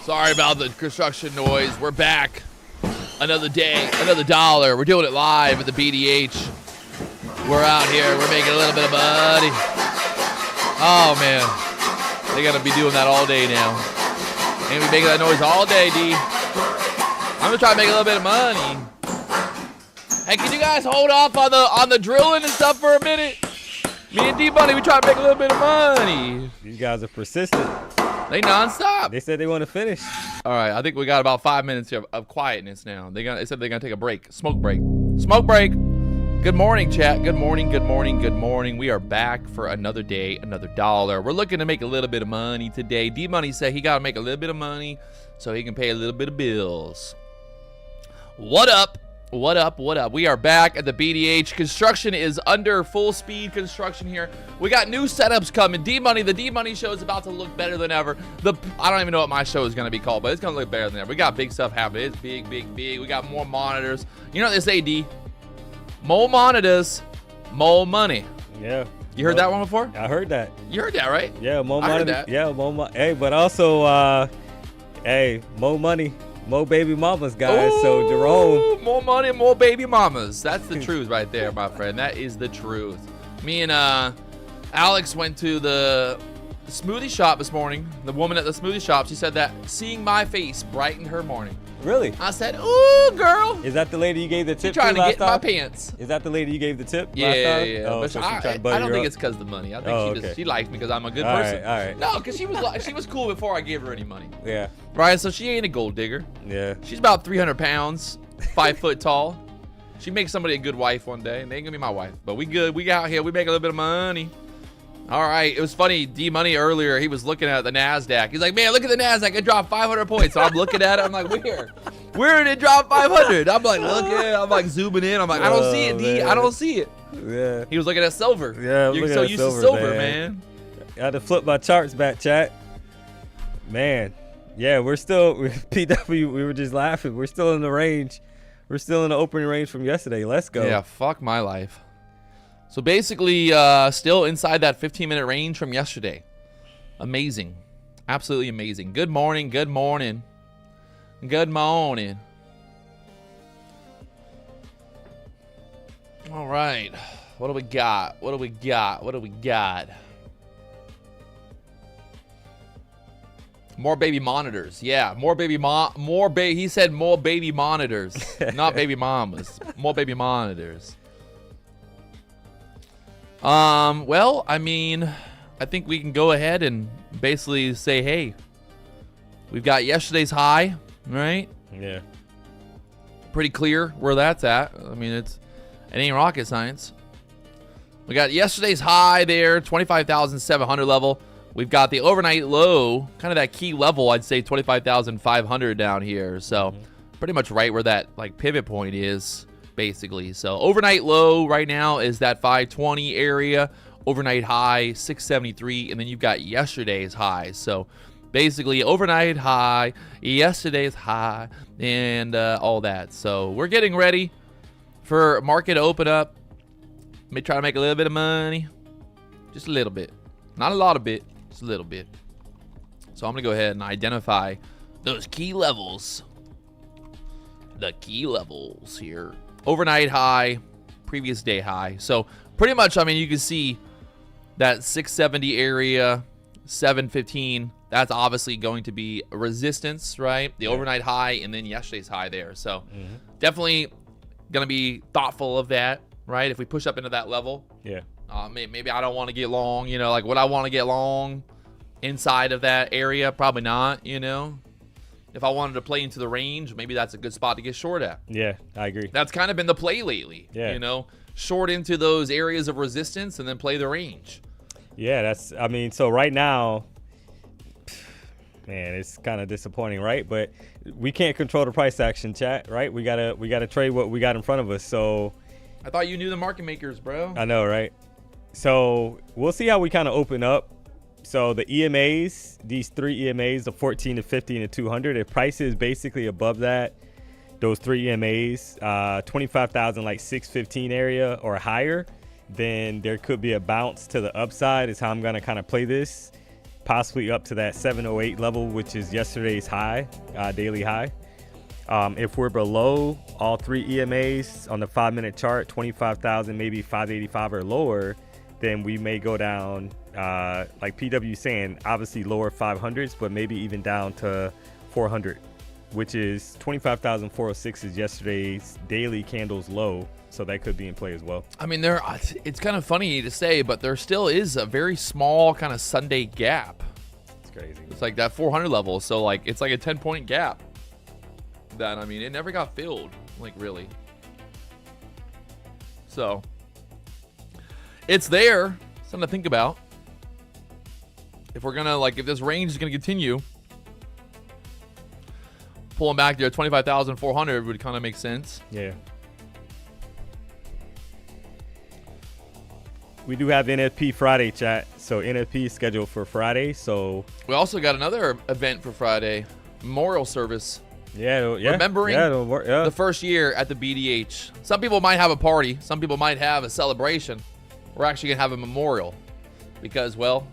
Sorry about the construction noise. We're back. Another day, another dollar. We're doing it live at the BDH. We're out here. We're making a little bit of money. Oh, man. They got to be doing that all day now. And we making that noise all day, D. I'm going to try to make a little bit of money. Hey, can you guys hold off on the drilling and stuff for a minute? Me and D-Bunny, we try to make a little bit of money. These guys are persistent. They nonstop. They said they want to finish. All right, I think we got about 5 minutes here of quietness now. They said they're gonna take a break, smoke break. Smoke break. Good morning, chat. Good morning, good morning, good morning. We are back for another day, another dollar. We're looking to make a little bit of money today. D-Money said he got to make a little bit of money so he can pay a little bit of bills. What up? What up? What up? We are back at the BDH. Construction is under full speed construction here. We got new setups coming. D-Money, the D-Money show is about to look better than ever. I don't even know what my show is going to be called, but it's going to look better than ever. We got big stuff happening. It's big, big, big. We got more monitors. You know what they say, D? More monitors, more money. Yeah. You heard that one before? I heard that. You heard that, right? Yeah, more I money. heard that. Yeah, more money. Hey, but also, more money. More baby mamas, guys. Ooh, so Jerome, more money, more baby mamas. That's the truth right there, my friend. That is the truth. Me and Alex went to the smoothie shop this morning. The woman at the smoothie shop, she said that seeing my face brightened her morning. Really? I said, "Ooh, girl." Is that the lady you gave the tip She's trying to to last get in time? my pants. Is that the lady you gave the tip Yeah, last time? yeah. Oh, But so I butter don't you think up? it's because of the money. I think she likes me because I'm a good person. All right. No, because she was cool before I gave her any money. Yeah. Right, so she ain't a gold digger. Yeah. She's about 300 pounds, 5 foot tall. She makes somebody a good wife one day, and they ain't gonna be my wife. But we good. We out here. We make a little bit of money. All right. It was funny. D-Money earlier, he was looking at the NASDAQ. He's like, man, look at the NASDAQ. It dropped 500 points. So I'm looking at it. I'm like, where? Where did it drop 500? I'm like, looking. I'm like zooming in. I'm like, I don't see it, D. Man. I don't see it. Yeah. He was looking at silver. Yeah, You're looking so at used to silver, man. man. I had to flip my charts back, chat. Man. Yeah, we're still PW. We were just laughing. We're still in the range. We're still in the opening range from yesterday. Let's go. Yeah, fuck my life. So basically, still inside that 15-minute range from yesterday. Amazing. Absolutely amazing. Good morning. Good morning. Good morning. All right. What do we got? What do we got? What do we got? More baby monitors. Yeah, more baby he said more baby monitors, not baby mamas. More baby monitors. Well, I mean, I think we can go ahead and basically say, hey, we've got yesterday's high, right? Yeah. Pretty clear where that's at. I mean, it ain't rocket science. We got yesterday's high there, 25,700 level. We've got the overnight low, kind of that key level, I'd say 25,500 down here. So pretty much right where that like pivot point is, basically. So overnight low right now is that 520 area. Overnight high, 673. And then you've got yesterday's high. So basically overnight high, yesterday's high, and all that. So we're getting ready for market to open up. May try to make a little bit of money. Just a little bit. Not a lot of bit. Just a little bit. So I'm going to go ahead and identify those key levels. The key levels here. Overnight high, previous day high. So pretty much, I mean, you can see that 670 area, 715. That's obviously going to be a resistance, right? The overnight high and then yesterday's high there. So definitely going to be thoughtful of that, right? If we push up into that level. Yeah. Maybe I don't want to get long, you know, like would I want to get long inside of that area? Probably not, you know. If I wanted to play into the range, maybe that's a good spot to get short at. Yeah, I agree. That's kind of been the play lately, you know, short into those areas of resistance and then play the range. Yeah, I mean, so right now, man, it's kind of disappointing, right? But we can't control the price action, chat, right? We gotta trade what we got in front of us. So I thought you knew the market makers, bro. I know, right? So we'll see how we kind of open up. So the EMAs, these three EMAs, the 14, the 50, and the 200, if price is basically above that, those three EMAs, 25,000, like 615 area or higher, then there could be a bounce to the upside is how I'm going to kind of play this. possibly up to that 708 level, which is yesterday's high, daily high. If we're below all three EMAs on the 5-minute chart, 25,000, maybe 585 or lower, then we may go down, like PW saying, obviously lower 500s, but maybe even down to 400, which is 25,406 is yesterday's daily candles low. So that could be in play as well. I mean, it's kind of funny to say, but there still is a very small kind of Sunday gap. It's crazy. It's like that 400 level. So like, it's like a 10-point gap that, I mean, it never got filled, like really. So it's there. Something to think about. If we're gonna if this range is gonna continue, pulling back there, 25,400 would kind of make sense. Yeah. We do have NFP Friday, chat. So NFP is scheduled for Friday. So we also got another event for Friday, memorial service. Yeah. Remembering the first year at the BDH. Some people might have a party. Some people might have a celebration. We're actually gonna have a memorial because, well,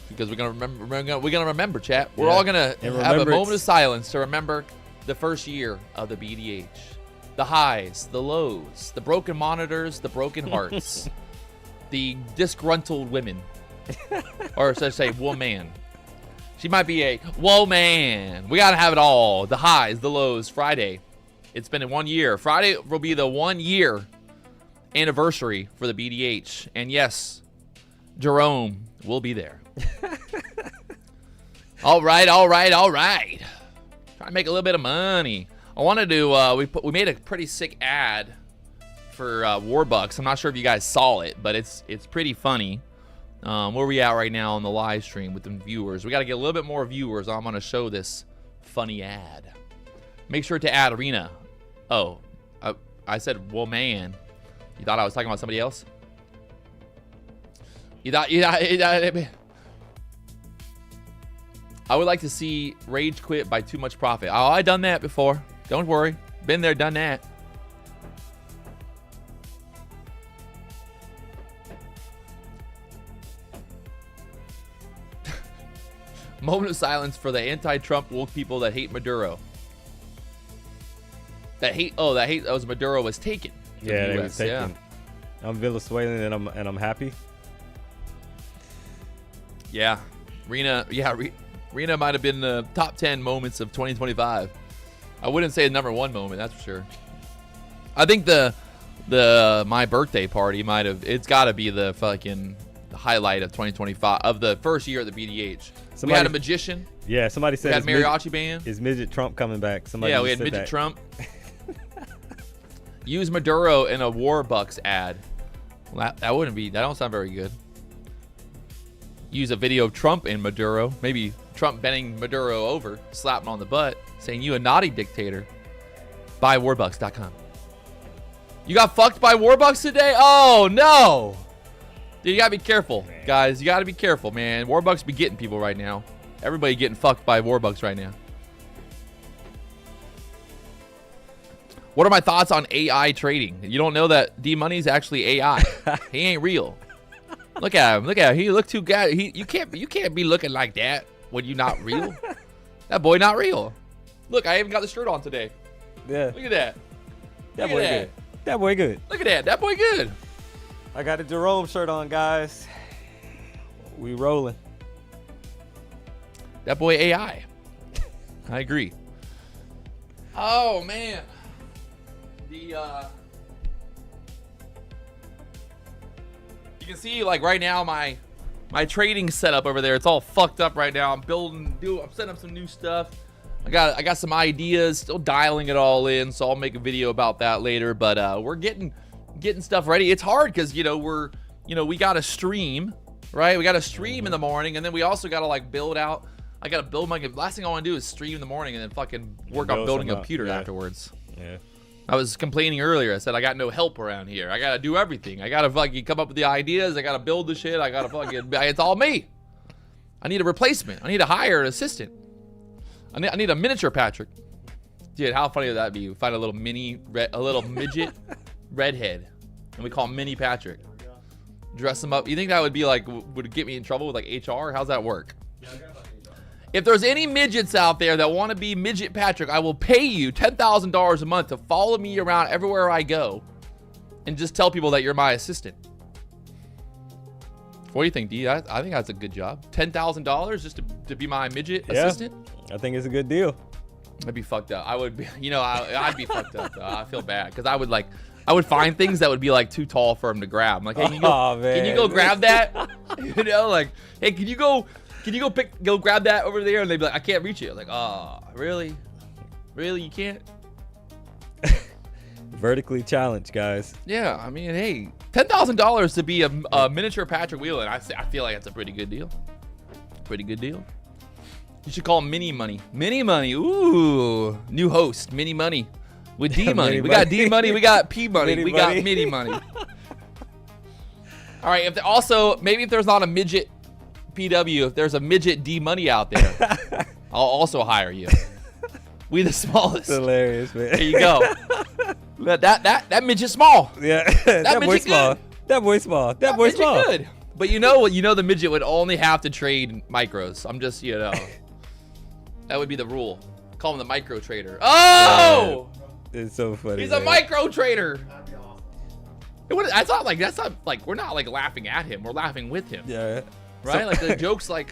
because we're gonna remember, chat. We're all gonna have a moment of silence to remember the first year of the BDH. The highs, the lows, the broken monitors, the broken hearts, the disgruntled women, or should I say, woman. She might be a woman. We gotta have it all. The highs, the lows. Friday. It's been 1 year. Friday will be the 1 year anniversary for the BDH, and yes, Jerome will be there. All right. Trying to make a little bit of money. I wanted to. We made a pretty sick ad for Warbucks. I'm not sure if you guys saw it, but it's pretty funny. Where we at right now on the live stream with the viewers? We got to get a little bit more viewers. I'm gonna show this funny ad. Make sure to add Arena. Oh, I said woman. You thought I was talking about somebody else? You thought I would like to see Rage quit by too much profit. Oh, I done that before. Don't worry. Been there, done that. Moment of silence for the anti-Trump woke people that hate Maduro. That was Maduro was taken. Yeah, they was taken. Yeah. I'm Venezuelan and I'm happy. Yeah, Rena might have been the top 10 moments of 2025. I wouldn't say the #1 moment, that's for sure. I think the my birthday party might have. It's got to be the fucking highlight of 2025 of the first year of the BDH. We had a magician. Yeah, somebody said we had mariachi band. Is Midget Trump coming back? We had Midget Trump. Use Maduro in a Warbucks ad. Well, that wouldn't be. That don't sound very good. Use a video of Trump and Maduro. Maybe Trump bending Maduro over, slapping on the butt, saying you a naughty dictator. Buy Warbucks.com. You got fucked by Warbucks today? Oh no! Dude, you gotta be careful, guys. You gotta be careful, man. Warbucks be getting people right now. Everybody getting fucked by Warbucks right now. What are my thoughts on AI trading? You don't know that D Money's actually AI. He ain't real. Look at him. Look at him. He look too good. You can't be looking like that when you not real. That boy not real. Look, I even got the shirt on today. Yeah. Look at that. That boy good. That boy good. Look at that. That boy good. I got a Jerome shirt on, guys. We rolling. That boy AI. I agree. Oh man. You can see like right now my trading setup over there. It's all fucked up right now. I'm setting up some new stuff. I got some ideas, still dialing it all in, so I'll make a video about that later. But we're getting stuff ready. It's hard because we got to stream, right? We got to stream in the morning, and then we also got to like build out. I got to build my. Last thing I want to do is stream in the morning and then fucking work on building a computer afterwards. Yeah. I was complaining earlier. I said I got no help around here. I gotta do everything. I gotta fucking come up with the ideas. I gotta build the shit. I gotta fucking. It's all me. I need a replacement. I need to hire an assistant. I need a miniature Patrick. Dude, how funny would that be? We find a little midget redhead, and we call him Mini Patrick. Dress them up. You think that would be like, would get me in trouble with like HR? How's that work? If there's any midgets out there that want to be Midget Patrick, I will pay you $10,000 a month to follow me around everywhere I go and just tell people that you're my assistant. What do you think, D? I think that's a good job. $10,000 just to be my midget assistant? I think it's a good deal. I'd be fucked up. I would be, I'd be fucked up though. I feel bad because I would find things that would be like too tall for him to grab. I'm like, hey, can you go grab that? Like, hey, can you go grab that over there? And they'd be like, I can't reach it. Like, oh, really? Really? You can't? Vertically challenged, guys. Yeah, I mean, hey, $10,000 to be a miniature Patrick Wieland. I feel like that's a pretty good deal. Pretty good deal. You should call him Mini Money. Mini Money. Ooh, new host, Mini Money. With D Money. We got D Money. We got P Money. We got Mini Money. All right. Maybe if there's not a midget PW, if there's a midget D Money out there, I'll also hire you. We the smallest. That's hilarious, man. There you go. That midget small. Yeah. That boy small. That boy small. That boy small. Good. But you know what? The midget would only have to trade micros. I'm just, that would be the rule. Call him the micro trader. Oh! It's so funny. He's a micro trader. That's not like we're not like laughing at him. We're laughing with him. Yeah. Right? Like the jokes on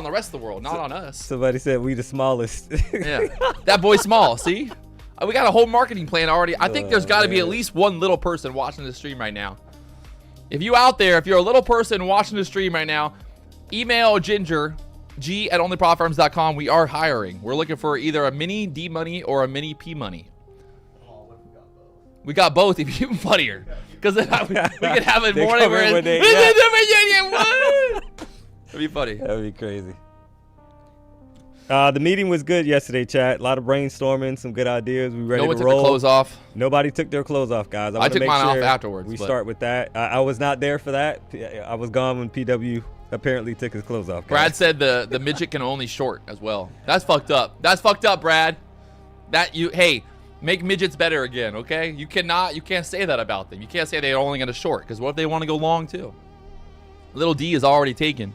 the rest of the world, not on us. Somebody said we the smallest. Yeah. That boy small. See? We got a whole marketing plan already. I think there's got to be at least one little person watching the stream right now. If you out there, if you're a little person watching the stream right now, email Ginger, g@onlyprofitfarms.com. We are hiring. We're looking for either a mini D Money or a mini P Money. We got both. If even funnier, because then we could have a morning where that'd be funny. That'd be crazy. The meeting was good yesterday, chat. A lot of brainstorming, some good ideas. We ready to roll. No one took the clothes off. Nobody took their clothes off, guys. I took mine off afterwards. We start with that. I was not there for that. I was gone when PW apparently took his clothes off. Guys. Brad said the midget can only short as well. That's fucked up. That's fucked up, Brad. Hey, make midgets better again, okay? You can't say that about them. You can't say they're only gonna short, because what if they want to go long too? Little D is already taken.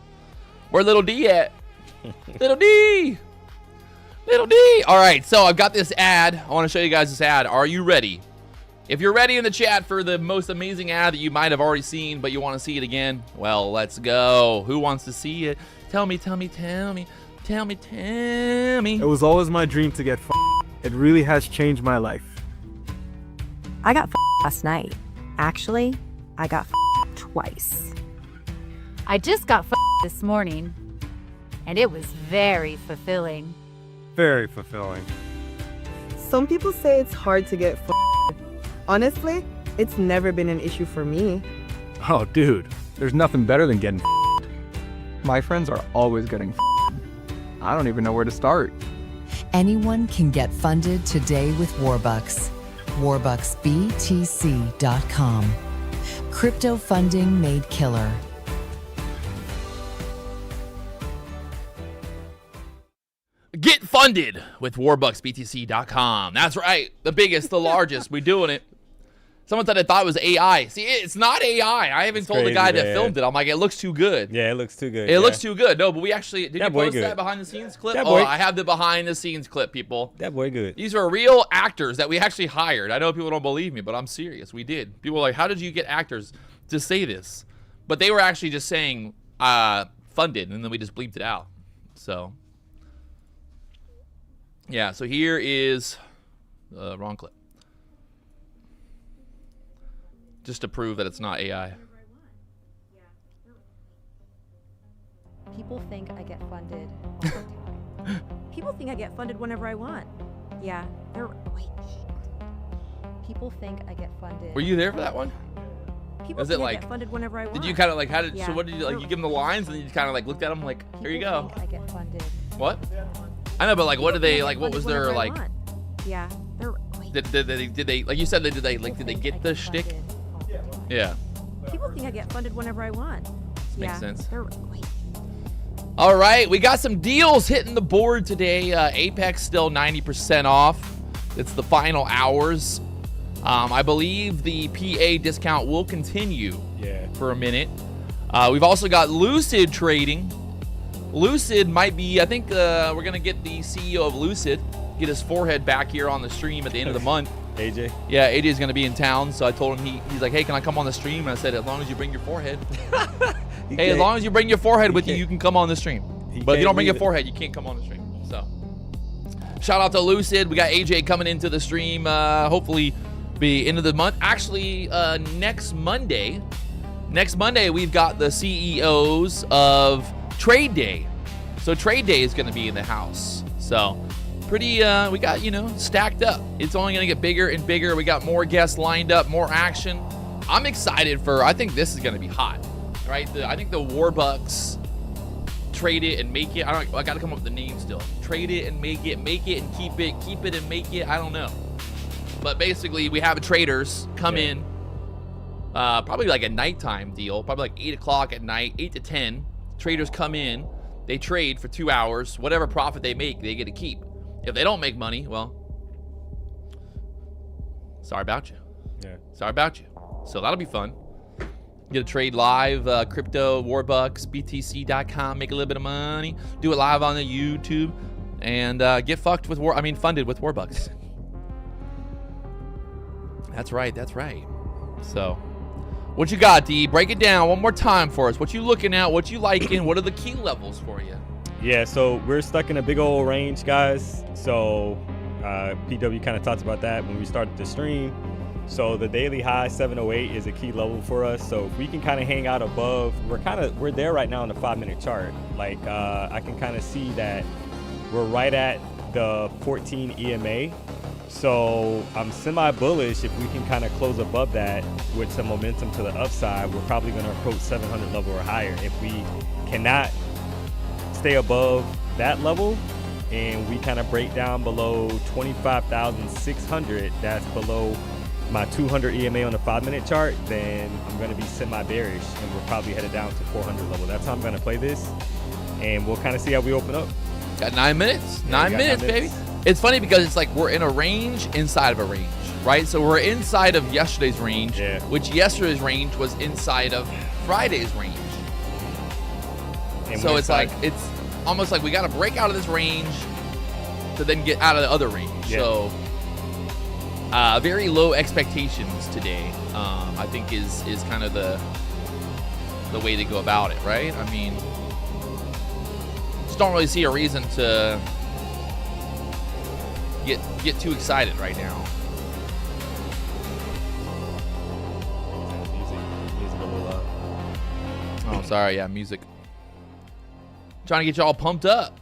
Where little D at? Little D. Little D. All right, so I've got this ad. I want to show you guys this ad. Are you ready? If you're ready in the chat for the most amazing ad that you might have already seen, but you want to see it again, well, let's go. Who wants to see it? Tell me. It was always my dream to get It really has changed my life. I got last night. Actually, I got twice. I just got this morning, and it was very fulfilling. Very fulfilling. Some people say it's hard to get Honestly, it's never been an issue for me. Oh, dude, there's nothing better than getting My friends are always getting I don't even know where to start. Anyone can get funded today with Warbucks. WarbucksBTC.com. Crypto funding made killer. Get funded with WarbucksBTC.com. That's right. The biggest, the largest. We're doing it. Someone said I thought it was AI. See, it's not AI. I even told the guy that filmed it. I'm like, it looks too good. Yeah, it looks too good. It looks too good. No, but we actually, did you post that behind the scenes clip? I have the behind the scenes clip, people. That boy good. These are real actors that we actually hired. I know people don't believe me, but I'm serious. We did. People are like, how did you get actors to say this? But they were actually just saying funded, and then we just bleeped it out. So, yeah, so here is the wrong clip. Just to prove that it's not AI. People think I get funded all the time. People think I get funded whenever I want. Yeah, wait. People think I get funded. Were you there for that one? People think I get funded whenever I want. Did you kind of like, so what did you, like, you give them the lines and then you kind of like looked at them like, here you go. I get funded. What? I know, but like, what did they, like, what was their, like, yeah, did they, like you said, did they get the shtick? Yeah. People think I get funded whenever I want. Makes sense. All right, we got some deals hitting the board today. Apex still 90% off. It's the final hours. I believe the PA discount will continue for a minute. We've also got Lucid trading. Lucid might be, I think we're going to get the CEO of Lucid, get his forehead back here on the stream at the end of the month. AJ? Yeah, AJ is going to be in town, so I told him, he's like, hey, can I come on the stream? And I said, as long as you bring your forehead. Hey, as long as you bring your forehead with you, you can come on the stream. But if you don't bring your forehead, you can't come on the stream. So, shout out to Lucid. We got AJ coming into the stream, hopefully be end of the month. Actually, next Monday, we've got the CEOs of Trade Day. So Trade Day is going to be in the house. So pretty, we got, stacked up. It's only going to get bigger and bigger. We got more guests lined up, more action. I'm excited I think this is going to be hot, right? I think the Warbucks trade it and make it. I got to come up with the name still. Trade it and make it and keep it and make it. I don't know. But basically we have traders come in, probably like a nighttime deal, probably like 8 o'clock at night, 8 to 10. Traders come in, they trade for 2 hours. Whatever profit they make, they get to keep. If they don't make money, well, sorry about you. Yeah. Sorry about you. So that'll be fun. Get a trade live, crypto, Warbucks, BTC.com, make a little bit of money, do it live on the YouTube, and get funded with Warbucks. That's right. So, what you got, D? Break it down one more time for us. What you looking at? What you liking? What are the key levels for you? Yeah, so we're stuck in a big old range, guys. So PW kind of talked about that when we started the stream. So the daily high 708 is a key level for us. So if we can kind of hang out above, we're there right now on the 5-minute chart. Like I can kind of see that we're right at the 14 EMA. So I'm semi-bullish if we can kind of close above that with some momentum to the upside. We're probably going to approach 700 level or higher. If we cannot stay above that level and we kind of break down below 25,600, that's below my 200 EMA on the 5-minute chart, then I'm going to be semi-bearish and we're probably headed down to 400 level. That's how I'm going to play this, and we'll kind of see how we open up. Got 9 minutes. 9 minutes, baby. It's funny because it's like we're in a range inside of a range, right? So we're inside of yesterday's range, which yesterday's range was inside of Friday's range. And so it's like, it's almost like we got to break out of this range to then get out of the other range. So very low expectations today, I think is kind of the way to go about it, right? I mean, just don't really see a reason to get too excited right now. Music a little loud. Oh, sorry. Yeah, music. Trying to get y'all pumped up.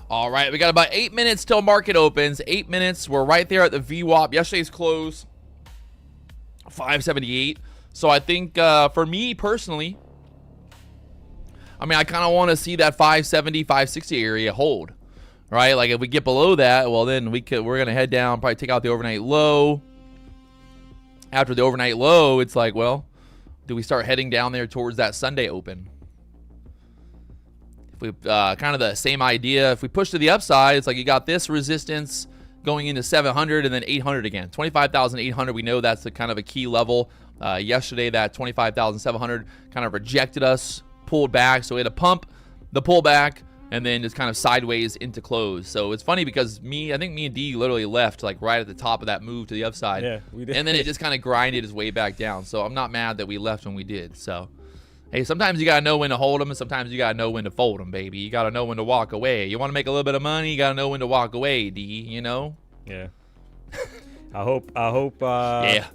All right, we got about 8 minutes till market opens. 8 minutes. We're right there at the VWAP. Yesterday's close, 578. So I think for me personally, I mean, I kind of want to see that 570, 560 area hold, right? Like if we get below that, well, then we're going to head down, probably take out the overnight low. After the overnight low, it's like, well, do we start heading down there towards that Sunday open? If we kind of the same idea. If we push to the upside, it's like you got this resistance going into 700 and then 800 again. 25,800, we know that's the kind of a key level. Yesterday, that 25,700 kind of rejected us, pulled back. So we had to pump the pullback and then just kind of sideways into close. So it's funny because I think me and D literally left like right at the top of that move to the upside. Yeah, we did. And then it just kind of grinded its way back down. So I'm not mad that we left when we did. So, hey, sometimes you got to know when to hold them and sometimes you got to know when to fold them, baby. You got to know when to walk away. You want to make a little bit of money, you got to know when to walk away, D, you know? Yeah. I hope. Yeah.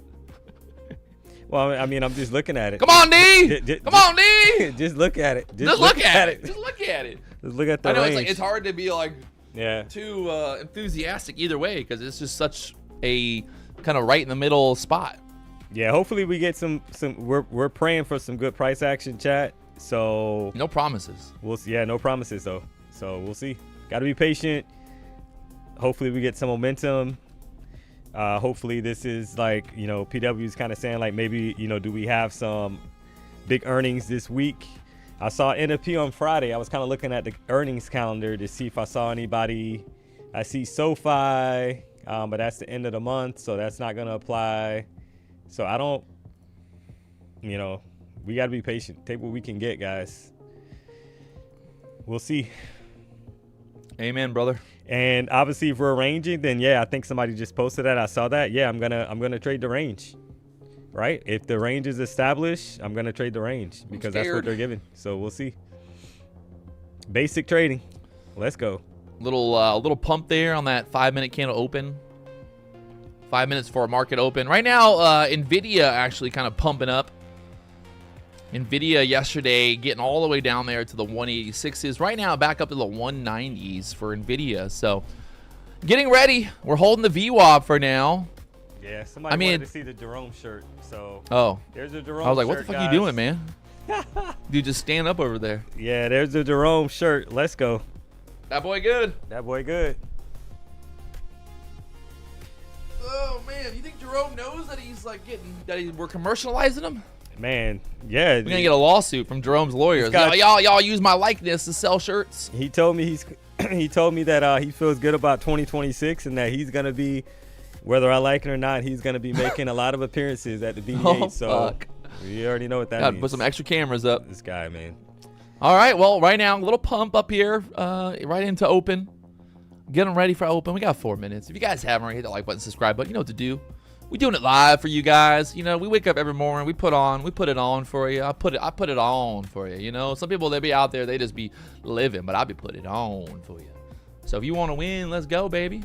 Well, I mean, I'm just looking at it. Come on, D! Come on, D! Just look at it. Just look at it. Just look at it. Just look at the I know range. it's hard to be like Yeah. too enthusiastic either way because it's just such a kind of right in the middle spot. Yeah, hopefully we get some we're praying for some good price action, chat. So No promises. we'll see. Yeah, no promises though. So we'll see. Got to be patient. Hopefully we get some momentum. Hopefully this is like, you know, PW is kind of saying like maybe, you know, do we have some big earnings this week? I saw NFP on Friday. I was kind of looking at the earnings calendar to see if I saw anybody. I see SoFi, but that's the end of the month, so that's not going to apply. So I don't, you know, we got to be patient. Take what we can get, guys. We'll see. Amen, brother. And obviously, if we're arranging, then yeah, I think somebody just posted that. I saw that. Yeah, I'm gonna trade the range, right? If the range is established, I'm gonna trade the range because that's what they're giving. So we'll see. Basic trading. Let's go. Little pump there on that 5-minute candle open. 5 minutes for a market open. Right now, Nvidia actually kind of pumping up. Nvidia yesterday getting all the way down there to the 186s. Right now, back up to the 190s for Nvidia. So, getting ready. We're holding the VWAP for now. Yeah, somebody wanted to see the Jerome shirt. So, there's a Jerome shirt. I was like, what the fuck are you doing, man? Dude, just stand up over there. Yeah, there's the Jerome shirt. Let's go. That boy good. That boy good. Oh, man. You think Jerome knows that he's like we're commercializing him? Man, yeah. We're gonna get a lawsuit from Jerome's lawyers. Y'all use my likeness to sell shirts. He told me he told me that he feels good about 2026 and that he's gonna be, whether I like it or not, he's gonna be making a lot of appearances at the BDA. Fuck. We already know what that Gotta means. put some extra cameras up. This guy, man. All right, well, right now, a little pump up here, right into open. Getting ready for open. We got 4 minutes. If you guys haven't already, hit that like button, subscribe button. You know what to do. We doing it live for you guys. You know, we wake up every morning. We put it on for you. I put it on for you. You know, some people, they be out there, they just be living, but I be putting it on for you. So if you want to win, let's go, baby.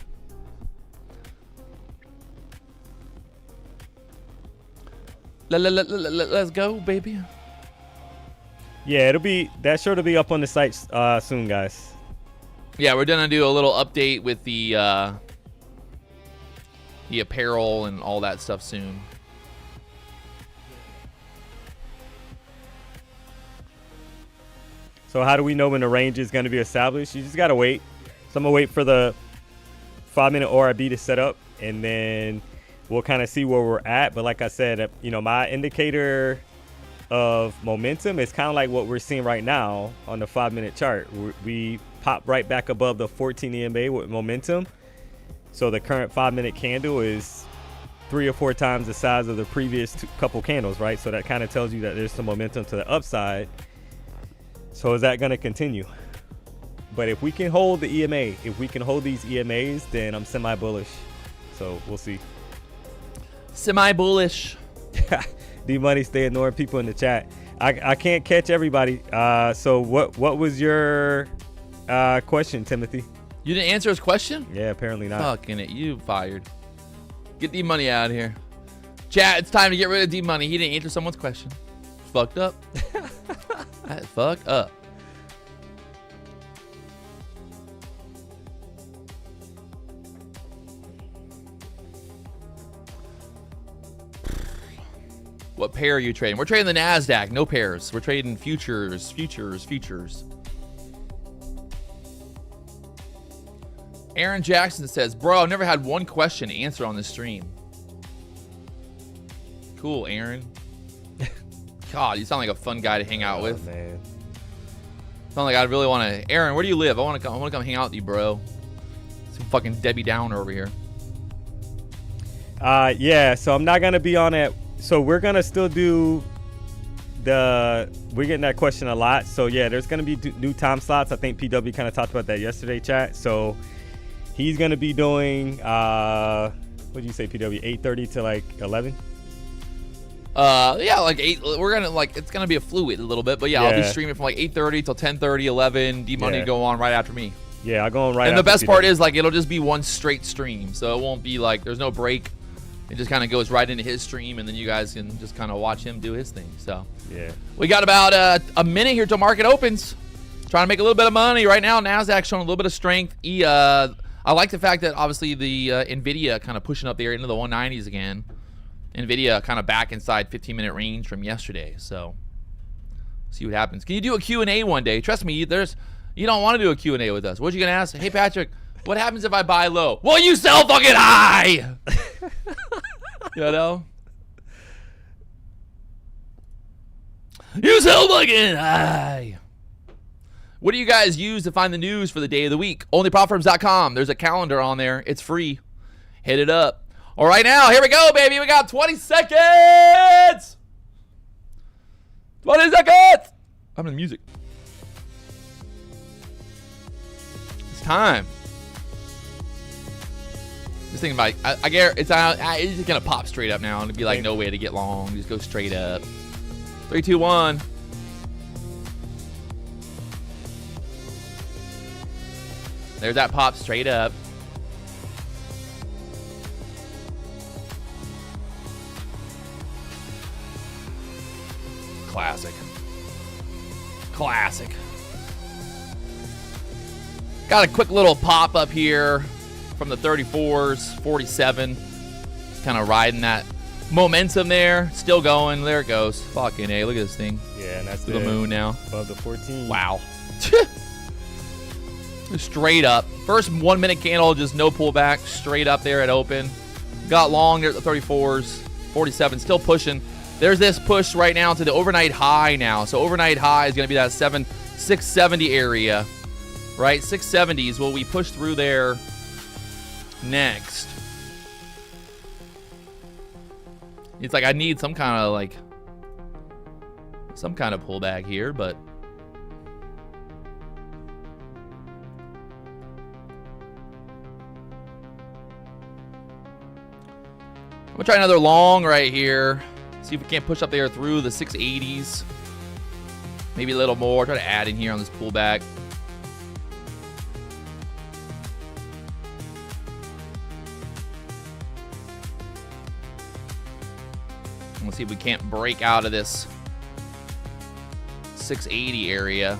Let's go, baby. Yeah, that sure to be up on the site soon, guys. Yeah, we're gonna do a little update with the apparel and all that stuff soon. So how do we know when the range is going to be established? You just got to wait. So I'm going to wait for the 5-minute ORB to set up, and then we'll kind of see where we're at. But like I said, you know, my indicator of momentum is kind of like what we're seeing right now on the 5-minute chart. We pop right back above the 14 EMA with momentum. So the current 5-minute candle is 3 or 4 times the size of the previous couple candles, right? So that kind of tells you that there's some momentum to the upside. So is that going to continue? But if we can hold the EMA, if we can hold these EMAs, then I'm semi-bullish. So we'll see. Semi-bullish. D-Money, stay ignoring people in the chat. I can't catch everybody. So what was your question, Timothy? You didn't answer his question? Yeah, apparently not. Fucking it. You fired. Get D-Money out of here. Chat, it's time to get rid of D-Money. He didn't answer someone's question. It's fucked up. That's fucked up. What pair are you trading? We're trading the NASDAQ. No pairs. We're trading futures. Aaron Jackson says, bro, I've never had one question to answer on this stream. Cool, Aaron. God, you sound like a fun guy to hang out with. Man. Sound like I really want to. Aaron, where do you live? I want to come hang out with you, bro. Some fucking Debbie Downer over here. Yeah, so I'm not gonna be on it. So we're gonna still do we're getting that question a lot. So yeah, there's gonna be new time slots. I think PW kind of talked about that yesterday, chat. So he's gonna be doing what did you say, PW? 8:30 to like 11. Yeah, like 8. We're gonna it's gonna be a fluid a little bit, but yeah, I'll be streaming from like 8:30 till 10:30, 11. D-Money go on right after me. Yeah, I'll go on right. And after the best PW. part is like it'll just be one straight stream, so it won't be like there's no break. It just kind of goes right into his stream, and then you guys can just kind of watch him do his thing. So yeah, we got about a minute here till market opens. Trying to make a little bit of money right now. Nasdaq showing a little bit of strength. I like the fact that obviously the Nvidia kind of pushing up there into the 190s again. Nvidia kind of back inside 15-minute range from yesterday. So see what happens. Can you do a Q&A one day? Trust me, you don't want to do a Q&A with us. What you gonna ask? Hey Patrick, What happens if I buy low? Well, you sell fucking high. You know? You sell fucking high. What do you guys use to find the news for the day of the week? OnlyPropFirms.com. There's a calendar on there. It's free. Hit it up. All right, now, here we go, baby. We got 20 seconds. 20 seconds. I'm in the music. It's time. This thing, like, I get it's just gonna pop straight up now, and it'd be like no way to get long. Just go straight up. 3, 2, 1. There's that pop straight up. Classic. Classic. Got a quick little pop up here from the 34s, 47. Just kind of riding that momentum there. Still going. There it goes. Fucking A. Look at this thing. Yeah, and that's to the moon now. Above the 14. Wow. Straight up. First 1 minute candle, just no pullback. Straight up there at open. Got long there at the 34s. 47. Still pushing. There's this push right now to the overnight high now. So overnight high is going to be that 670 area. Right? 670s. Will we push through there next? It's like I need some kind of pullback here, but I'm gonna try another long right here. See if we can't push up there through the 680s. Maybe a little more. Try to add in here on this pullback. Let's see if we can't break out of this 680 area.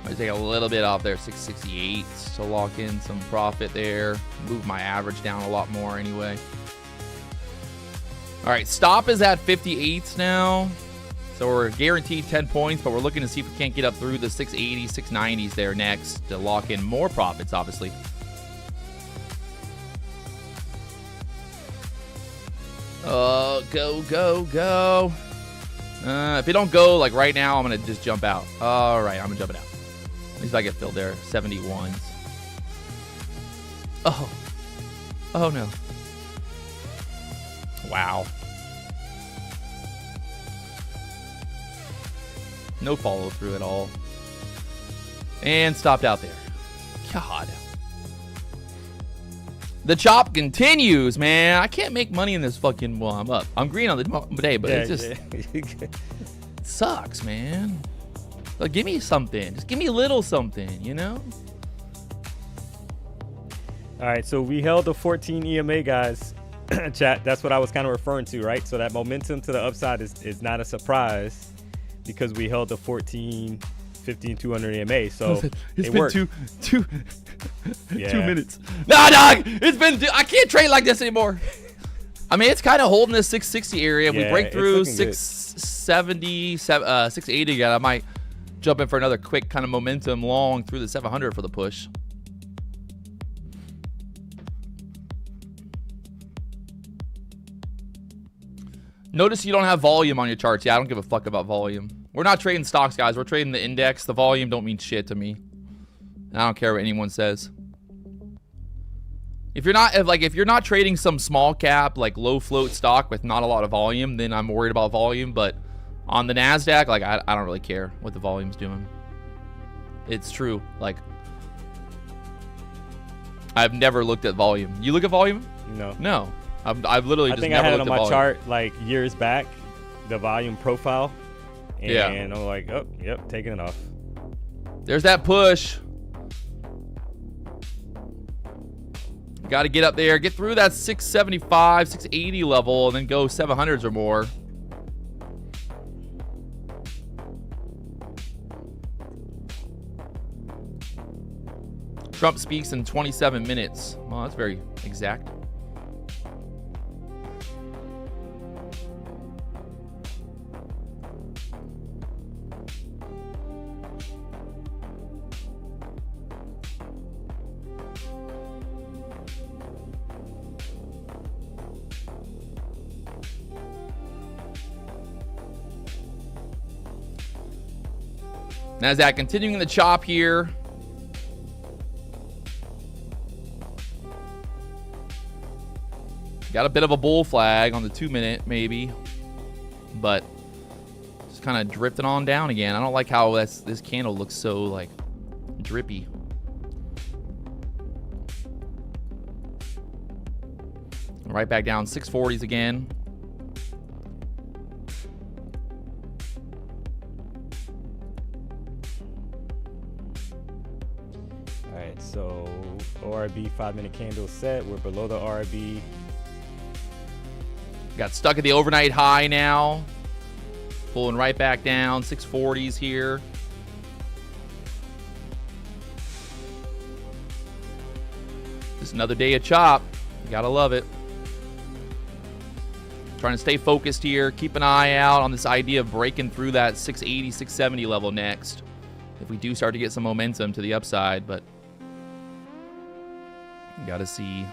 Might take a little bit off there, 668 to lock in some profit there. Move my average down a lot more anyway. All right, stop is at 58 now. So we're guaranteed 10 points, but we're looking to see if we can't get up through the 680s, 690s there next to lock in more profits, obviously. Oh, go, go, go. If it don't go like right now, I'm going to just jump out. All right, I'm going to jump it out. At least I get filled there, 71s. Oh. Oh, no. Wow. No follow through at all. And stopped out there. God. The chop continues, man. I can't make money in this fucking, well, I'm up. I'm green on the day, but it's just it sucks, man. Like, give me something. Just give me a little something, you know? All right, so we held the 14 EMA, guys. Chat, that's what I was kind of referring to, right? So that momentum to the upside is not a surprise because we held the 14, 15, 200 EMA. So it's it been worked. 2 minutes. Nah, dog. It's been, I can't trade like this anymore. I mean, it's kind of holding this 660 area. If we break through 670, 680 again, I might jump in for another quick kind of momentum long through the 700 for the push. Notice you don't have volume on your charts. Yeah, I don't give a fuck about volume. We're not trading stocks, guys. We're trading the index. The volume don't mean shit to me. I don't care what anyone says. If you're not trading some small cap, like low float stock with not a lot of volume, then I'm worried about volume. But on the NASDAQ, like I don't really care what the volume's doing. It's true. Like, I've never looked at volume. You look at volume? No. No. I've literally just never looked at volume. I think I had it on my chart like years back, the volume profile. And I'm like, oh, yep, taking it off. There's that push. Got to get up there, get through that 675, 680 level, and then go 700s or more. Trump speaks in 27 minutes. Well, that's very exact. NASDAQ continuing the chop here. Got a bit of a bull flag on the 2-minute maybe, but just kind of drifting on down again. I don't like how this candle looks so like drippy. Right back down 640s again. So ORB 5-minute candle set. We're below the RB. Got stuck at the overnight high now. Pulling right back down. 640s here. Just another day of chop. You gotta love it. Trying to stay focused here. Keep an eye out on this idea of breaking through that 680, 670 level next. If we do start to get some momentum to the upside, but gotta see.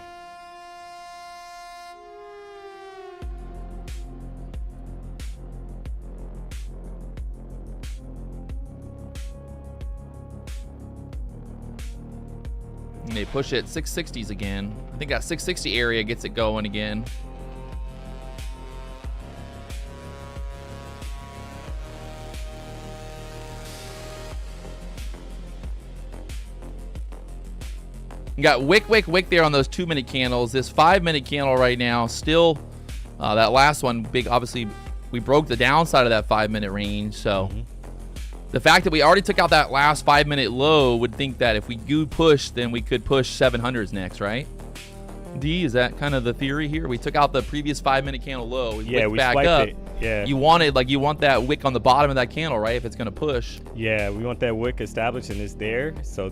And they push it 660s again. I think that 660 area gets it going again. You got wick there on those 2-minute candles. This 5-minute candle right now, still that last one, big. Obviously, we broke the downside of that 5-minute range. So the fact that we already took out that last 5-minute low would think that if we do push, then we could push 700s next, right? D, is that kind of the theory here? We took out the previous 5-minute candle low. We back up. It. Yeah. You want that wick on the bottom of that candle, right? If it's gonna push. Yeah, we want that wick established and it's there. So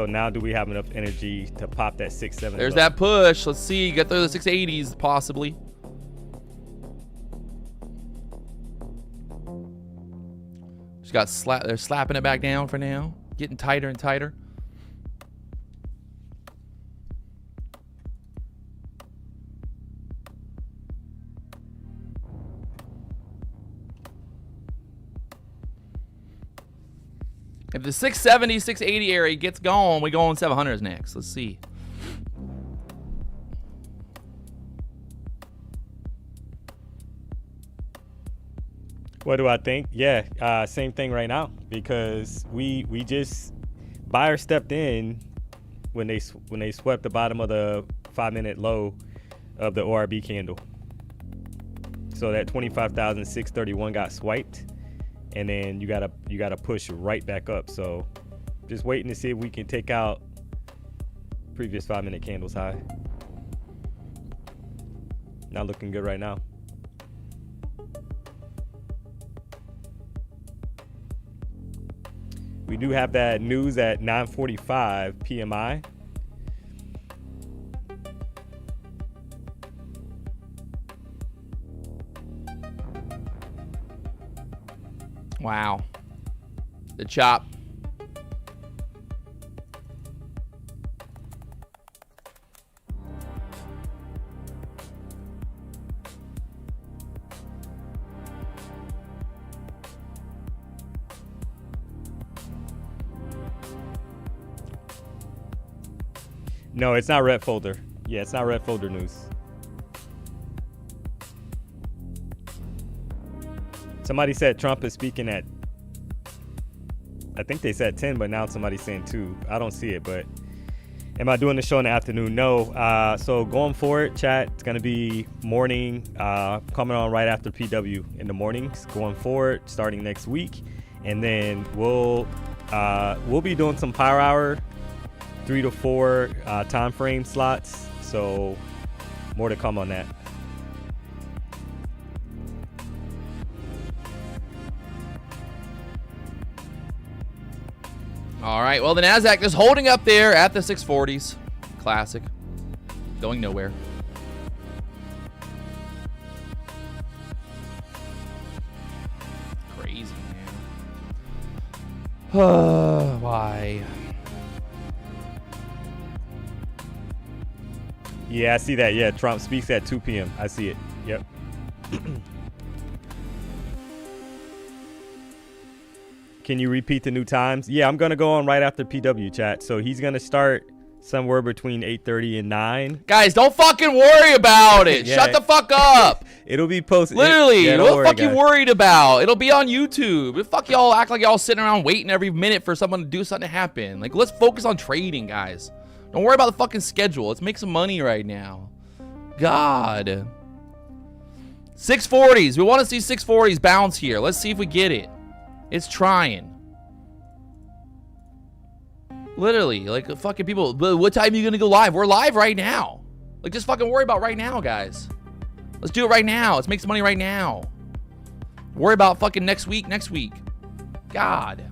now do we have enough energy to pop that 6-7? There's that push. Let's see. Get through the 680s possibly. Just got they're slapping it back down for now. Getting tighter and tighter. If the 670, 680 area gets going, we go on 700s next. Let's see. What do I think? Yeah, same thing right now, because we just buyer stepped in when they swept the bottom of the 5-minute low of the ORB candle. So that 25,631 got swiped. And then you gotta push right back up. So just waiting to see if we can take out previous 5-minute candles high. Not looking good right now. We do have that news at 9:45 PMI. Wow. The chop. No, it's not red folder. Yeah, it's not red folder news. Somebody said Trump is speaking at, I think they said 10, but now somebody's saying 2. I don't see it, but am I doing the show in the afternoon? No. So going forward, chat, it's going to be morning, coming on right after PW in the mornings, going forward, starting next week. And then we'll be doing some power hour, 3 to 4 time frame slots. So more to come on that. All right, well, the NASDAQ just holding up there at the 640s. Classic. Going nowhere. Crazy, man. Why? Yeah, I see that. Yeah, Trump speaks at 2 p.m. I see it. Yep. Can you repeat the new times? Yeah, I'm going to go on right after PW, chat. So he's going to start somewhere between 8:30 and 9. Guys, don't fucking worry about it. Yeah. Shut the fuck up. It'll be posted. Literally, Yeah, what don't the fuck worry, you guys. worried about? It'll be on YouTube. Fuck y'all act like y'all sitting around waiting every minute for someone to do something to happen. Like, let's focus on trading, guys. Don't worry about the fucking schedule. Let's make some money right now. God. 640s. We want to see 640s bounce here. Let's see if we get it. It's trying. Literally, like, fucking people. What time are you going to go live? We're live right now. Like, just fucking worry about right now, guys. Let's do it right now. Let's make some money right now. Worry about fucking next week. God.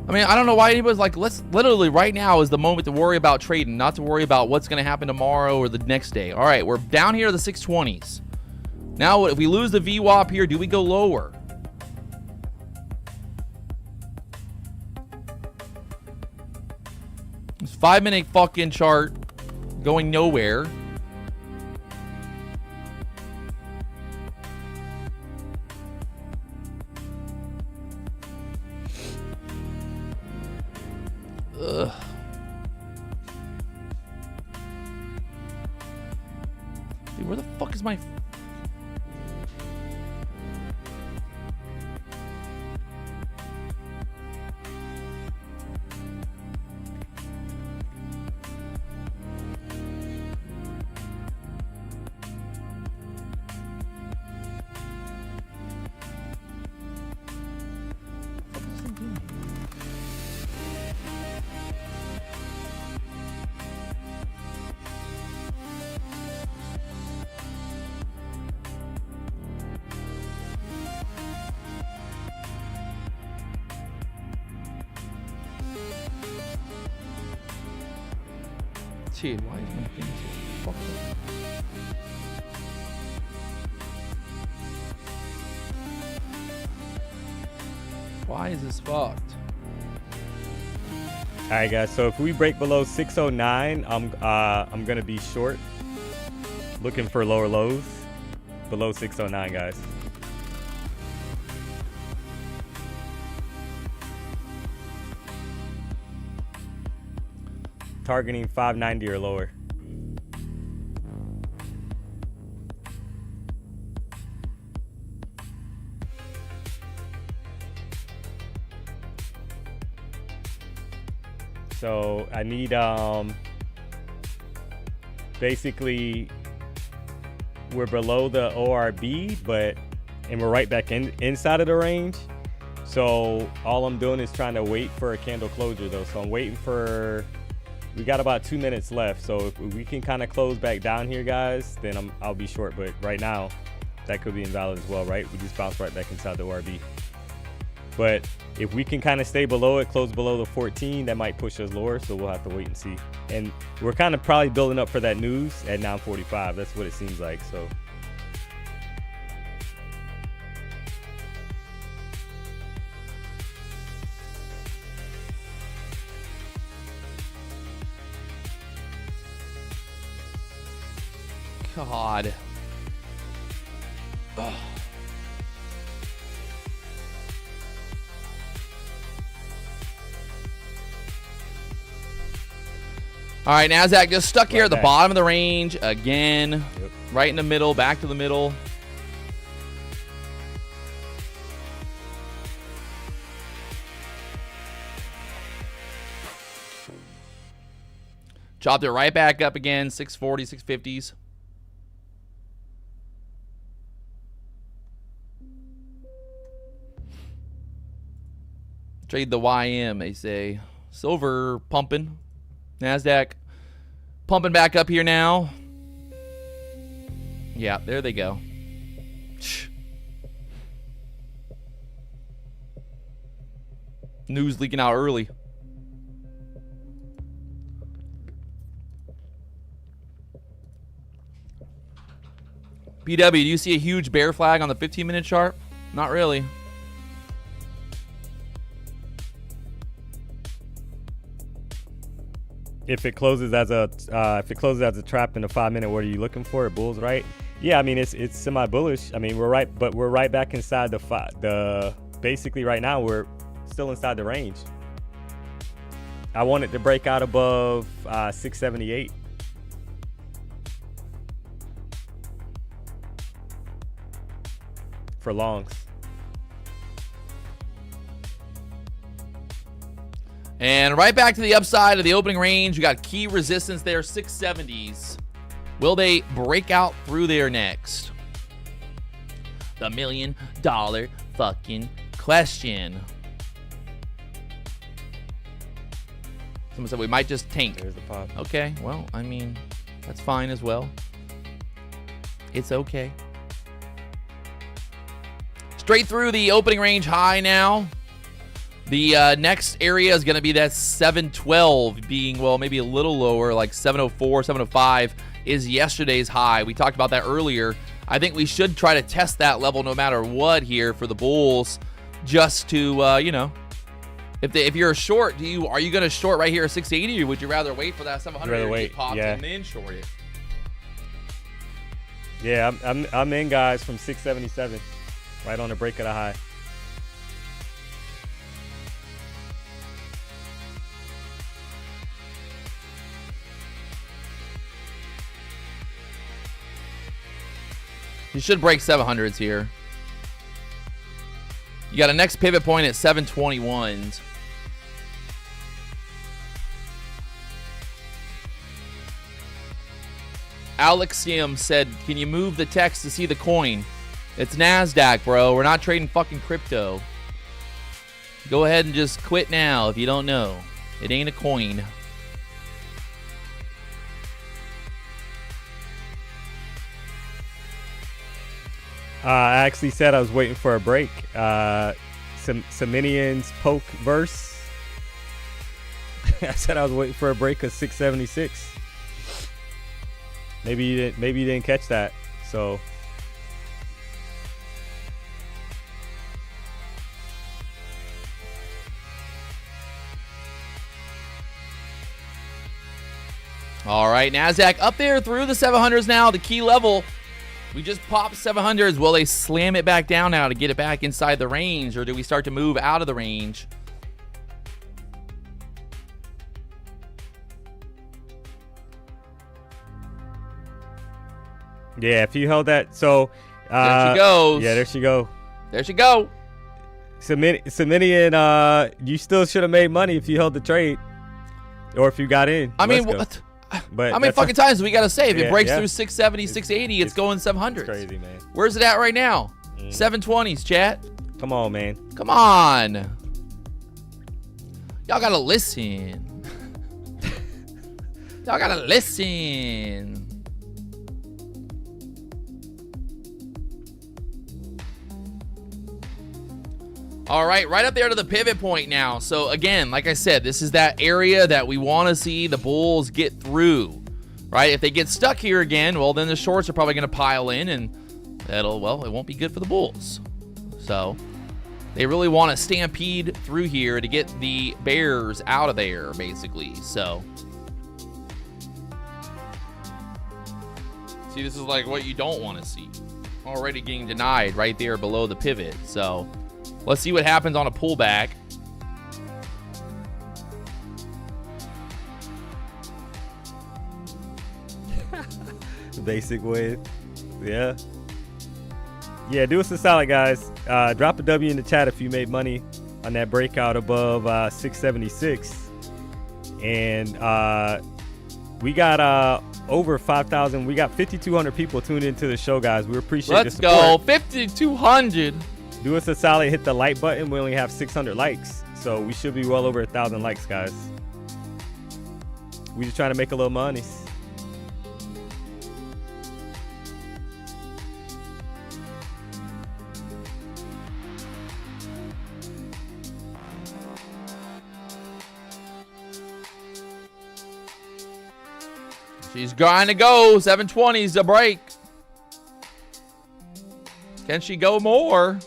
I mean, I don't know why anybody's like, let's literally right now is the moment to worry about trading, not to worry about what's going to happen tomorrow or the next day. All right, we're down here at the 620s. Now, if we lose the VWAP here, do we go lower? This 5-minute fucking chart going nowhere. Ugh. Dude, where the fuck is my... Dude, why is my thing so fucked up? Why is this fucked? All right, guys. So if we break below 609, I'm gonna be short. Looking for lower lows below 609, guys. Targeting 590 or lower. So I need basically we're below the ORB, and we're right back inside of the range. So all I'm doing is trying to wait for a candle closure though. So I'm waiting for, we got about 2 minutes left. So if we can kind of close back down here, guys, then I'll be short. But right now, that could be invalid as well, right? We just bounced right back inside the ORB. But if we can kind of stay below it, close below the 14, that might push us lower. So we'll have to wait and see. And we're kind of probably building up for that news at 9:45. That's what it seems like. So. God. Ugh. All right, NASDAQ just stuck here at the bottom of the range again. Yep. Right in the middle, back to the middle. Chopped it right back up again, 640, 650s. Trade the YM, they say. Silver pumping. NASDAQ Pumping back up here now. Yeah, there they go. News leaking out early. BW, do you see a huge bear flag on the 15-minute chart? Not really. If it closes as a trap in the 5-minute, what are you looking for? Bulls, right? Yeah, I mean it's semi-bullish. I mean we're right back inside the basically right now we're still inside the range. I want it to break out above 678. For longs. And right back to the upside of the opening range. We got key resistance there, 670s. Will they break out through there next? The $1 million fucking question. Someone said we might just tank. There's the pop. Okay, well, I mean, that's fine as well. It's okay. Straight through the opening range high now. The next area is going to be that 712 being, well, maybe a little lower, like 704, 705 is yesterday's high. We talked about that earlier. I think we should try to test that level no matter what here for the bulls, just to, you know, if you're a short, are you going to short right here at 680, or would you rather wait for that 700 to pop and then short it? Yeah, I'm in, guys, from 677. Right on the break of the high. You should break 700s here. You got a next pivot point at 721s. Alexium said, can you move the text to see the coin? It's NASDAQ, bro. We're not trading fucking crypto. Go ahead and just quit now if you don't know. It ain't a coin. I actually said I was waiting for a break. Seminian's poke verse. I said I was waiting for a break of 676. Maybe you didn't catch that. So all right, NASDAQ up there through the 700s now, the key level. We just popped 700s. Will they slam it back down now to get it back inside the range, or do we start to move out of the range? yeah, if you held that, so There she goes. Yeah, there she go. There she go. Seminian, you still should have made money if you held the trade, or if you got in. I mean, Let's go. what? But how many fucking times do we got to say? If it breaks yeah. through 670, 680, it's going 700s. It's crazy, man. Where's it at right now? 720s, chat. Come on, man. Come on. Y'all got to listen. Y'all got to listen. All right, right up there to the pivot point now. So again, like I said, this is that area that we want to see the bulls get through, right? If they get stuck here again, well, then the shorts are probably going to pile in, and that'll, well, it won't be good for the bulls. So they really want to stampede through here to get the bears out of there, basically. So see, this is like what you don't want to see. Already getting denied right there below the pivot. So let's see what happens on a pullback. Basic way. Yeah. Yeah, do us a solid, guys. Drop a W in the chat if you made money on that breakout above 676. And we got over 5,000. We got 5,200 people tuned into the show, guys. We appreciate Let's the support. go. 5,200. Do us a solid, hit the like button. We only have 600 likes, so we should be well over 1,000 likes, guys. We just trying to make a little money. She's trying to go. 720's the break. Can she go more?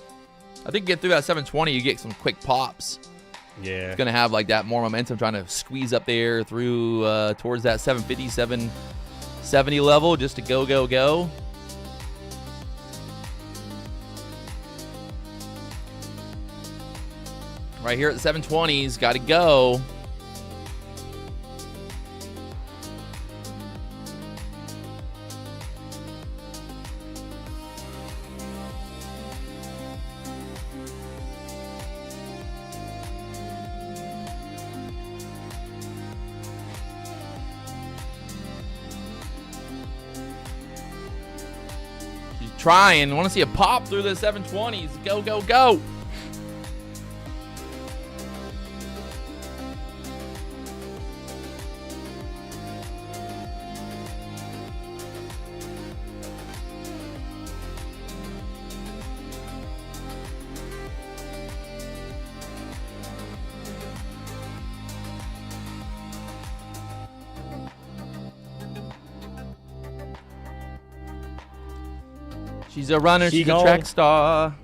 I think get through that 720, you get some quick pops. Yeah. It's going to have like that more momentum trying to squeeze up there through towards that 750, 770 level just to go, go, go. Right here at the 720s, got to go. She's trying. I want to see a pop through the 720s. Go, go, go. She's a runner. She's a track star.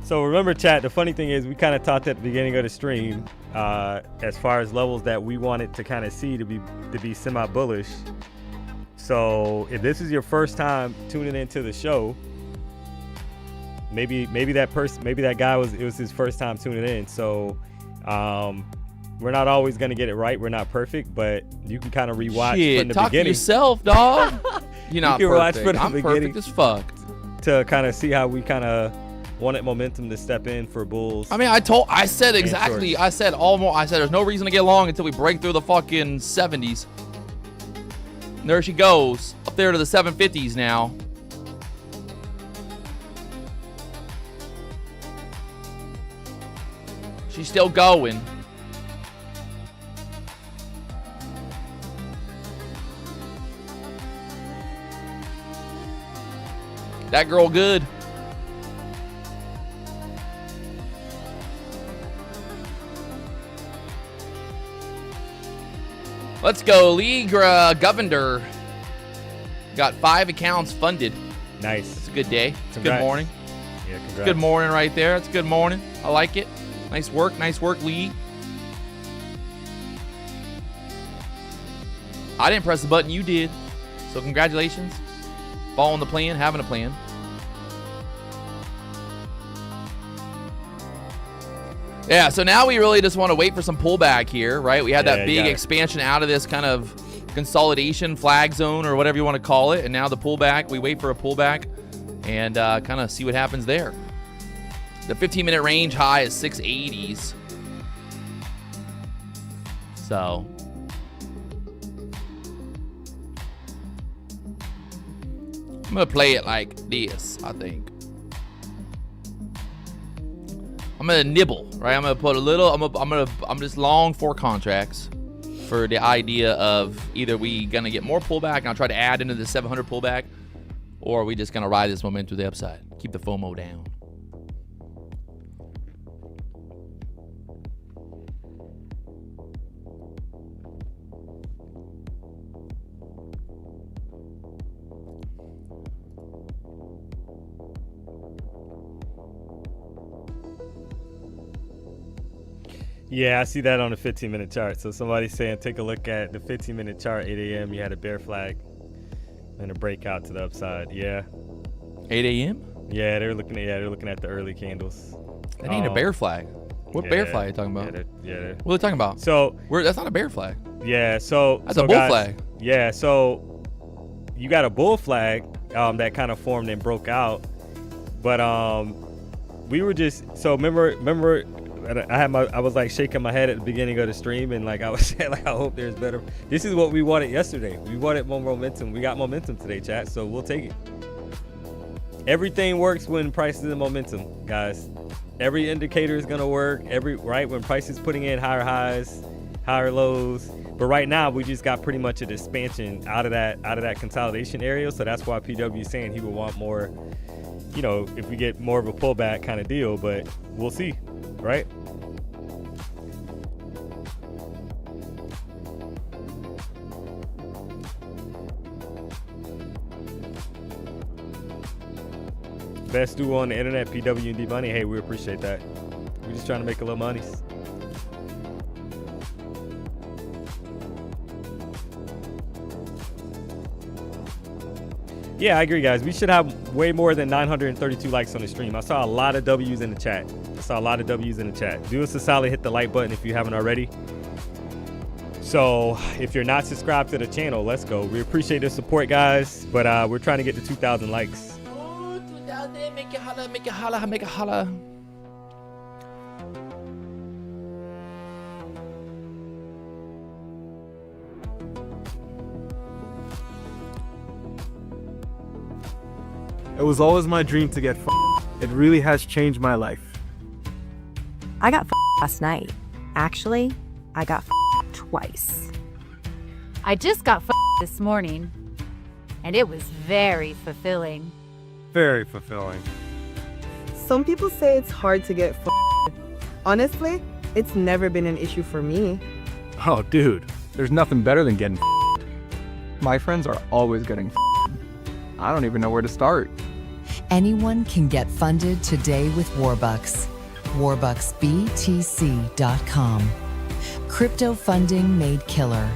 So remember, chat, the funny thing is we kind of talked at the beginning of the stream as far as levels that we wanted to kind of see to be semi-bullish. So if this is your first time tuning into the show, maybe that guy was his first time tuning in. So we're not always going to get it right. We're not perfect, but you can kind of rewatch from the talk beginning. To yourself, dog. You're not can watch perfect. from the I'm beginning. perfect as fuck. To kind of see how we kind of wanted momentum to step in for bulls. I mean, I said exactly. I said there's no reason to get long until we break through the fucking 70s. And there she goes up there to the 750s now. She's still going. That girl good. Let's go, League Governor. Got 5 accounts funded. Nice. It's a good day. It's a good Congrats. morning. Yeah, congrats. Good morning right there. It's a good morning. I like it. Nice work, Lee. I didn't press the button, you did. So congratulations. Following the plan, having a plan. Yeah, so now we really just want to wait for some pullback here, right? We had that big expansion out of this kind of consolidation flag zone or whatever you want to call it. And now the pullback, we wait for a pullback and kind of see what happens there. The 15-minute range high is 680s. So I'm going to play it like this, I think. I'm gonna nibble, right? I'm gonna put a little. I'm just long 4 contracts for the idea of either we gonna get more pullback and I'll try to add into the 700 pullback, or are we just gonna ride this momentum to the upside, keep the FOMO down. Yeah, I see that on the 15-minute chart. So somebody's saying take a look at the 15-minute chart, 8 a.m. You had a bear flag and a breakout to the upside. Yeah. 8 a.m.? Yeah, they're looking at the early candles. That ain't a bear flag. What bear flag are you talking about? Yeah. What are they talking about? So that's not a bear flag. Yeah, so that's a bull flag. Yeah, so you got a bull flag that kind of formed and broke out. But we were just remember I was like shaking my head at the beginning of the stream, and like I was saying, like I hope there's better. This is what we wanted yesterday. We wanted more momentum. We got momentum today, chat. So we'll take it. Everything works when price is in momentum, guys. Every indicator is gonna work. When price is putting in higher highs, higher lows. But right now we just got pretty much an expansion out of that consolidation area. So that's why PW is saying he would want more. You know, if we get more of a pullback kind of deal, but we'll see. Right? Best duo on the internet, PW&D Money. Hey, we appreciate that. We're just trying to make a little money. Yeah, I agree, guys. We should have way more than 932 likes on the stream. I saw a lot of W's in the chat. Do us a solid, hit the like button if you haven't already. So if you're not subscribed to the channel, let's go. We appreciate the support, guys, but we're trying to get to 2,000 likes. Oh, 2,000, make it holla, make it holla, make it holla. It was always my dream to get It really has changed my life. I got last night. Actually, I got twice. I just got this morning, and it was very fulfilling. Very fulfilling. Some people say it's hard to get Honestly, it's never been an issue for me. Oh, dude, there's nothing better than getting My friends are always getting I don't even know where to start. Anyone can get funded today with Warbucks. WarbucksBTC.com. Crypto funding made killer.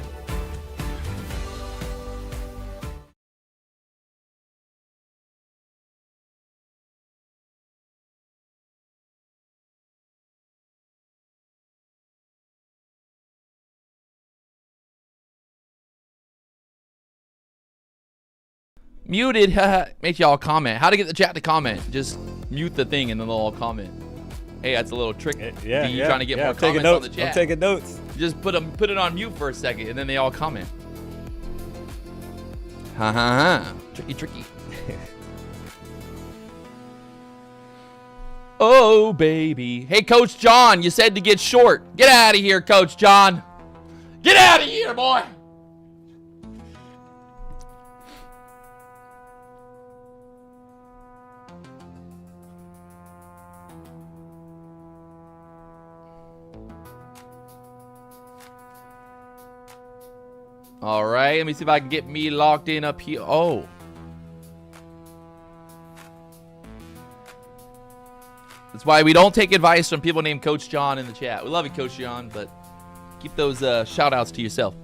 Muted. Make y'all comment. How to get the chat to comment? Just mute the thing and then they'll all comment. Hey, that's a little trick. Yeah, you trying to get more I'm taking comments on the notes. chat. I'm taking notes. Just put it on mute for a second and then they all comment. Ha ha ha. Tricky. Oh, baby. Hey, Coach John, you said to get short. Get out of here, Coach John. Get out of here, boy. All right, let me see if I can get me locked in up here. Oh. That's why we don't take advice from people named Coach John in the chat. We love you, Coach John, but keep those shout outs to yourself.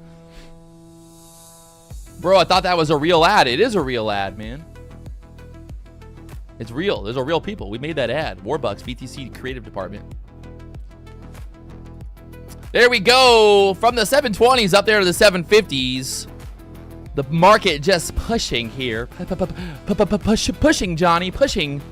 Bro, I thought that was a real ad. It is a real ad, man. It's real. There's a real people. We made that ad. Warbucks, BTC Creative Department. There we go. From the 720s up there to the 750s. The market just pushing here. Pushing, Johnny. Pushing.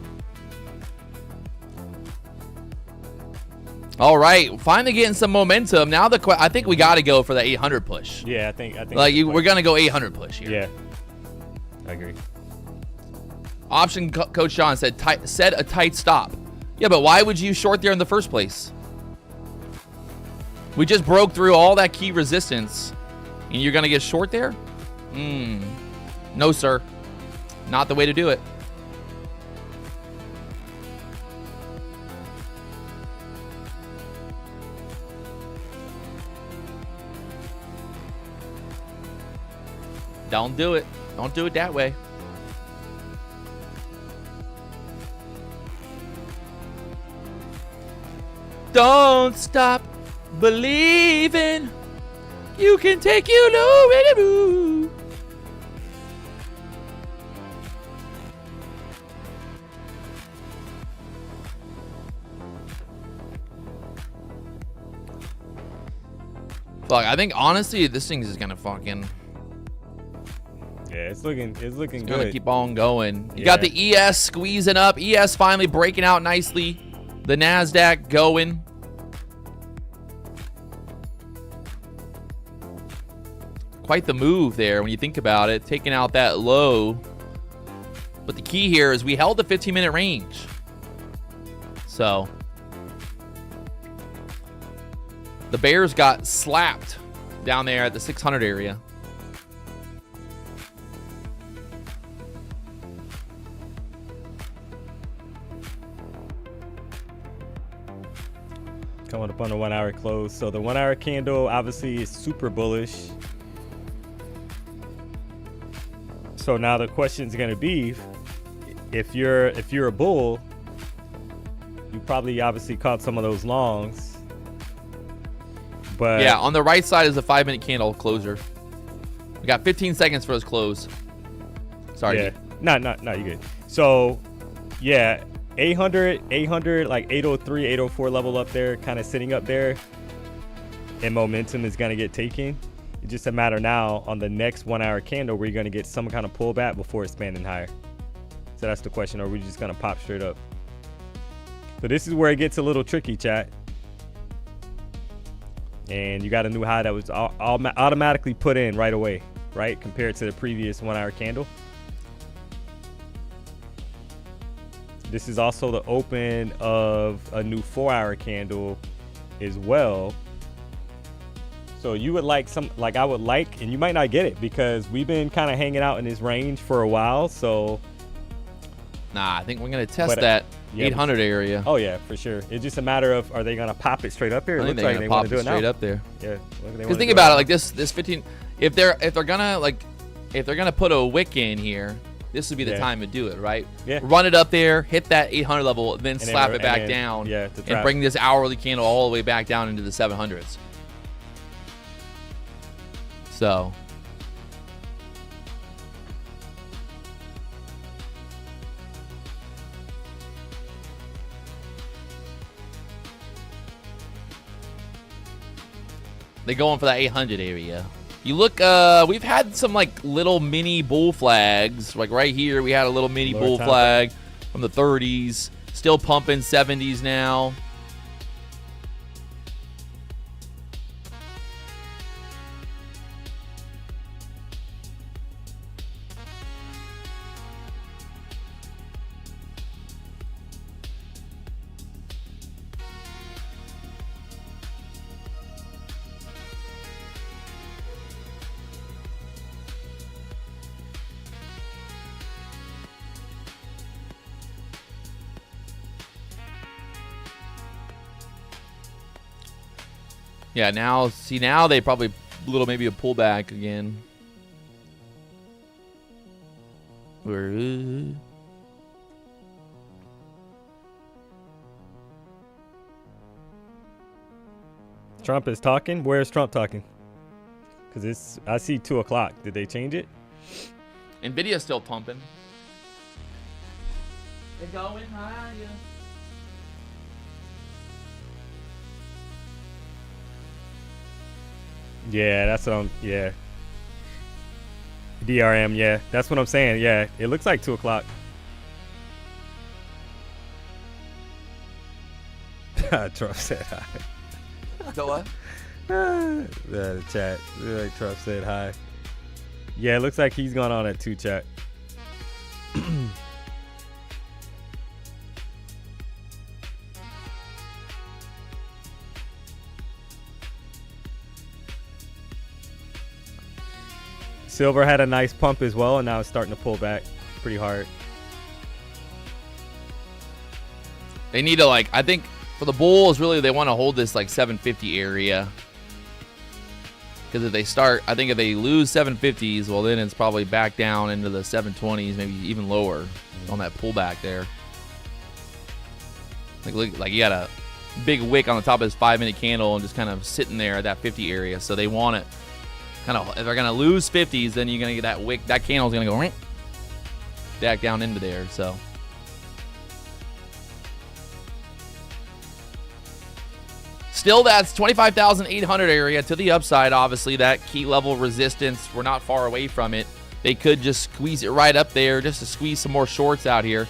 All right. Finally getting some momentum. Now I think we got to go for the 800 push. Yeah, I think like we're going to go 800 push here. Yeah. I agree. Option Coach John said set a tight stop. Yeah, but why would you short there in the first place? We just broke through all that key resistance, and you're going to get short there? No, sir. Not the way to do it. Don't do it. Don't do it that way. Don't stop believing you can take you nowhere. Fuck, I think honestly this thing is gonna fucking it's looking good. Gonna keep on going. You got the ES squeezing up. ES finally breaking out nicely. The NASDAQ going. Quite the move there when you think about it, taking out that low. But the key here is we held the 15-minute range. So the bears got slapped down there at the 600 area. Coming up on the 1 hour close. So the 1 hour candle obviously is super bullish. So now the question is going to be, if you're a bull, you probably obviously caught some of those longs. But yeah, on the right side is a 5-minute candle closer. We got 15 seconds for his close. Sorry. Yeah. No, you good. So, yeah, 800, like 803, 804 level up there, kind of sitting up there. And momentum is going to get taken. It's just a matter now on the next 1 hour candle where you're going to get some kind of pullback before expanding higher. So that's the question. Or are we just going to pop straight up? So this is where it gets a little tricky, chat. And you got a new high that was automatically put in right away, right? Compared to the previous 1 hour candle. This is also the open of a new 4 hour candle as well. So you would like I would like, and you might not get it because we've been kind of hanging out in this range for a while. So nah, I think we're going to test that 800 area. Oh yeah, for sure. It's just a matter of, are they going to pop it straight up here? I think they're going to pop it straight up there. Yeah. Because think about it, like this 15, if they're gonna put a wick in here, this would be the time to do it, right? Yeah. Run it up there, hit that 800 level, then slap it back down, and bring this hourly candle all the way back down into the 700s. So they going for that 800 area. You look, we've had some like little mini bull flags. Like right here, we had a little mini bull flag from the 30s. Still pumping 70s now. Yeah, now they probably maybe a pullback again. Trump is talking. Where's Trump talking? Because I see 2 o'clock. Did they change it? Nvidia's still pumping. They're going higher. Yeah, that's what yeah. DRM, yeah. That's what I'm saying. Yeah, it looks like 2 o'clock. Trump said hi. So what? The chat. Like Trump said hi. Yeah, it looks like he's gone on at 2, chat. Silver had a nice pump as well, and now it's starting to pull back pretty hard. They need to I think for the bulls, really, they want to hold this 750 area. Because if they lose 750s, well, then it's probably back down into the 720s, maybe even lower on that pullback there. Like you got a big wick on the top of this 5-minute candle and just kind of sitting there at that 50 area. So they want it. If they're gonna lose 50s, then you're gonna get that wick. That candle's gonna go back down into there. So still, that's 25,800 area to the upside. Obviously, that key level resistance. We're not far away from it. They could just squeeze it right up there, just to squeeze some more shorts out here.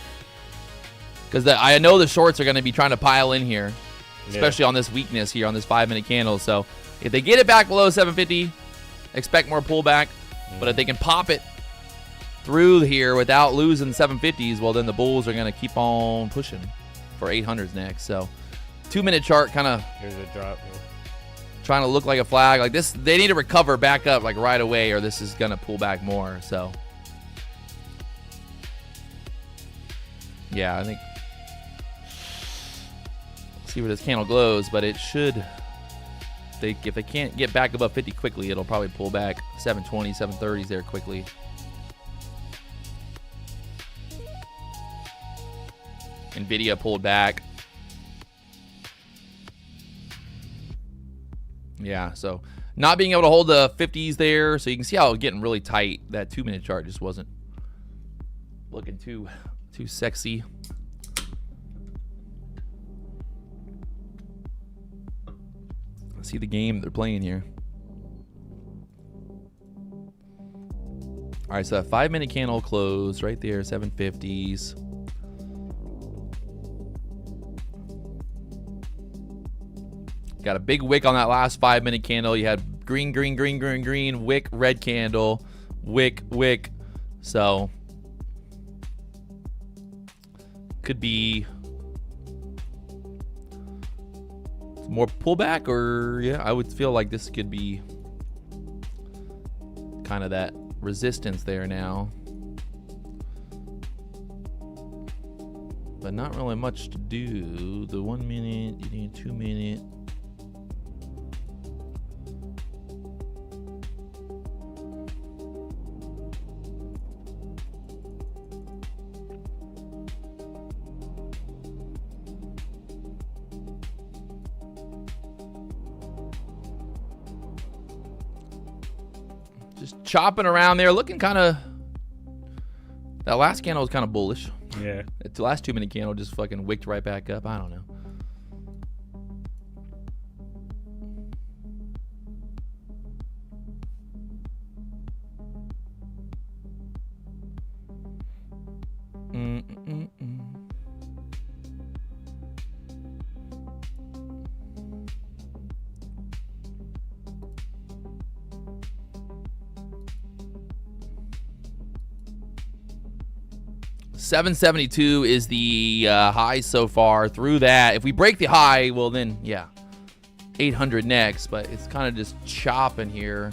Because I know the shorts are gonna be trying to pile in here, especially on this weakness here on this 5-minute candle. So if they get it back below 750. Expect more pullback, but if they can pop it through here without losing 750s, well, then the bulls are going to keep on pushing for 800s next. So 2-minute chart kind of here's a drop. Trying to look like a flag. Like this, they need to recover back up right away, or this is going to pull back more. So yeah, I think see where this candle glows, but it should. If they can't get back above 50 quickly, it'll probably pull back 720, 730s there quickly. Nvidia pulled back. Yeah, so not being able to hold the 50s there. So you can see how it's getting really tight. That 2-minute chart just wasn't looking too sexy. Let's see the game they're playing here. All right, so that 5-minute candle closed right there, 750s. Got a big wick on that last 5-minute candle. You had green, green, green, green, green, wick, red candle, wick, wick. So could be more pullback, or yeah, I would feel like this could be kind of that resistance there now. But not really much to do. The 1 minute, you need 2 minute. Just chopping around there, looking kind of. That last candle was kind of bullish. Yeah. The last 2-minute candle just fucking wicked right back up. I don't know. $772 is the high so far. Through that, if we break the high, well then, yeah, 800 next. But it's kind of just chopping here.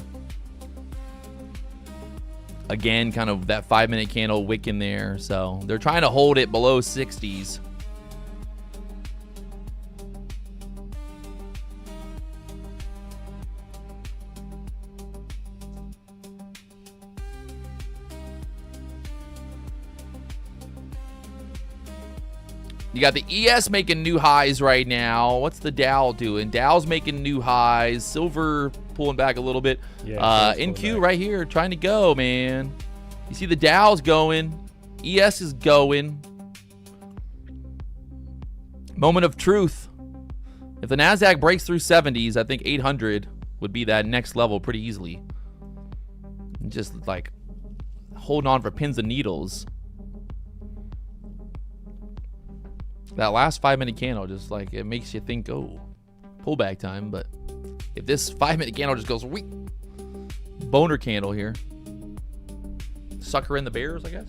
Again, kind of that 5-minute candle wicking there. So they're trying to hold it below 60s. You got the ES making new highs right now. What's the Dow doing? Dow's making new highs. Silver pulling back a little bit. Yeah, NQ right here trying to go, man. You see the Dow's going. ES is going. Moment of truth. If the NASDAQ breaks through 70s, I think 800 would be that next level pretty easily. Just like holding on for pins and needles. That last 5-minute candle just like it makes you think, oh, pullback time. But if this 5-minute candle just goes weak, boner candle here, sucker in the bears, I guess.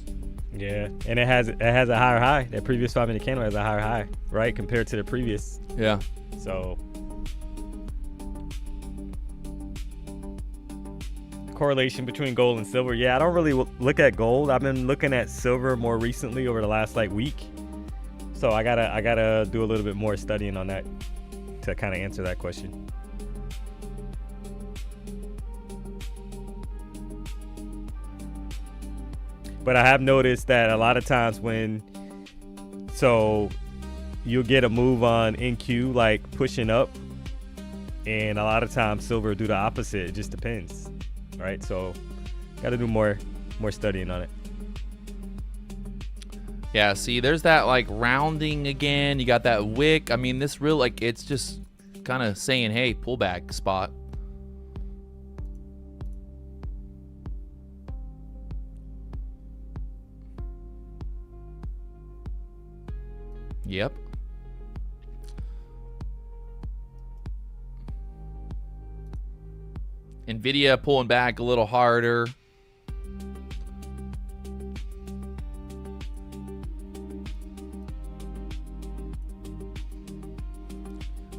Yeah, and it has a higher high. That previous 5-minute candle has a higher high, right, compared to the previous. Yeah. So correlation between gold and silver. Yeah, I don't really look at gold. I've been looking at silver more recently over the last like week. So I gotta do a little bit more studying on that to kind of answer that question. But I have noticed that a lot of times so you'll get a move on NQ like pushing up, and a lot of times silver do the opposite. It just depends, right? So got to do more studying on it. Yeah, see, there's that like rounding again. You got that wick. I mean, this real like it's just kind of saying, hey, pullback spot. Yep. Nvidia pulling back a little harder.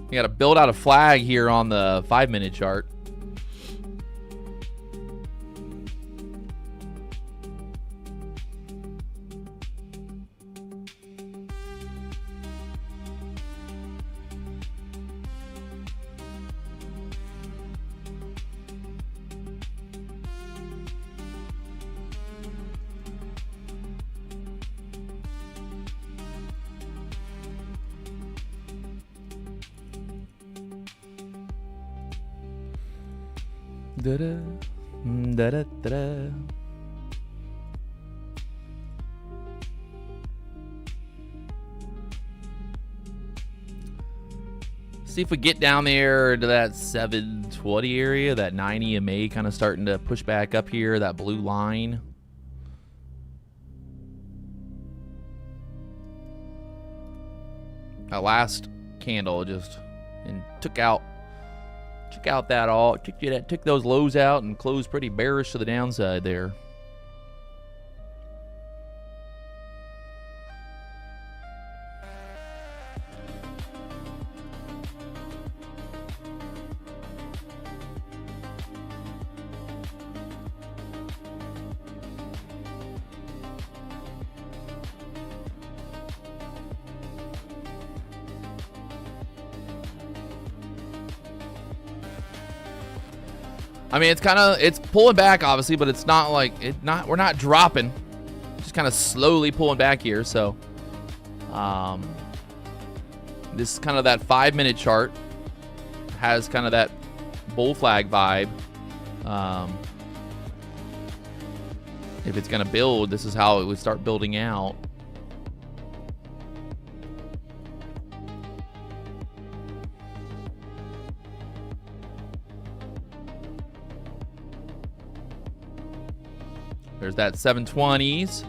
We got to build out a flag here on the 5-minute chart. Da-da. Da-da-da-da. See if we get down there to that 720 area, that 9 EMA kind of starting to push back up here, that blue line. That last candle just took those lows out and closed pretty bearish to the downside there. I mean, it's pulling back obviously, but it's not like we're not dropping. Just kind of slowly pulling back here. So this is kind of that 5-minute chart has kind of that bull flag vibe. If it's going to build, this is how it would start building out. There's that 720s.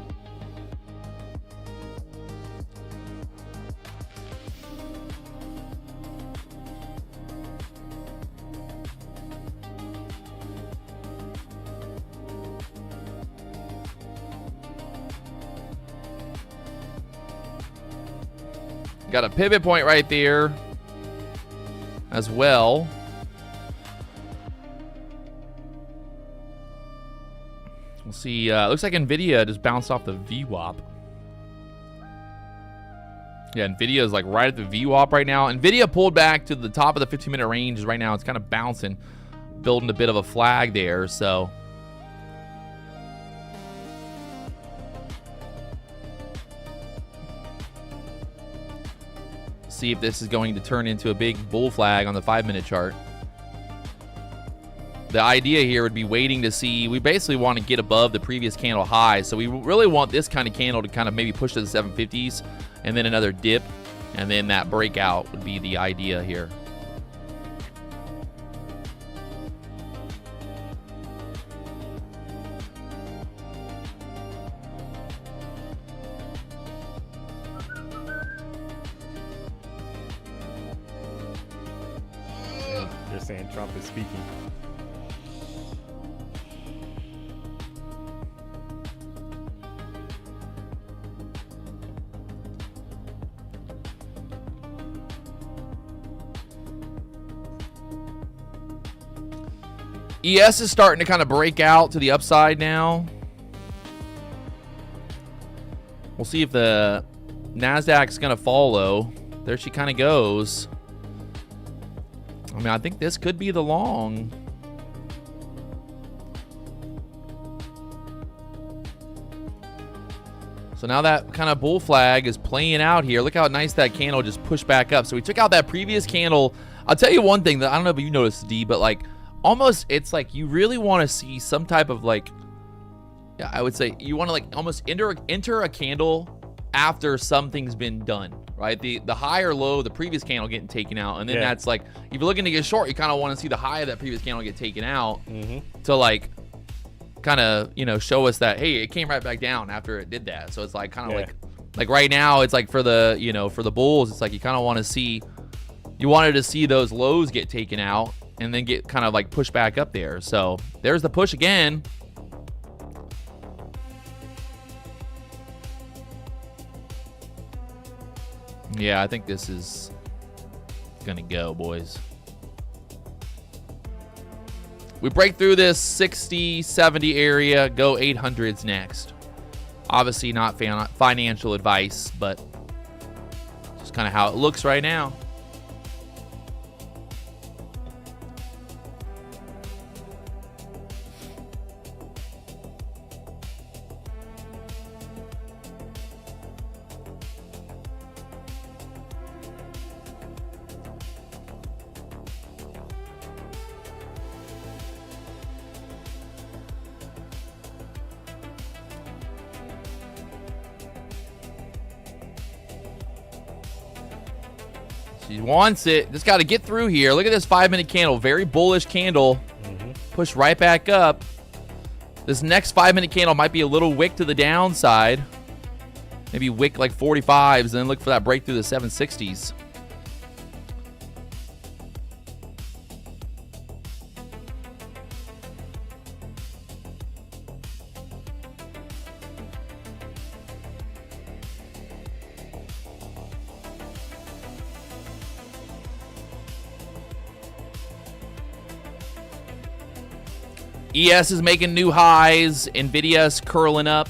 Got a pivot point right there as well. We'll see. Looks like NVIDIA just bounced off the VWAP. Yeah, NVIDIA is like right at the VWAP right now. NVIDIA pulled back to the top of the 15-minute range. Right now it's kind of bouncing, building a bit of a flag there. So see if this is going to turn into a big bull flag on the 5-minute chart. The idea here would be waiting to see. We basically want to get above the previous candle high. So we really want this kind of candle to kind of maybe push to the 750s and then another dip. And then that breakout would be the idea here. They're saying Trump is speaking. ES is starting to kind of break out to the upside now. We'll see if the NASDAQ's going to follow. There she kind of goes. I mean, I think this could be the long. So now that kind of bull flag is playing out here. Look how nice that candle just pushed back up. So we took out that previous candle. I'll tell you one thing that I don't know if you noticed, D, but like almost it's like you really want to see some type of like, yeah, I would say you want to like almost enter a candle after something's been done, right? The high or low, the previous candle getting taken out, and then that's like, if you're looking to get short, you kind of want to see the high of that previous candle get taken out to like kind of, you know, show us that, hey, it came right back down after it did that. So it's like kind of like right now, it's like for the, you know, for the bulls, it's like you kind of want to see, you wanted to see those lows get taken out and then get kind of like pushed back up there. So there's the push again. Yeah, I think this is gonna go, boys. We break through this 60, 70 area, go 800s next. Obviously not financial advice, but just kind of how it looks right now. She wants it. Just got to get through here. Look at this 5-minute candle. Very bullish candle. Push right back up. This next 5-minute candle might be a little wick to the downside. Maybe wick like 45s and then look for that break through the 760s. ES is making new highs. Nvidia's curling up.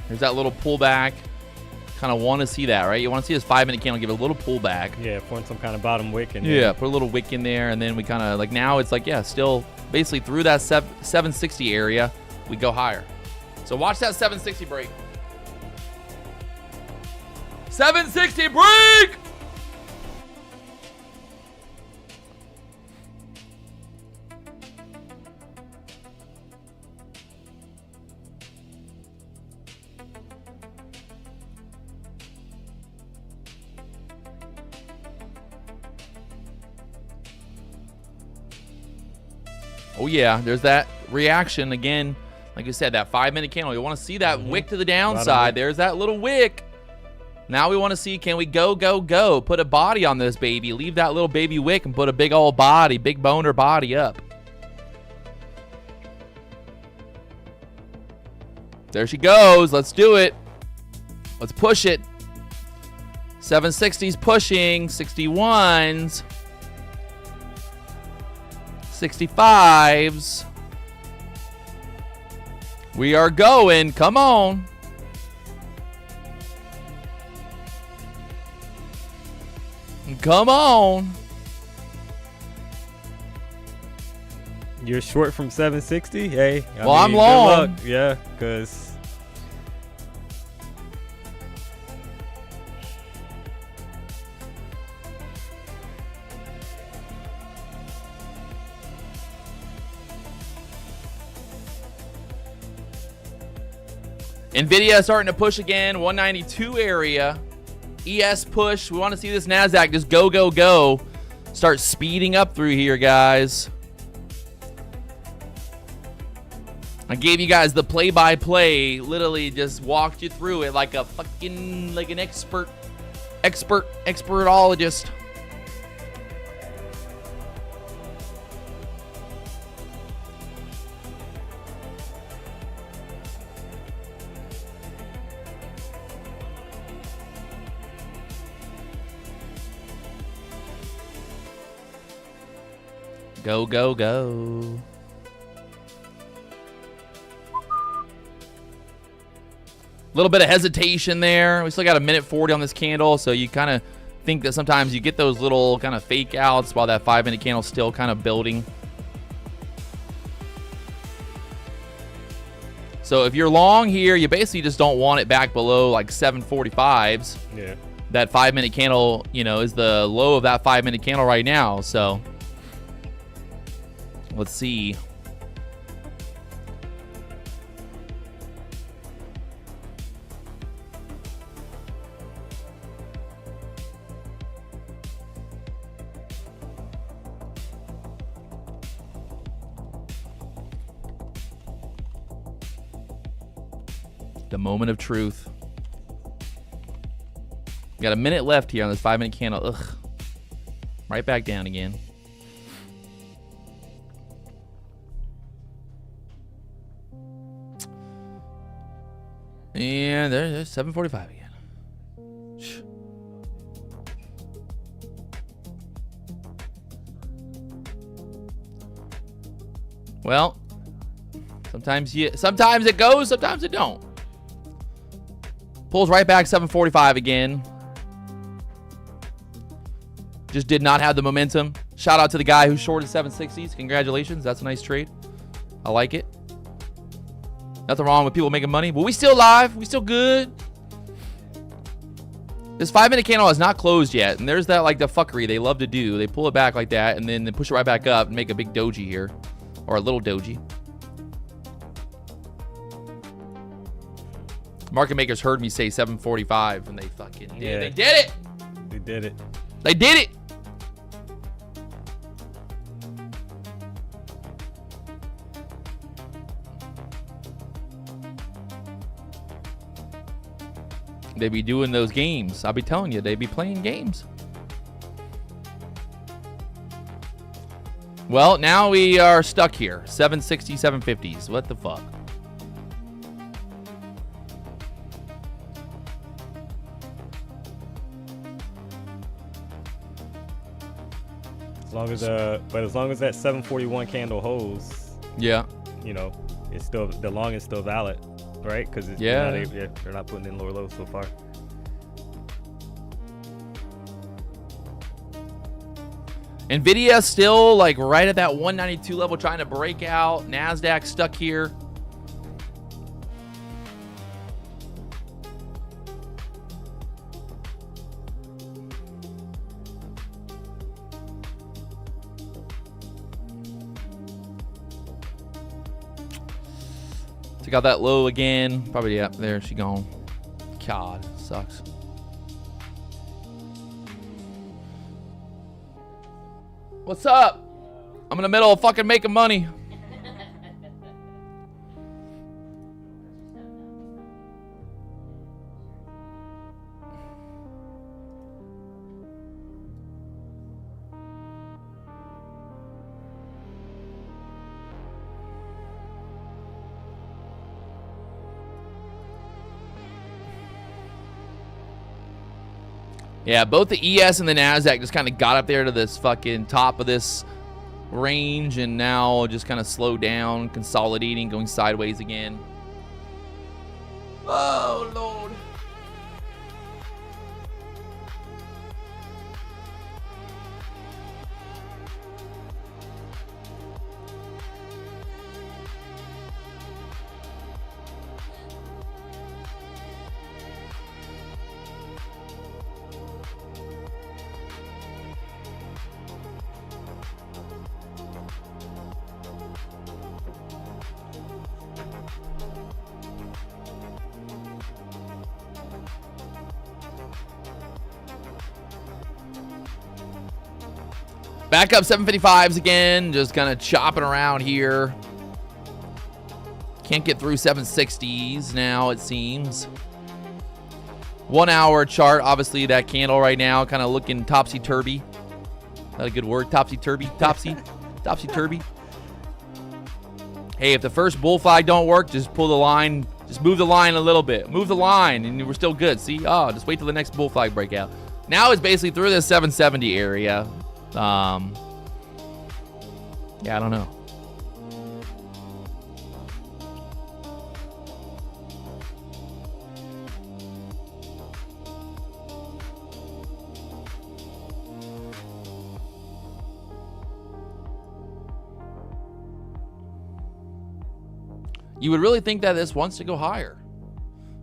There's that little pullback. Kind of want to see that, right? You want to see this 5-minute candle give a little pullback. Yeah, point some kind of bottom wick in there. Yeah, put a little wick in there, and then we kind of, like now it's like, yeah, still basically through that 760 area, we go higher. So watch that 760 break. 760 break! Oh yeah, there's that reaction again. Like I said, that 5-minute candle. You want to see that wick to the downside. There's that little wick. Now we want to see, can we go? Put a body on this baby. Leave that little baby wick and put a big old body, big boner body up. There she goes. Let's do it. Let's push it. 760s pushing. 61s. 65s. We are going. Come on. Come on. You're short from 760? Hey. Well, I'm long. Good luck. Yeah, because... Nvidia starting to push again. 192 area. ES push. We want to see this NASDAQ just go. Start speeding up through here, guys. I gave you guys the play-by-play. Literally just walked you through it like a fucking, like an expertologist. Go. Little bit of hesitation there. We still got a minute 40 on this candle, so you kind of think that sometimes you get those little kind of fake outs while that 5-minute candle's still kind of building. So if you're long here, you basically just don't want it back below like 745s. Yeah. That 5-minute candle, you know, is the low of that 5-minute candle right now, so let's see. The moment of truth. We got a minute left here on this 5-minute candle. Ugh. Right back down again. And there's 745 again. Well, sometimes it goes, sometimes it don't. Pulls right back 745 again. Just did not have the momentum. Shout out to the guy who shorted 760s. Congratulations. That's a nice trade. I like it. Nothing wrong with people making money. But we still live. We still good. This 5-minute candle is not closed yet. And there's that, like, the fuckery they love to do. They pull it back like that and then they push it right back up and make a big doji here. or a little doji. Market makers heard me say 745 and they fucking did. Yeah. They did it. They did it. They did it. They be doing those games. I'll be telling you, they be playing games. Well, now we are stuck here. 760, 750s. What the fuck? As long as that 741 candle holds, Yeah. you know, it's still, the long is still valid, right? Because Yeah. they're not putting in lower lows so far. Nvidia still like right at that 192 level, trying to break out. NASDAQ stuck here. Took out that low again. Probably, yeah, there she gone. God, sucks. What's up? I'm in the middle of fucking making money. Yeah, both the ES and the NASDAQ just kind of got up there to this fucking top of this range and now just kind of slowed down, consolidating, going sideways again. Oh, Lord. Back up 755s again, just kind of chopping around here. Can't get through 760s now, it seems. 1 hour chart, obviously that candle right now kind of looking topsy-turvy. Is that a good word? Topsy-turvy? Topsy-turvy? Hey, if the first bull flag don't work, just pull the line. Just move the line a little bit. Move the line, and we're still good. See? Oh, just wait till the next bull flag breakout. Now it's basically through this 770 area. Yeah, I don't know. You would really think that this wants to go higher.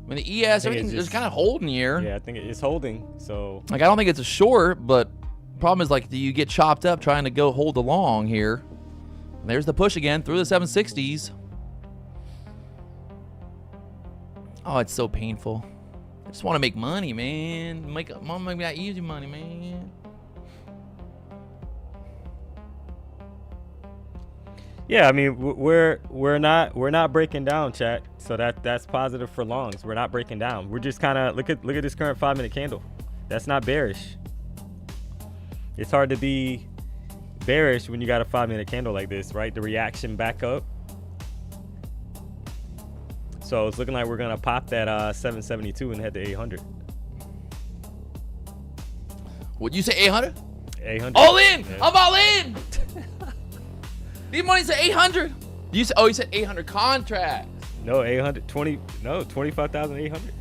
I mean, the ES, everything is kind of holding here. Yeah, I think it's holding. So, like, I don't think it's a short, but problem is, like, do you get chopped up trying to go hold along here? And there's the push again through the 760s. Oh, it's so painful. I just want to make money, man. Make that easy money, man. yeah, I mean, we're not breaking down, chat. So that's positive for longs. We're not breaking down. We're just kind of look at this current 5-minute candle. That's not bearish. It's hard to be bearish when you got a 5-minute candle like this, right? The reaction back up. So it's looking like we're gonna pop that 772 and head to 800. Would you say 800? 800. All in. Yeah. I'm all in. These money's at 800. You said, you said 800 contracts. No, 820. No, 25,800.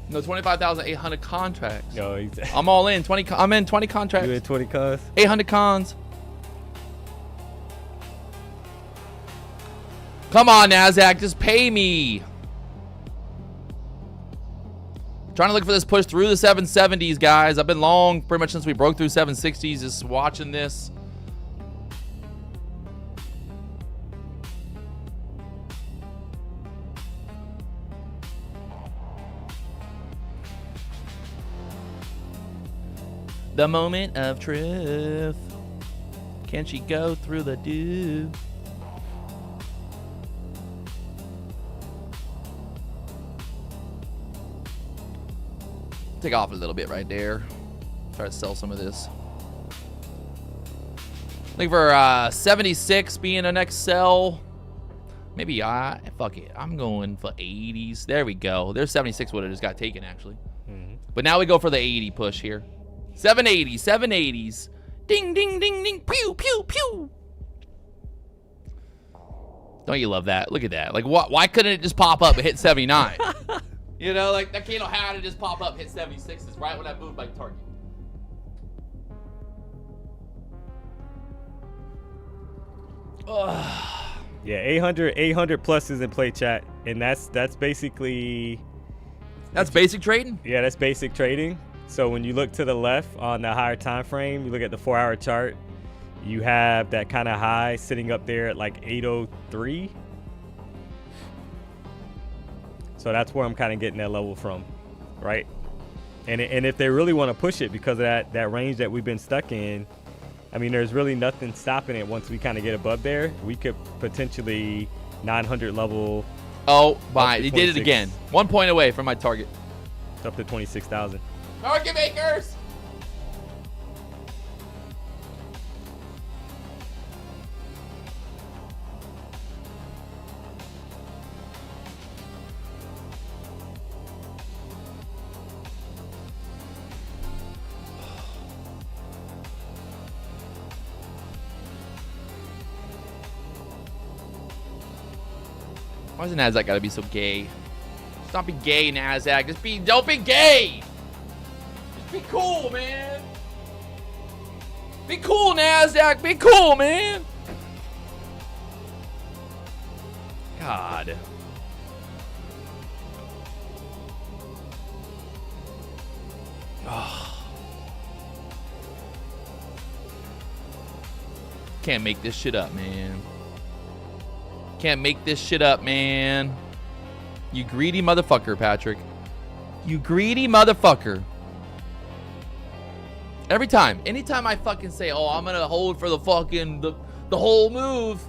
No, 25,800 contracts. No, I'm all in. 20. I'm in 20 contracts. you in 20 cons. 800 cons. Come on, NASDAQ, just pay me. Trying to look for this push through the 770s, guys. I've been long pretty much since we broke through 760s, just watching this. The moment of truth. Can she go through the dew? Take off a little bit right there. Try to sell some of this. Looking for 76 being a next sell. Maybe fuck it. I'm going for 80s. There we go. There's 76 would have just got taken actually. But now we go for the 80 push here. 780, 780s. Ding, ding, ding, ding. Pew, pew, pew. Don't you love that? Look at that. Like, why couldn't it just pop up and hit 79? You know, like, that candle had to just pop up, hit 76s right when I moved my target. Ugh. Yeah, 800 plus is in play, chat, and that's basically. That's basic trading? Yeah, that's basic trading. So when you look to the left on the higher time frame, you look at the 4-hour chart, you have that kind of high sitting up there at like 803. So that's where I'm kind of getting that level from, right? And if they really want to push it because of that range that we've been stuck in, I mean, there's really nothing stopping it once we kind of get above there. We could potentially 900 level. Oh, my. They did it again. 1 point away from my target. It's up to 26,000. Market makers! Why does NASDAQ gotta be so gay? Stop being gay, NASDAQ. Don't be gay! Just be cool, man. Be cool, NASDAQ. Be cool, man. God. Oh. Can't make this shit up, man. Can't make this shit up, man. You greedy motherfucker, Patrick. You greedy motherfucker. Every time. Anytime I fucking say, oh, I'm gonna hold for the fucking, the whole move.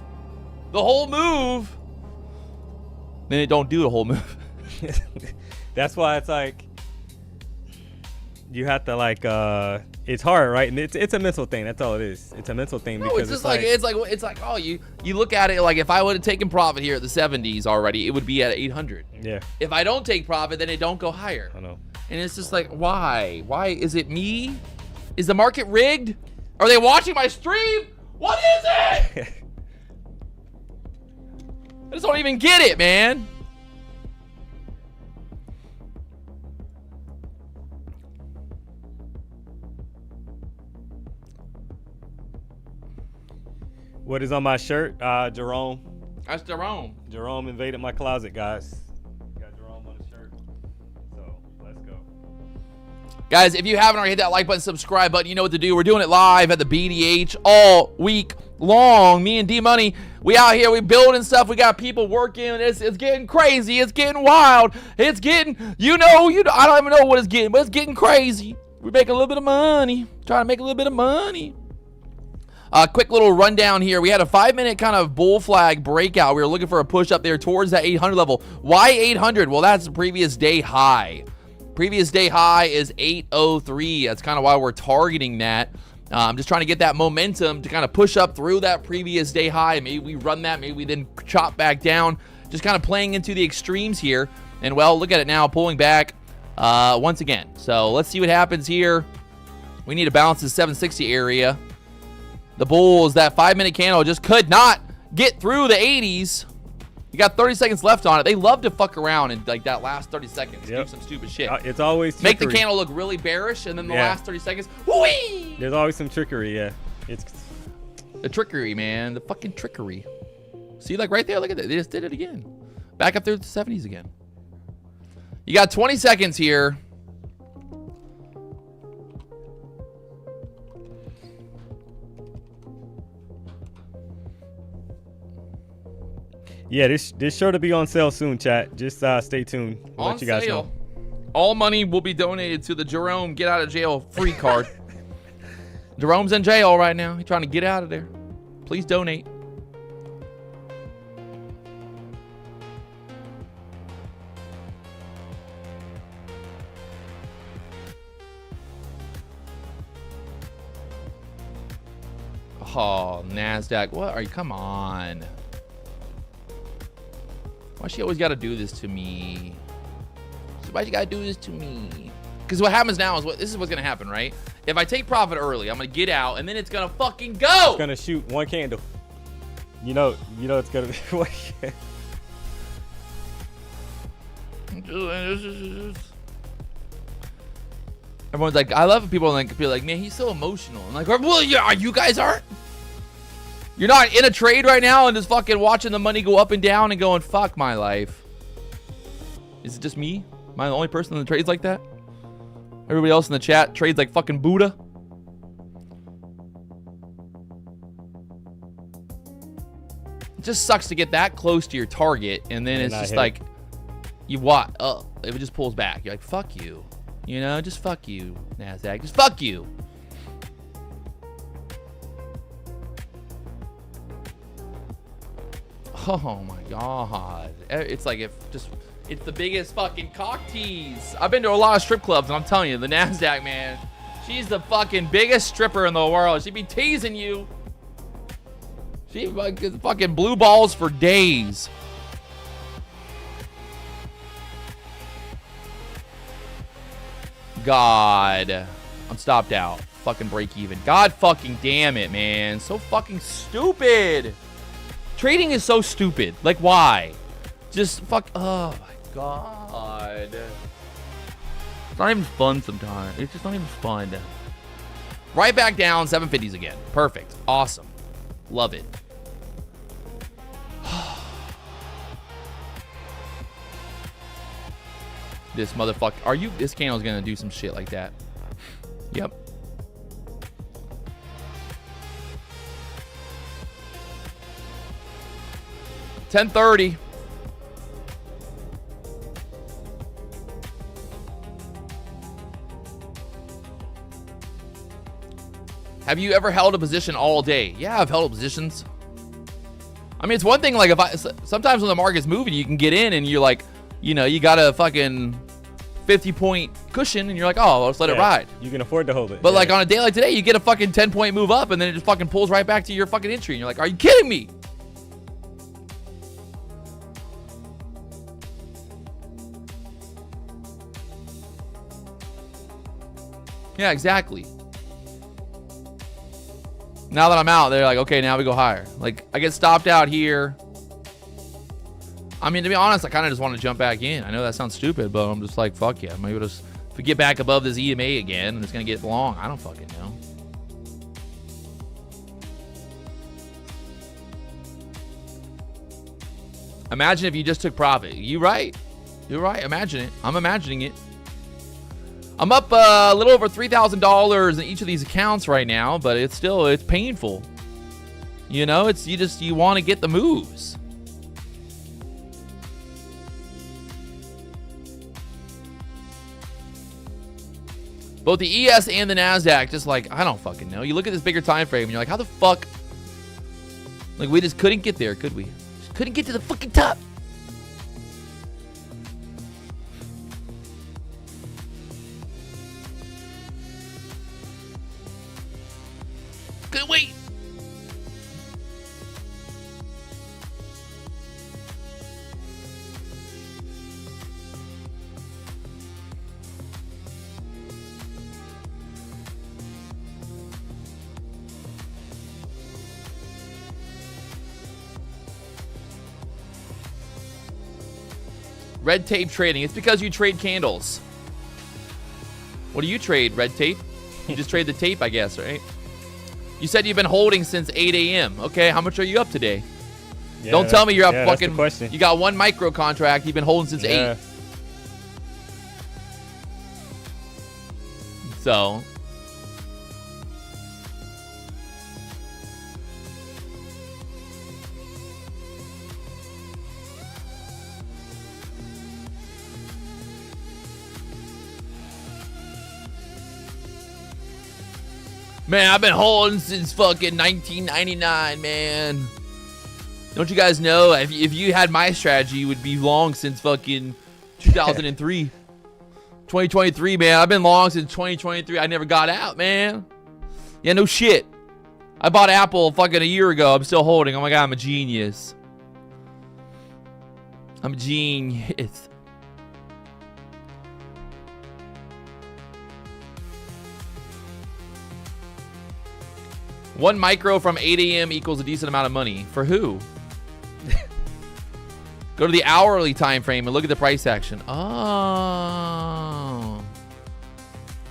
The whole move. Then it don't do the whole move. That's why it's like, you have to like, it's hard, right? And it's a mental thing. That's all it is. It's a mental thing. No, because it's like oh, you look at it like if I would have taken profit here at the 70s already, it would be at 800. Yeah. If I don't take profit, then it don't go higher. I know. And it's just like, why? Why is it me? Is the market rigged? Are they watching my stream? What is it? I just don't even get it, man. What is on my shirt? Jerome. That's Jerome. Jerome invaded my closet, guys. Got Jerome on the shirt. So let's go. Guys, if you haven't already hit that like button, subscribe button, you know what to do. We're doing it live at the BDH all week long. Me and D-Money, we out here, we building stuff. We got people working. It's getting crazy. It's getting wild. It's getting, you know, I don't even know what it's getting, but it's getting crazy. We're making a little bit of money. Trying to make a little bit of money. Quick little rundown here. We had a 5-minute kind of bull flag breakout. We were looking for a push up there towards that 800 level. Why 800? Well, that's the previous day high. Previous day high is 803. That's kind of why we're targeting that. I'm just trying to get that momentum to kind of push up through that previous day high. Maybe we run that. Maybe we then chop back down. Just kind of playing into the extremes here. And, well, look at it now, pulling back once again. So let's see what happens here. We need to balance the 760 area. The bulls, that 5-minute candle just could not get through the 80s. You got 30 seconds left on it. They love to fuck around in like that last 30 seconds. Yep. Do some stupid shit. It's always make trickery. the candle look really bearish, and then the last 30 seconds, whee! There's always some trickery, yeah. It's the trickery, man. The fucking trickery. See, like right there, look at that. They just did it again. Back up through the 70s again. You got 20 seconds here. Yeah, this sure to be on sale soon, chat. Just stay tuned. We'll let you guys know. All money will be donated to the Jerome Get Out of Jail free card. Jerome's in jail right now. He's trying to get out of there. Please donate. Oh, NASDAQ. What are you? Come on. Why she always got to do this to me? Why you got to do this to me? Because what happens now is this is what's going to happen, right? If I take profit early, I'm going to get out, and then it's going to fucking go. It's going to shoot one candle. You know it's going to be one candle. Everyone's like, I love people like be like, man, he's so emotional. I'm like, well, yeah, you guys aren't. You're not in a trade right now and just fucking watching the money go up and down and going, fuck my life. Is it just me? Am I the only person that trades like that? Everybody else in the chat trades like fucking Buddha. It just sucks to get that close to your target and then it's just like, you what? Oh, it just pulls back. You're like, fuck you. You know, just fuck you, NASDAQ. Just fuck you. Oh my God. It's like it's the biggest fucking cock tease. I've been to a lot of strip clubs and I'm telling you, the NASDAQ, man, she's the fucking biggest stripper in the world. She'd be teasing you. She fucking blue balls for days. God, I'm stopped out. Fucking break even. God fucking damn it, man. So fucking stupid. Trading is so stupid. Like, why? Just fuck. Oh my God. It's not even fun sometimes. It's just not even fun. Right back down. 750s again. Perfect. Awesome. Love it. This motherfucker. This candle's gonna do some shit like that. Yep. $10.30. Have you ever held a position all day? Yeah, I've held positions. I mean, it's one thing, like, sometimes when the market's moving, you can get in and you're like, you know, you got a fucking 50-point cushion and you're like, oh, let's let it ride. You can afford to hold it. But like on a day like today, you get a fucking 10-point move up and then it just fucking pulls right back to your fucking entry. And you're like, are you kidding me? Yeah, exactly. Now that I'm out, they're like, okay, now we go higher. Like, I get stopped out here. I mean, to be honest, I kind of just want to jump back in. I know that sounds stupid, but I'm just like, fuck yeah. Maybe if we get back above this EMA again, and it's going to get long. I don't fucking know. Imagine if you just took profit. You're right. Imagine it. I'm imagining it. I'm up a little over $3,000 in each of these accounts right now, but it's painful. You know, you want to get the moves. Both the ES and the NASDAQ, just like, I don't fucking know. You look at this bigger time frame and you're like, how the fuck? Like, we just couldn't get there, could we? Just couldn't get to the fucking top. Couldn't wait. Red tape trading. It's because you trade candles. What do you trade, red tape? You just trade the tape, I guess, right? You said you've been holding since 8 a.m. Okay, how much are you up today? Yeah, don't tell me you're up fucking... You got one micro contract you've been holding since 8. So... Man, I've been holding since fucking 1999, man. Don't you guys know? If you had my strategy, you would be long since fucking 2003. 2023, man. I've been long since 2023. I never got out, man. Yeah, no shit. I bought Apple fucking a year ago. I'm still holding. Oh my God, I'm a genius. I'm a genius. One micro from 8 a.m. equals a decent amount of money. For who? Go to the hourly time frame and look at the price action. Oh.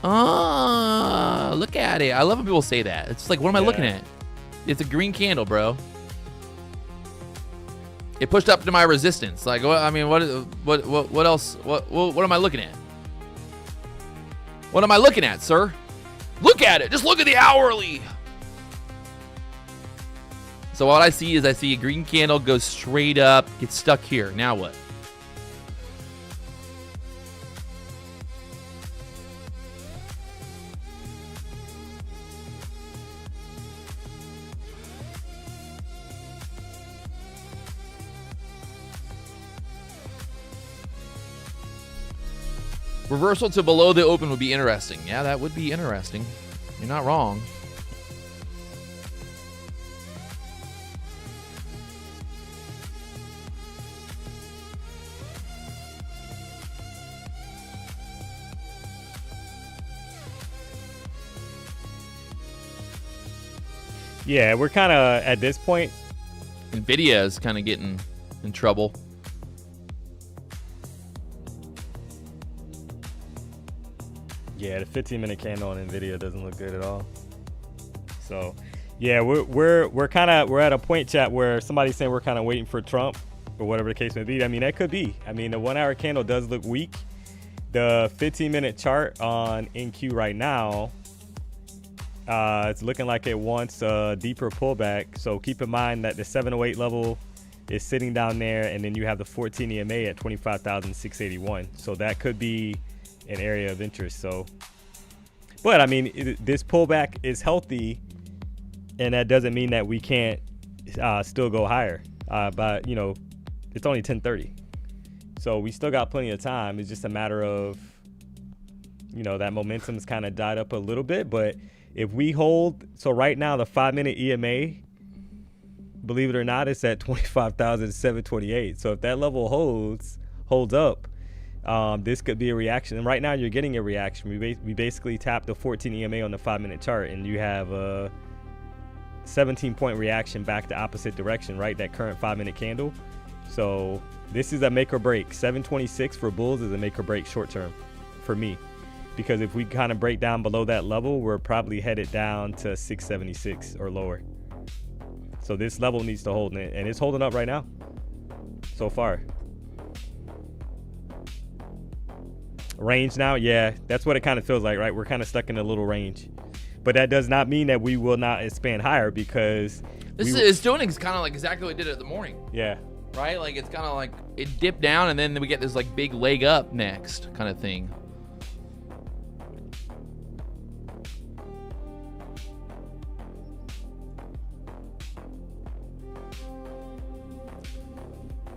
Oh, look at it. I love when people say that. It's just like, what am I looking at? It's a green candle, bro. It pushed up to my resistance. Like, what? I mean, what else? What am I looking at? What am I looking at, sir? Look at it. Just look at the hourly. So what I see is I see a green candle go straight up, get stuck here. Now what? Reversal to below the open would be interesting. Yeah, that would be interesting. You're not wrong. Yeah, we're kind of at this point. Nvidia is kind of getting in trouble. Yeah, the 15-minute candle on Nvidia doesn't look good at all. So, yeah, we're at a point, chat, where somebody's saying we're kind of waiting for Trump or whatever the case may be. I mean, that could be. I mean, the 1 hour candle does look weak. The 15-minute chart on NQ right now, it's looking like it wants a deeper pullback. So keep in mind that the 708 level is sitting down there, and then you have the 14 EMA at 25,681. So that could be an area of interest. So, but I mean, this pullback is healthy, and that doesn't mean that we can't still go higher. But you know, it's only 10:30, so we still got plenty of time. It's just a matter of, you know, that momentum's kind of died up a little bit. But if we hold, so right now the 5-minute EMA, believe it or not, it's at 25,728. So if that level holds up, this could be a reaction. And right now you're getting a reaction. We basically tapped the 14 EMA on the 5-minute chart, and you have a 17-point reaction back the opposite direction, right? That current 5-minute candle. So this is a make or break. 726 for bulls is a make or break short term for me, because if we kind of break down below that level, we're probably headed down to 676 or lower. So this level needs to hold, and it's holding up right now so far. Range now, yeah, that's what it kind of feels like, right? We're kind of stuck in a little range, but that does not mean that we will not expand higher, because it's doing kind of like exactly what it did in the morning. Yeah, right? Like it's kind of like it dipped down, and then we get this like big leg up next kind of thing.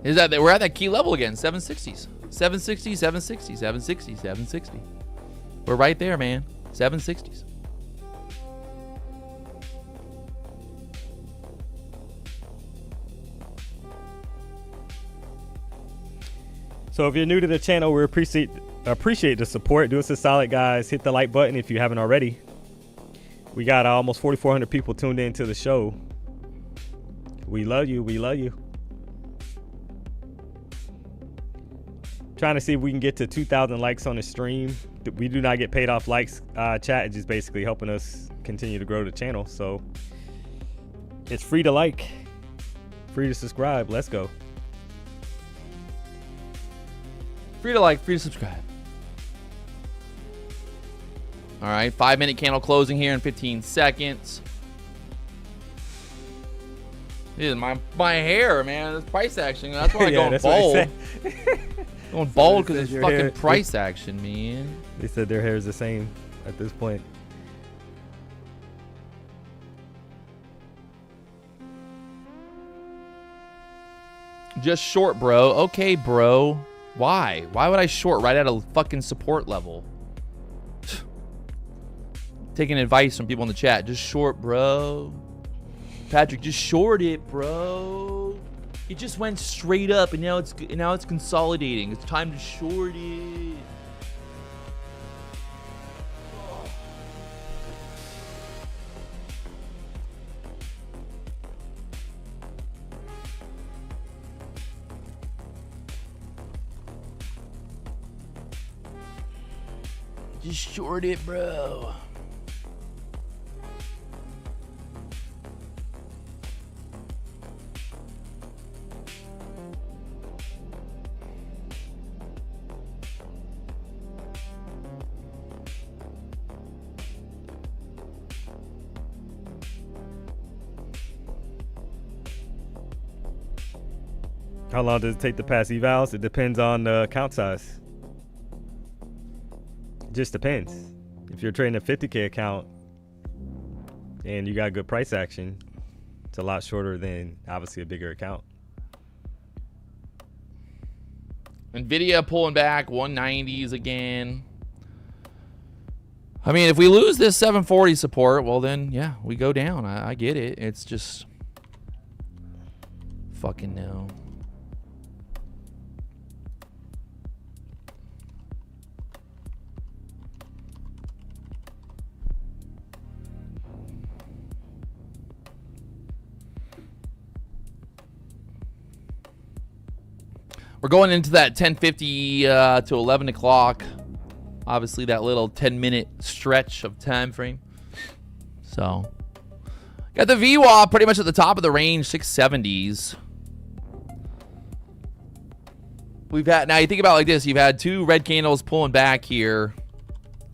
Is that we're at that key level again? 760s. 760, 760, 760, 760. We're right there, man. 760s. So if you're new to the channel, we appreciate the support. Do us a solid, guys. Hit the like button if you haven't already. We got almost 4,400 people tuned into the show. We love you. We love you. Trying to see if we can get to 2,000 likes on the stream. We do not get paid off likes. Chat is just basically helping us continue to grow the channel. So it's free to like, free to subscribe. Let's go. Free to like, free to subscribe. All right, 5-minute candle closing here in 15 seconds. Dude, my hair, man. It's price action. That's why I go bold. Going bold because it's fucking price action, man. They said their hair is the same at this point. Just short, bro. Okay, bro. Why? Why would I short right at a fucking support level? Taking advice from people in the chat. Just short, bro. Patrick, just short it, bro. It just went straight up, and now it's consolidating. It's time to short it. Just short it, bro. How long does it take to pass evals? It depends on the account size. It just depends. If you're trading a 50K account and you got good price action, it's a lot shorter than obviously a bigger account. Nvidia pulling back 190s again. I mean, if we lose this 740 support, well then, yeah, we go down. I get it. It's just fucking no. We're going into that 10:50 to 11 o'clock. Obviously, that little 10-minute stretch of time frame. So, got the VWAP pretty much at the top of the range, 670s. We've had, now you think about it like this, you've had two red candles pulling back here.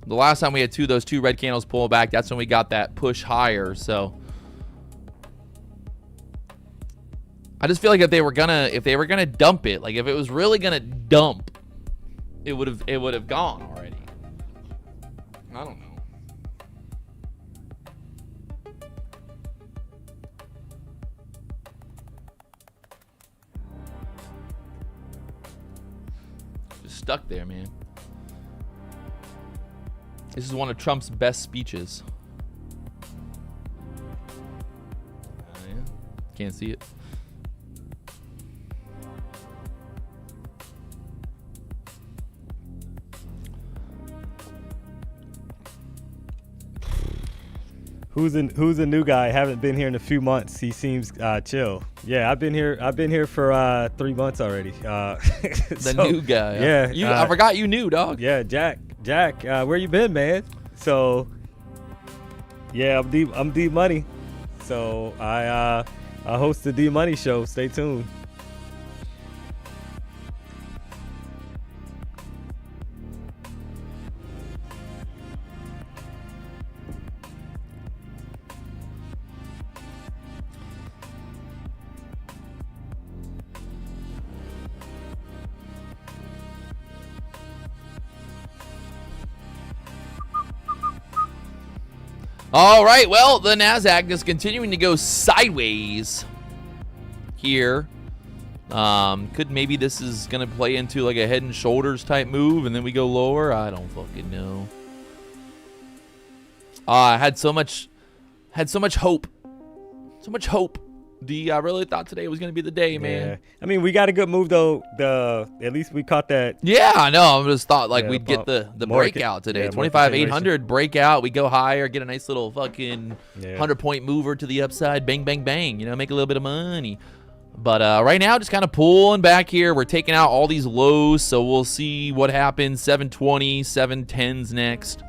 The last time we had those two red candles pull back, that's when we got that push higher. So, I just feel like if they were gonna dump it, like if it was really gonna dump, it would have gone already. I don't know. Just stuck there, man. This is one of Trump's best speeches. Yeah. Can't see it. Who's a new guy? Haven't been here in a few months. He seems chill. Yeah, I've been here for 3 months already. The new guy. Yeah. I forgot you knew, dog. Yeah, Jack, where you been, man? So, yeah, I'm D Money. So I host the D Money show. Stay tuned. All right, well, the NASDAQ is continuing to go sideways here. Could maybe this is going to play into like a head and shoulders type move and then we go lower? I don't fucking know. I had so much hope. So much hope. I really thought today was going to be the day, man. Yeah. I mean, we got a good move, though. At least we caught that. Yeah, I know. I just thought like we'd get the breakout today. 25,800 breakout. We go higher, get a nice little fucking 100-point mover to the upside. Bang, bang, bang. You know, make a little bit of money. But right now, just kind of pulling back here. We're taking out all these lows, so we'll see what happens. 720, 710s next.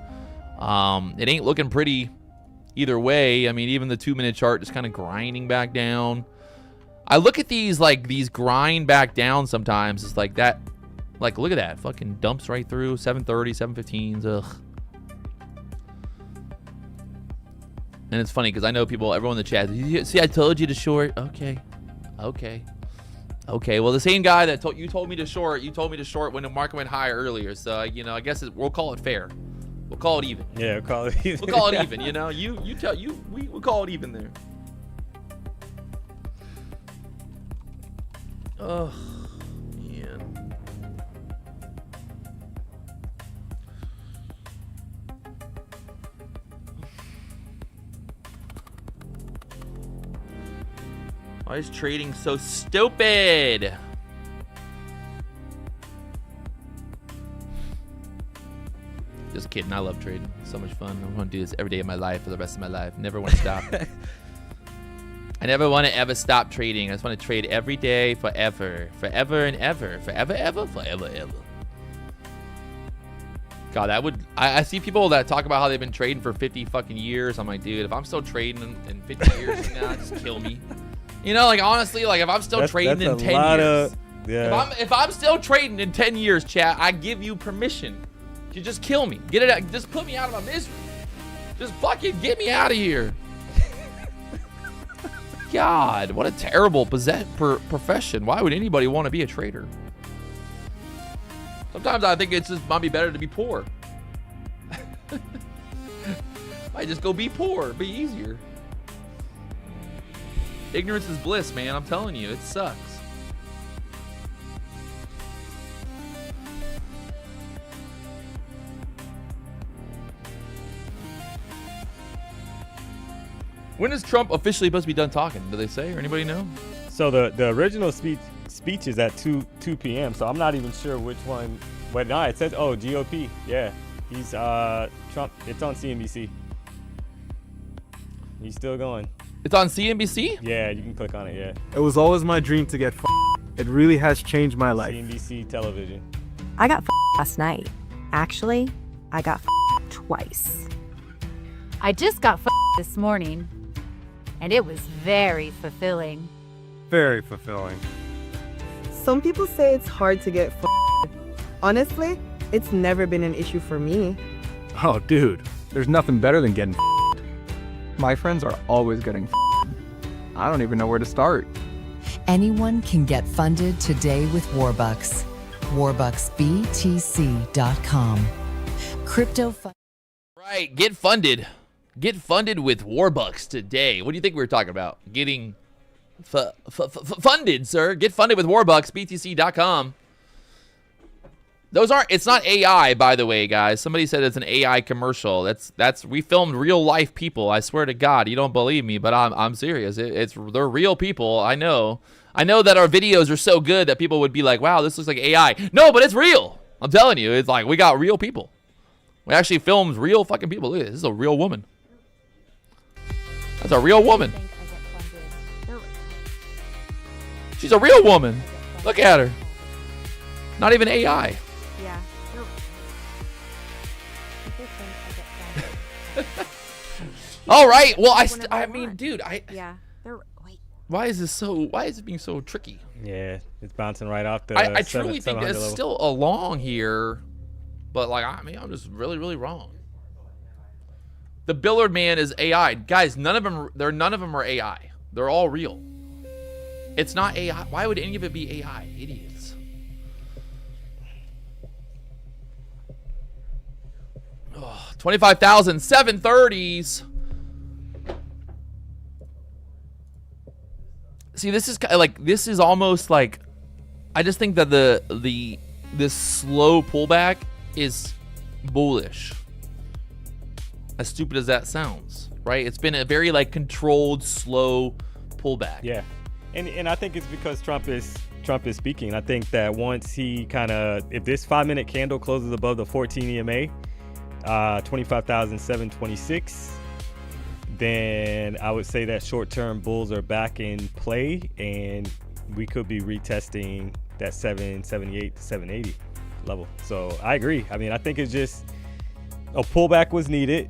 It ain't looking pretty either way. I mean, even the 2-minute chart just kind of grinding back down. I look at these grind back down sometimes. It's like that. Like, look at that. Fucking dumps right through. 730, 715s. Ugh. And it's funny because I know everyone in the chat. See, I told you to short. Okay. Well, the same guy that you told me to short when the market went higher earlier. So, you know, I guess we'll call it fair. We'll call it even. Yeah, we'll call it even. We'll call it even, you know? We'll call it even there. Oh, man. Why is trading so stupid? Just kidding. I love trading. So much fun. I want to do this every day of my life for the rest of my life. Never want to stop. I never want to ever stop trading. I just want to trade every day forever. Forever and ever. Forever, ever, forever, ever. God, that would... I see people that talk about how they've been trading for 50 fucking years. I'm like, dude, if I'm still trading in 50 years from now, just kill me. You know, like, honestly, like, if I'm still trading in 10 years... If I'm still trading in 10 years, chat, I give you permission to just kill me. Get it out. Just put me out of my misery. Just fucking get me out of here. God, what a terrible profession. Why would anybody want to be a trader? Sometimes I think it's just might be better to be poor. Might just go be poor, be easier. Ignorance is bliss, man. I'm telling you, it sucks. When is Trump officially supposed to be done talking? Do they say, or anybody know? So the original speech is at 2 p.m. So I'm not even sure which one. But no, it says GOP. Yeah, he's Trump. It's on CNBC. He's still going. It's on CNBC? Yeah, you can click on it. Yeah. It was always my dream to get It really has changed my life. CNBC television. I got last night. Actually, I got twice. I just got this morning, and it was very fulfilling. Very fulfilling. Some people say it's hard to get Honestly, it's never been an issue for me. Oh, dude, there's nothing better than getting My friends are always getting I don't even know where to start. Anyone can get funded today with Warbucks. WarbucksBTC.com. Crypto fund. Right, get funded. Get funded with Warbucks today. What do you think we were talking about? Getting funded, sir. Get funded with Warbucks, BTC.com. Those aren't, it's not AI, by the way, guys. Somebody said it's an AI commercial. We filmed real life people. I swear to God, you don't believe me, but I'm serious. They're real people. I know that our videos are so good that people would be like, wow, this looks like AI. No, but it's real. I'm telling you, it's like we got real people. We actually filmed real fucking people. Look at this. This is a real woman. That's a real woman. She's a real woman. Look at her. Not even AI. Yeah. All right. Well, I mean, dude, Yeah. Wait. Why is it being so tricky? Yeah, it's bouncing right off the I truly think there's there's still a long here, but like, I mean, I'm just really, really wrong. The Billard man is AI. Guys, none of them are AI. They're all real. It's not AI. Why would any of it be AI? Idiots. Oh, 25,000, 730s. See, this is almost like, I just think that this slow pullback is bullish. As stupid as that sounds, right? It's been a very like controlled, slow pullback. Yeah, and I think it's because Trump is speaking. I think that once he if this 5-minute candle closes above the 14 EMA, 25,726, then I would say that short-term bulls are back in play, and we could be retesting that 778 to 780 level. So I agree. I mean, I think it's just a pullback was needed.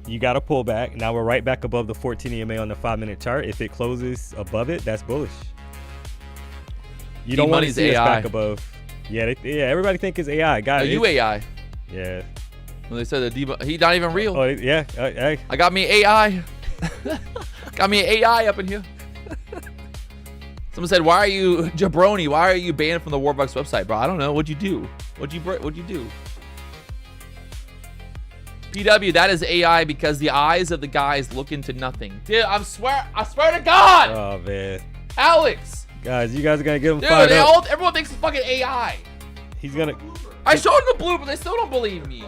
You got a pullback. Now we're right back above the 14 EMA on the 5-minute chart. If it closes above it, that's bullish. You don't want to see us back above. Yeah, everybody think it's AI. Guys, are you AI? Yeah. Well, they said he's not even real. Oh, yeah. Hey. I got me AI. Got me an AI up in here. Someone said, "Why are you jabroni? Why are you banned from the Warbucks website, bro?" I don't know. What'd you do? What'd you do? PW, that is AI because the eyes of the guys look into nothing. Dude, I swear to God. Oh man. Alex, Guys, you guys are gonna get him Dude, fired up. everyone thinks it's fucking AI. He's gonna. I showed them the blue, but they still don't believe me.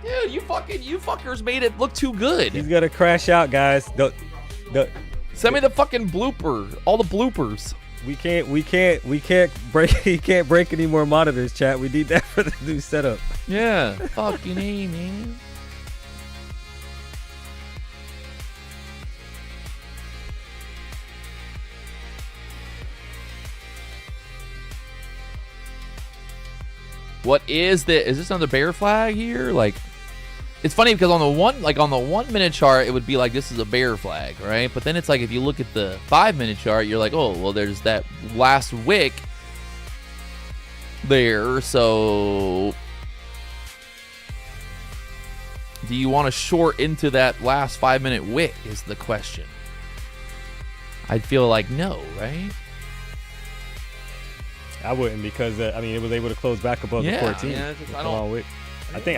Dude, you fuckers made it look too good. He's gonna crash out, guys. Send me the fucking blooper, all the bloopers. We can't break. He can't break any more monitors, chat. We need that for the new setup. Yeah, fucking A, man. What is this? Is this another bear flag here? Like, it's funny because on the 1 minute chart, it would be like this is a bear flag, right? But then it's like if you look at the 5 minute chart, you're like, oh, well, there's that last wick there. So, do you want to short into that last 5 minute wick? Is the question. I'd feel like no, right? I wouldn't because it was able to close back above the 14. Yeah, I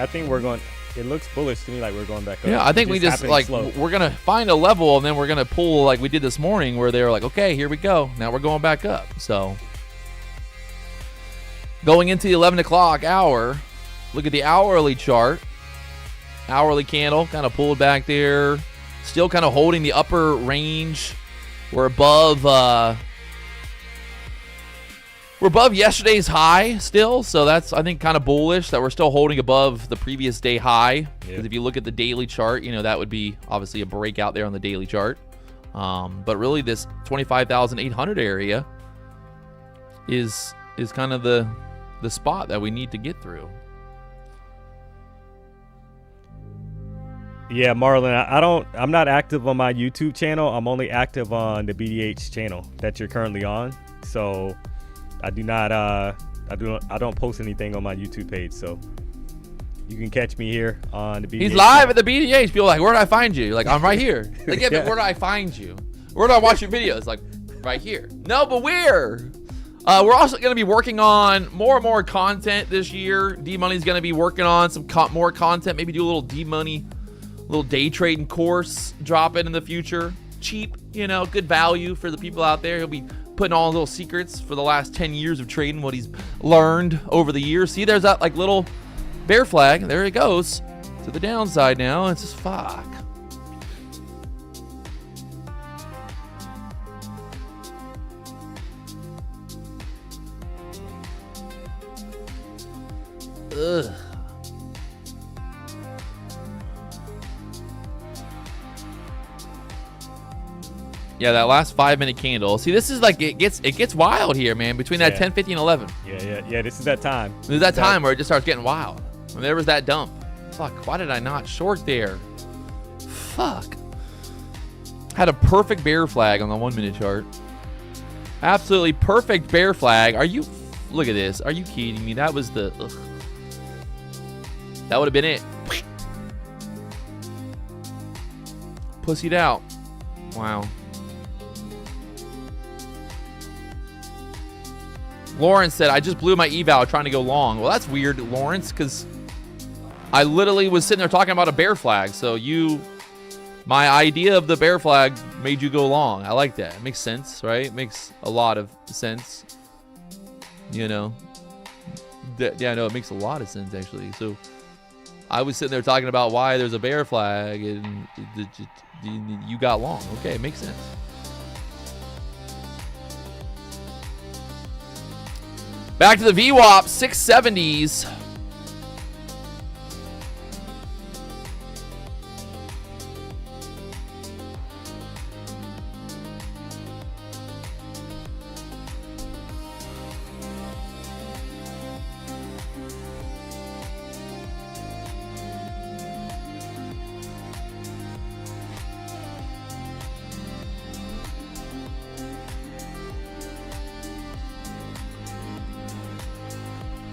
think we're going. It looks bullish to me, like we're going back up. Yeah, I think we just like slow. we're gonna find a level and then we're gonna pull like we did this morning, where they were like, okay, here we go. Now we're going back up. So going into the 11 o'clock hour, look at the hourly chart. Hourly candle kind of pulled back there, still kind of holding the upper range. We're above yesterday's high still, so that's, I think, kind of bullish that we're still holding above the previous day high. Because if you look at the daily chart, that would be obviously a breakout there on the daily chart. But really, this 25,800 area is kind of the spot that we need to get through. Yeah, Marlon, I'm not active on my YouTube channel. I'm only active on the BDH channel that you're currently on. So I don't post anything on my YouTube page, so you can catch me here on the BDH. He's live at the BDH. People are like, where do I find you? You're like, I'm right here. Like, yeah, but where do I find you? Where do I watch your videos? Like, right here. No, but where? We're also going to be working on more and more content this year. D-Money's going to be working on some more content. Maybe do a little D-Money, little day trading course, drop it in the future. Cheap, good value for the people out there. He'll be putting all little secrets for the last 10 years of trading, what he's learned over the years. See, there's that like little bear flag. There it goes to the downside now. It's just fuck. Ugh. Yeah, that last 5 minute candle. See, this is like it gets wild here, man. Between that 10, 50, and 11. Yeah. This is that time. There's that time where it just starts getting wild. And there was that dump. Fuck, why did I not short there? Fuck. Had a perfect bear flag on the 1 minute chart. Absolutely perfect bear flag. Look at this. Are you kidding me? That was the, ugh. That would have been it. Pussied out. Wow. Lawrence said, I just blew my eval trying to go long. Well, that's weird, Lawrence, because I literally was sitting there talking about a bear flag. So my idea of the bear flag made you go long. I like that. It makes sense, right? It makes a lot of sense. Yeah, no, it makes a lot of sense, actually. So I was sitting there talking about why there's a bear flag, and you got long. Okay, it makes sense. Back to the VWAP, 670s.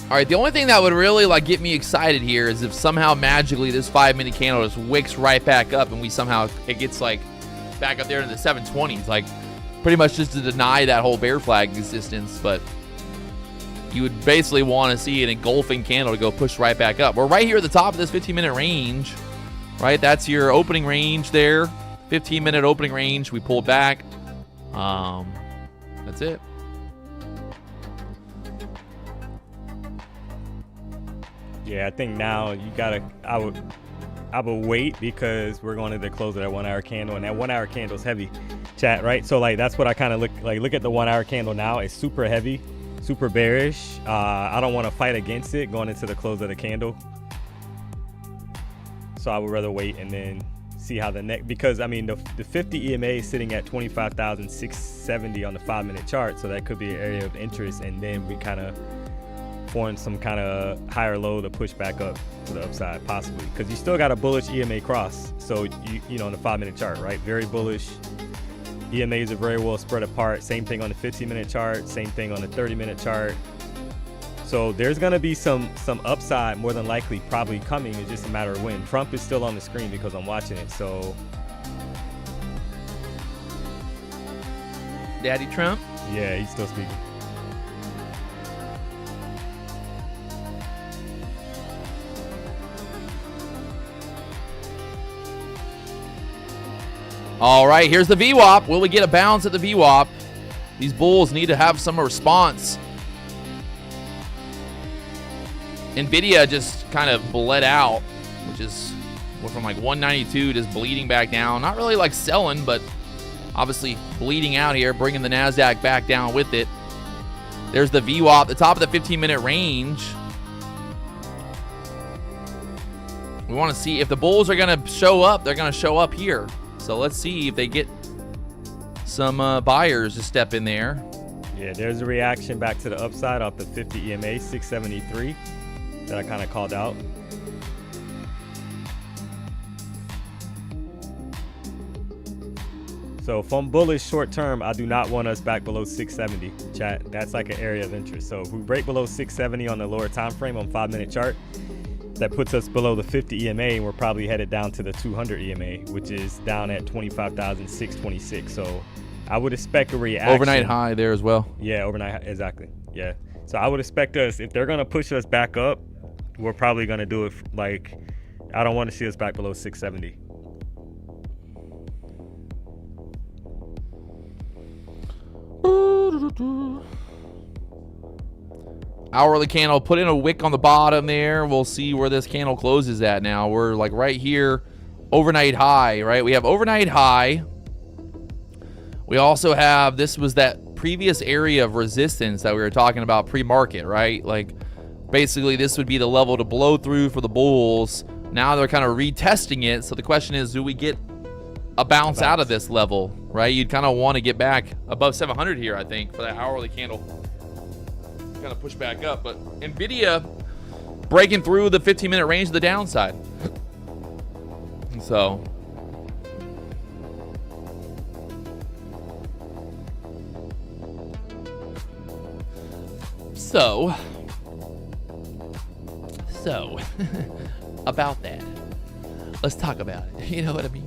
All right, the only thing that would really get me excited here is if somehow magically this 5 minute candle just wicks right back up and it gets back up there in the 720s, pretty much just to deny that whole bear flag existence. But you would basically want to see an engulfing candle to go push right back up. We're right here at the top of this 15-minute range, right? That's your opening range there, 15-minute opening range. We pulled back. That's it. Yeah, I think now you gotta. I would wait because we're going to the close of that 1 hour candle, and that 1 hour candle is heavy, chat. Right. So like that's what I kind of look at the 1 hour candle now. It's super heavy, super bearish. I don't want to fight against it going into the close of the candle. So I would rather wait and then see how the next, because I mean the 50 EMA is sitting at 25,670 on the 5-minute chart, so that could be an area of interest, and then we kind of form some kind of higher low to push back up to the upside possibly, because you still got a bullish EMA cross. So you know, on the 5-minute chart, right, very bullish. EMAs are very well spread apart. Same thing on the 15-minute chart, same thing on the 30-minute chart. So there's going to be some upside more than likely probably coming. It's just a matter of when. Trump is still on the screen because I'm watching it. So Daddy Trump? yeah, he's still speaking. All right, here's the VWAP. Will we get a bounce at the VWAP? These bulls need to have some response. NVIDIA just kind of bled out, which is went from like 192 just bleeding back down. Not really like selling, but obviously bleeding out here, bringing the NASDAQ back down with it. There's the VWAP, the top of the 15-minute range. We want to see if the bulls are going to show up. They're going to show up here. So let's see if they get some buyers to step in there. Yeah, there's a reaction back to the upside off the 50 EMA 673 that I kind of called out. So if I'm bullish short term, I do not want us back below 670, chat. That's like an area of interest. So if we break below 670 on the lower time frame on 5-minute chart, that puts us below the 50 EMA, and we're probably headed down to the 200 EMA, which is down at 25,626. So I would expect a reaction. Overnight high there as well. Yeah, overnight, exactly. Yeah. So I would expect us, if they're going to push us back up, we're probably going to do it like, I don't want to see us back below 670. Hourly candle, put in a wick on the bottom there. We'll see where this candle closes at now. We're like right here, overnight high, right? We have overnight high. We also have, this was that previous area of resistance that we were talking about pre-market, right? Like basically this would be the level to blow through for the bulls. Now they're kind of retesting it. So the question is, do we get a bounce out of this level, right? You'd kind of want to get back above 700 here, I think, for that hourly candle. Kind of push back up, but NVIDIA breaking through the 15-minute range to the downside. So about that, let's talk about it. You know what I mean?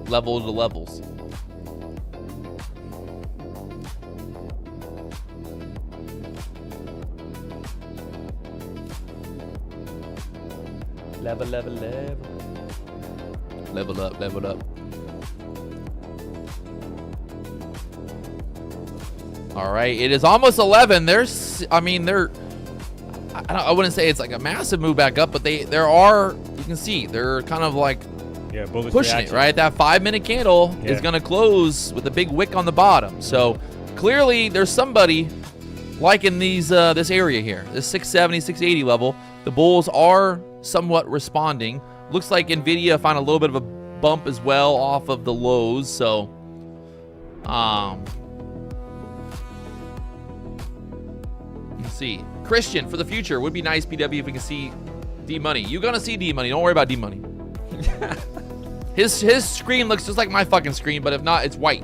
Level to levels. Level up. All right, it is almost 11. There's, I mean, I wouldn't say it's like a massive move back up, but there are, you can see, they're kind of like bullish pushing reaction. it, right? That 5-minute candle is going to close with a big wick on the bottom. So clearly there's somebody liking these this area here, this 670, 680 level. The bulls are somewhat responding. Looks like NVIDIA found a little bit of a bump as well off of the lows. So let's see. Christian, for the future, would be nice, PW, if we can see D-Money. You're going to see D-Money. Don't worry about D-Money. His screen looks just like my fucking screen, but if not, it's white.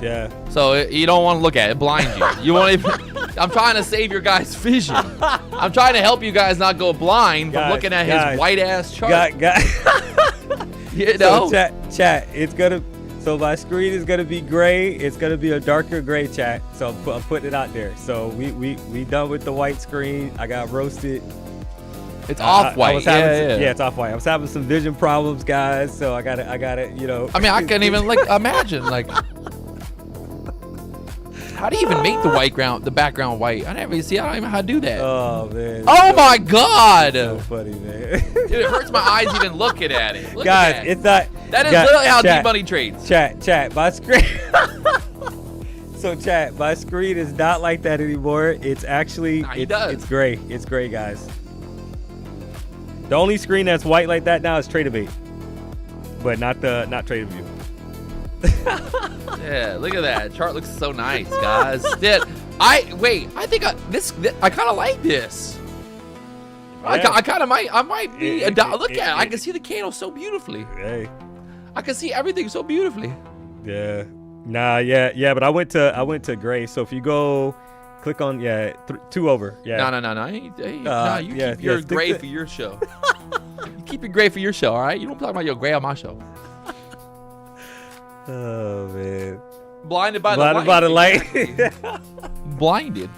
Yeah. So you don't want to look at it. It blinds you. You won't even. I'm trying to save your guys' vision. I'm trying to help you guys not go blind from looking at his white ass chart. You know? So chat, it's gonna. So my screen is gonna be gray. It's gonna be a darker gray, chat. So I'm putting it out there. So we done with the white screen. I got roasted. It's off-white. Yeah, it's off-white. I was having some vision problems, guys. So I got it. You know. I mean, I can't even imagine how do you even make the background white? I never see. I don't even know how to do that. Oh man. Oh my God. So funny, man. Dude, it hurts my eyes even looking at it. Look Guys, at it's not. That is literally how deep money trades. Chat, my screen. So chat, my screen is not like that anymore. It's actually, it's gray. It's gray, guys. The only screen that's white like that now is TraderBait, but not TraderView. Yeah, look at that. Chart looks so nice, guys. I kind of like this. Yeah. I might be look at it. I can see the candle so beautifully. Hey. I can see everything so beautifully. Yeah. Nah, yeah, but I went to gray. So if you go click on 2 over. Yeah. No. You keep your gray for your show. You keep your gray for your show, all right? You don't talk about your gray on my show. Oh man. Blinded by the light. Blinded.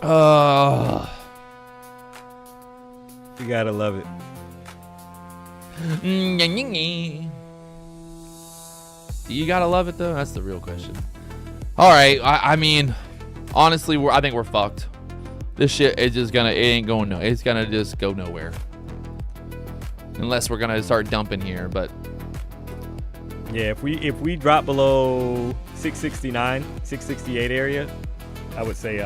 You gotta love it. You gotta love it though. That's the real question. All right. I mean, honestly, I think we're fucked. This shit is just gonna. It ain't going no. It's gonna just go nowhere. Unless we're gonna start dumping here, but yeah, if we drop below 669, 668 area, I would say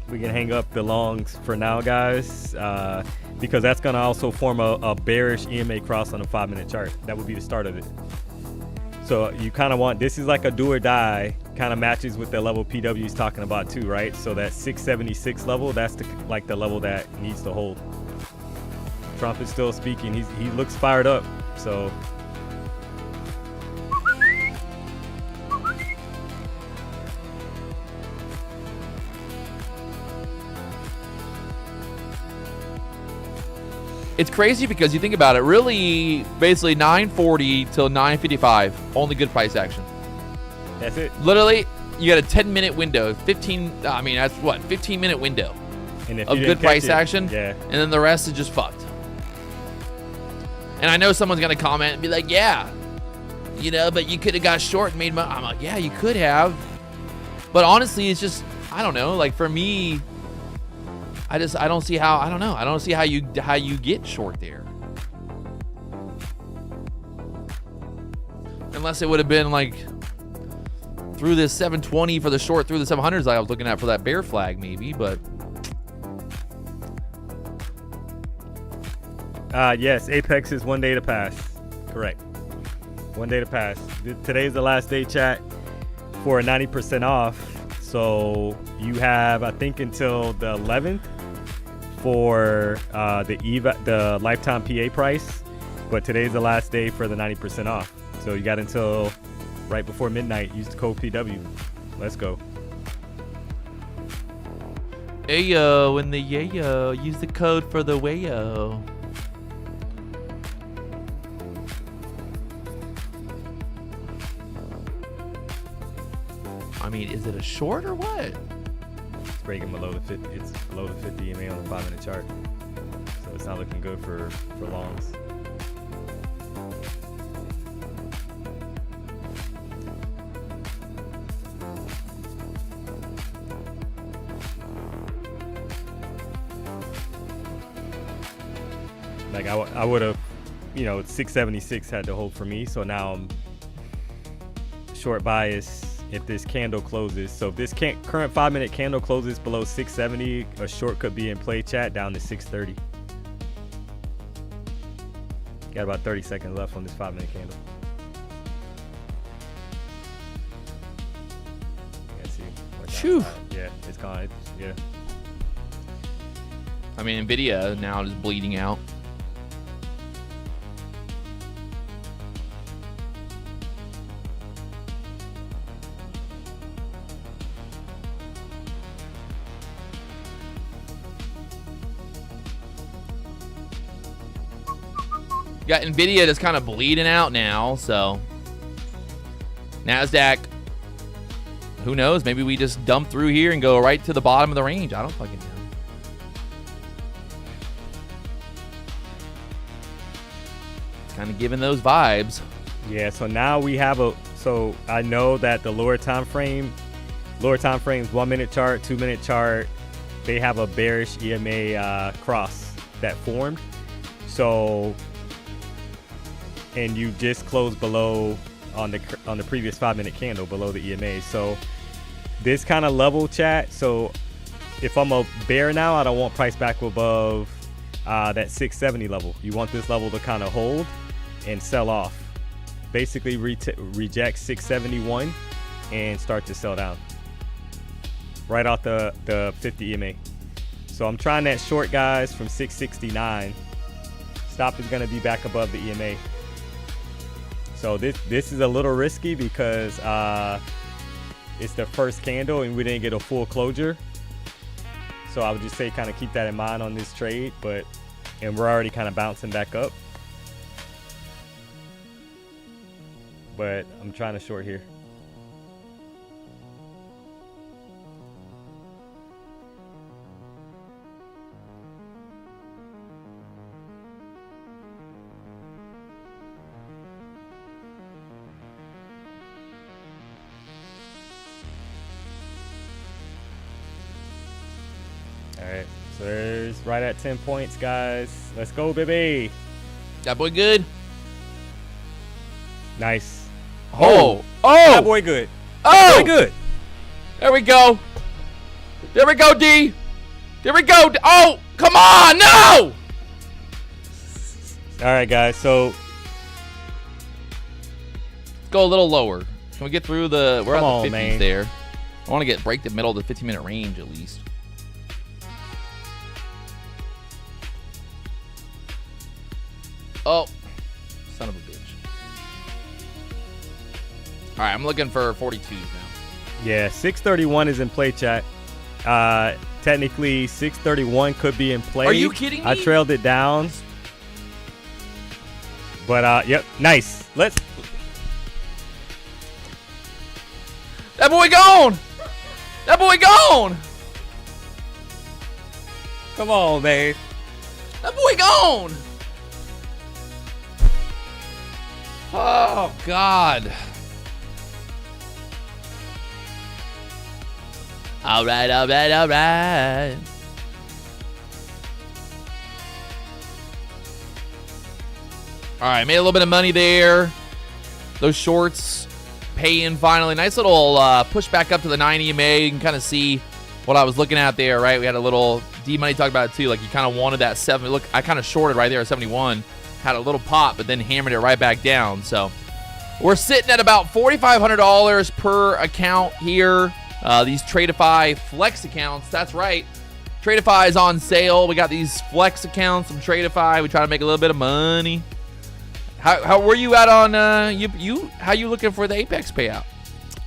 we can hang up the longs for now, guys, because that's gonna also form a bearish EMA cross on a 5-minute chart. That would be the start of it. So you kind of want, this is like a do or die, kind of matches with the level PW is talking about too, right? So that 676 level, that's the level that needs to hold. Trump is still speaking. He looks fired up. So it's crazy because you think about it. Really, basically 940 till 955, only good price action. That's it. Literally, you got a 10-minute window. 15-minute window of good price action. Yeah. And then the rest is just fucked. And I know someone's going to comment and be like, yeah, but you could have got short and made money. I'm like, yeah, you could have. But honestly, it's just, I don't know. Like for me, I don't see how, I don't know. I don't see how you get short there. Unless it would have been like through this 720 for the short, through the 700s like I was looking at for that bear flag maybe, but. Yes, Apex is 1 day to pass. Correct. 1 day to pass. Today's the last day, chat, for a 90% off. So you have, I think, until the 11th for the lifetime PA price. But today's the last day for the 90% off. So you got until right before midnight. Use the code PW. Let's go. Ayo, in the yayo. Use the code for the wayo. I mean, is it a short or what? It's breaking below the 50. It's below the 50 EMA on the 5-minute chart, so it's not looking good for longs. Like I would have, 676 had to hold for me, so now I'm short bias. If this candle closes, so if this current 5-minute candle closes below 670, a short could be in play, chat, down to 630. Got about 30 seconds left on this 5-minute candle. Let's see. Phew. Yeah, it's gone. Yeah. I mean, Nvidia now is bleeding out. Got Nvidia that's kind of bleeding out now, so NASDAQ, who knows? Maybe we just dump through here and go right to the bottom of the range. I don't fucking know. It's kind of giving those vibes. Yeah, so now we have so I know that the lower time frames, 1 minute chart, 2 minute chart, they have a bearish EMA cross that formed. So, and you just closed below on the previous 5 minute candle below the EMA. So this kind of level, chat. So if I'm a bear now, I don't want price back above that 670 level. You want this level to kind of hold and sell off. Basically reject 671 and start to sell down right off the 50 EMA. So I'm trying that short, guys, from 669. Stop is going to be back above the EMA. So this is a little risky because it's the first candle and we didn't get a full closure. So I would just say kind of keep that in mind on this trade, and we're already kind of bouncing back up. But I'm trying to short here. All right, so there's right at 10 points, guys. Let's go, baby. That boy good? Nice. Oh! That boy good. Oh! That boy good. There we go. There we go, D. There we go. Oh, come on. No! All right, guys. So let's go a little lower. Can we get through the... We're at the 50s man. there. I want to break the middle of the 15-minute range at least. Oh. Son of a bitch. All right, I'm looking for 42s now. yeah, 631 is in play, chat. Technically, 631 could be in play. Are you kidding me? I trailed it down. But, yep, nice. Let's... That boy gone! That boy gone! Come on, man. That boy gone! Oh, God. All right, all right, all right. All right, made a little bit of money there. Those shorts pay in finally. Nice little push back up to the 9 EMA. You can kind of see what I was looking at there, right? We had a little D-Money talk about it too. Like you kind of wanted that 7. Look, I kind of shorted right there at 71. Had a little pop, but then hammered it right back down. So we're sitting at about $4,500 per account here. These Tradeify Flex accounts. That's right. Tradeify is on sale. We got these Flex accounts from Tradeify. We try to make a little bit of money. How were you at on how you looking for the Apex payout?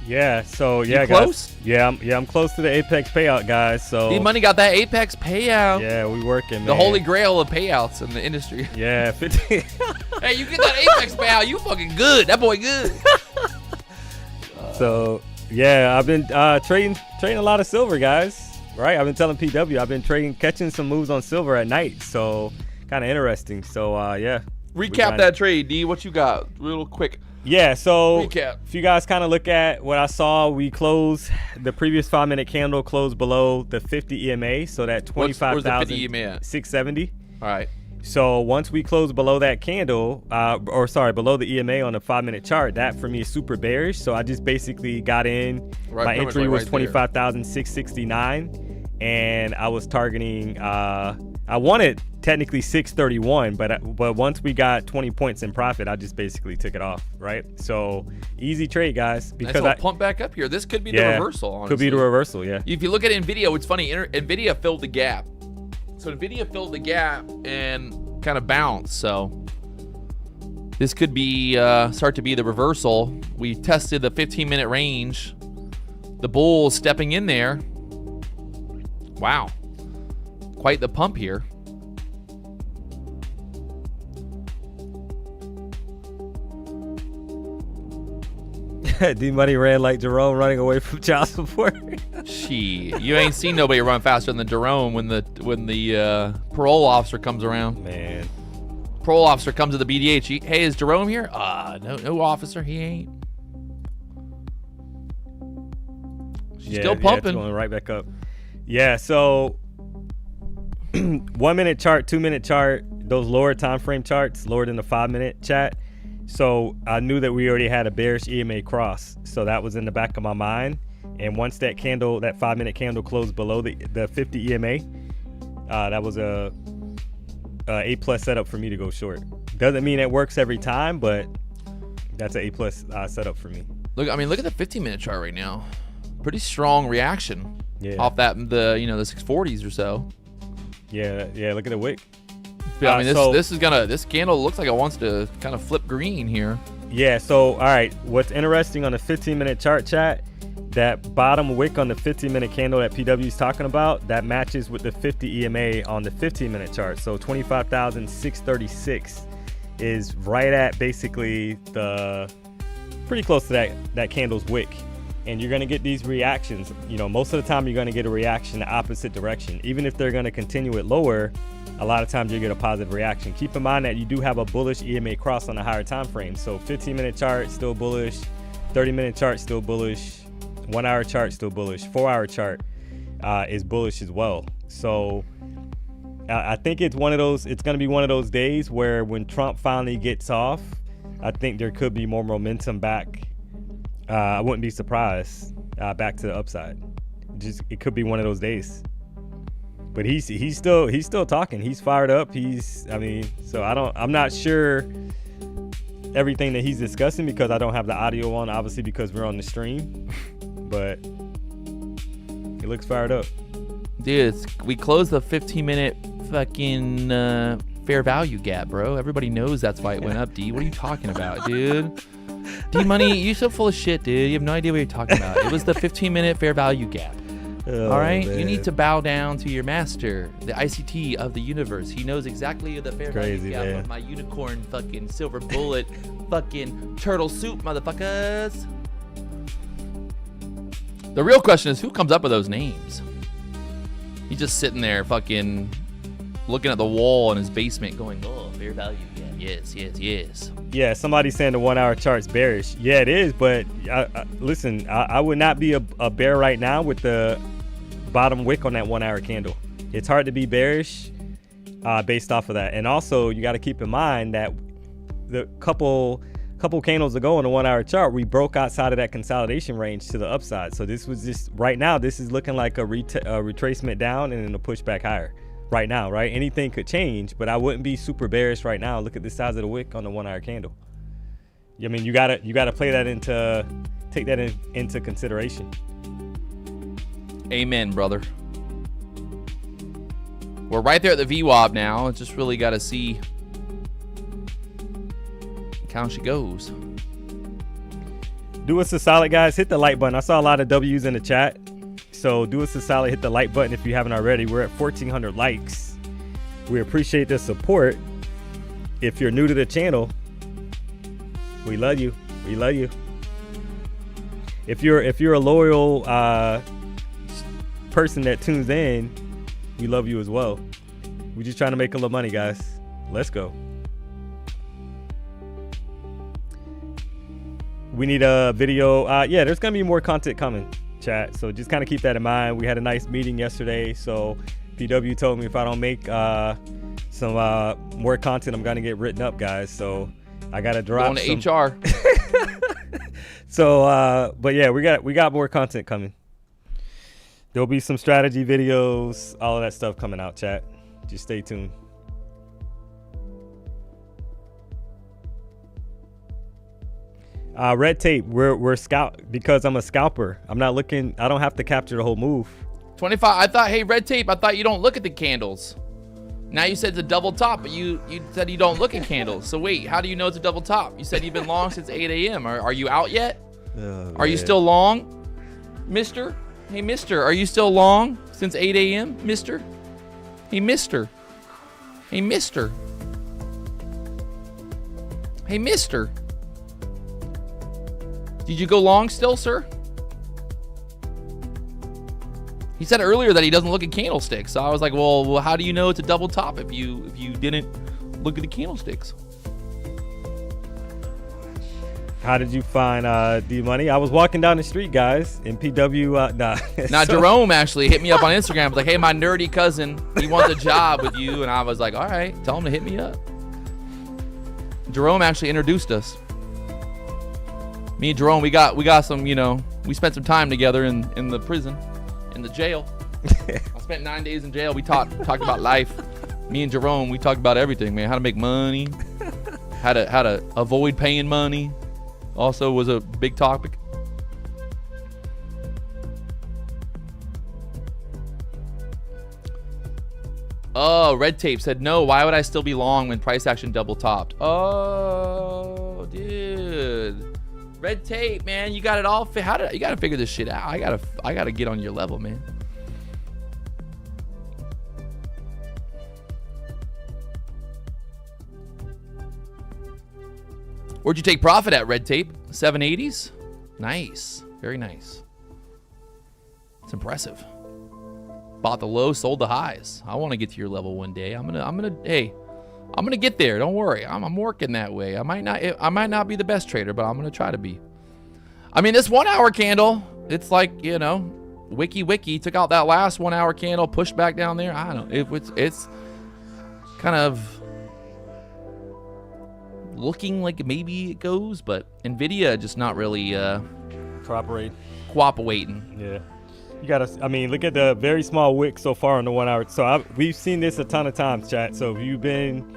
Yeah, so yeah, You guys. close? Yeah, I'm close to the Apex payout, guys. So D-Money got that Apex payout. yeah, we working, man. The holy grail of payouts in the industry. Yeah, 50. Hey, you get that Apex payout, you fucking good. That boy good. So yeah, I've been trading a lot of silver, guys. Right? I've been telling PW I've been catching some moves on silver at night. So kind of interesting. So yeah. Recap that trade, D. What you got? Real quick. Yeah, so Recap. if you guys kind of look at what I saw, we closed the previous 5-minute candle closed below the 50 EMA, so that Where's the 50 EMA at? 25,670. All right. So once we close below that candle, below the EMA on the 5-minute chart, that for me is super bearish. So I just basically got in. Right, my pretty entry much was right there. 25,669, and I was targeting. I wanted technically 631, but once we got 20 points in profit, I just basically took it off. Right. So easy trade, guys. Nice Because little I pump back up here. This could be the reversal. Honestly. Could be the reversal. Yeah. If you look at Nvidia, it's funny. Nvidia filled the gap. So Nvidia filled the gap and kind of bounced. So this could be start to be the reversal. We tested the 15-minute range. The bull stepping in there. Wow. Quite the pump here. D-Money ran like Jerome running away from child support. Shit, you ain't seen nobody run faster than Jerome when the parole officer comes around. Man. Parole officer comes to the BDH. Hey, is Jerome here? No officer, he ain't. She's still pumping. It's going right back up. Yeah, so 1 minute chart, 2 minute chart, those lower time frame charts, lower than the 5 minute chat. So I knew that we already had a bearish EMA cross. So that was in the back of my mind. And once that candle, that 5 minute candle closed below the 50 EMA, that was a A+ setup for me to go short. Doesn't mean it works every time, but that's an A+ setup for me. Look at the 15-minute chart right now. Pretty strong reaction. Yeah. Off the 640s or so. Yeah. Look at the wick. I mean, this candle looks like it wants to kind of flip green here. Yeah. So all right, what's interesting on the 15-minute chart, chat, that bottom wick on the 15-minute candle that PW is talking about, that matches with the 50 EMA on the 15-minute chart. So 25,636 is right at basically pretty close to that candle's wick. And you're going to get these reactions. Most of the time you're going to get a reaction the opposite direction. Even if they're going to continue it lower, a lot of times you get a positive reaction. Keep in mind that you do have a bullish EMA cross on the higher time frame. So 15-minute chart still bullish, 30-minute chart still bullish, 1 hour chart still bullish, 4 hour chart is bullish as well. So I think it's going to be one of those days where when Trump finally gets off, I think there could be more momentum back. I wouldn't be surprised back to the upside. It could be one of those days. But he's still talking. He's fired up. I'm not sure everything that he's discussing because I don't have the audio on, obviously, because we're on the stream. But he looks fired up. Dude, we closed the 15-minute fucking fair value gap, bro. Everybody knows that's why it went up, D. What are you talking about, dude? D-Money, you're so full of shit, dude. You have no idea what you're talking about. It was the 15-minute fair value gap. Oh, all right? Man. You need to bow down to your master, the ICT of the universe. He knows exactly the fair value gap of my unicorn fucking silver bullet fucking turtle soup, motherfuckers. The real question is, who comes up with those names? He's just sitting there fucking looking at the wall in his basement going, oh, fair value gap. Yes. Yeah, somebody's saying the 1 hour chart's bearish. Yeah, it is, but listen, I would not be a bear right now with the bottom wick on that 1 hour candle. It's hard to be bearish based off of that. And also, you got to keep in mind that the couple candles ago on the 1 hour chart, we broke outside of that consolidation range to the upside. So this was just, right now, this is looking like a retracement down and then a pushback higher. Right now, right? Anything could change, but I wouldn't be super bearish right now. Look at the size of the wick on the 1 hour candle. I mean, you gotta take that into consideration. Amen, brother. We're right there at the VWAP now. It's just really got to see how she goes. Do us a solid, guys. Hit the like button. I saw a lot of W's in the chat. So do us a solid, hit the like button if you haven't already. We're at 1,400 likes. We appreciate the support. If you're new to the channel, we love you. We love you. If you're a loyal person that tunes in, we love you as well. We're just trying to make a little money, guys. Let's go. We need a video. Yeah, there's gonna be more content coming, chat. So just kind of keep that in mind. We had a nice meeting yesterday. So PW told me if I don't make some more content, I'm gonna get written up, guys. So I gotta drop going to HR. So but yeah, we got more content coming. There'll be some strategy videos, all of that stuff coming out, chat. Just stay tuned. Red tape, we're scout because I'm a scalper. I'm not looking, I don't have to capture the whole move. 25. I thought, hey, red tape, I thought you don't look at the candles. Now you said it's a double top, but you said you don't look at candles. So wait, how do you know it's a double top? You said you've been long since 8 a.m. Are you out yet? Are you still long, mister? Hey, mister, are you still long since 8 a.m., mister? Hey, mister. Hey, mister. Hey, mister. Did you go long still, sir? He said earlier that he doesn't look at candlesticks. So I was like, well, how do you know it's a double top if you didn't look at the candlesticks? How did you find D-Money? I was walking down the street, guys, in PW. Now, Jerome actually hit me up on Instagram. Was like, hey, my nerdy cousin, he wants a job with you. And I was like, all right, tell him to hit me up. Jerome actually introduced us. Me and Jerome, we got some, we spent some time together in the prison, in the jail. I spent 9 days in jail. We talked about life. Me and Jerome, we talked about everything, man. How to make money, how to avoid paying money. Also was a big topic. Oh, Red Tape said, no, why would I still be long when price action double topped? Oh, dude. Red Tape, man, you got it all. You got to figure this shit out. I got to get on your level, man. Where'd you take profit at, Red Tape? 780s? Nice. Very nice. It's impressive. Bought the low, sold the highs. I want to get to your level one day. I'm gonna get there. Don't worry. I'm working that way. I might not be the best trader, but I'm gonna try to be. I mean, this 1 hour candle, it's like, wiki took out that last 1 hour candle, pushed back down there. I don't know. It's kind of looking like maybe it goes, but Nvidia just not really cooperating. Yeah. You gotta, look at the very small wick so far on the 1 hour. So we've seen this a ton of times, chat. So if you've been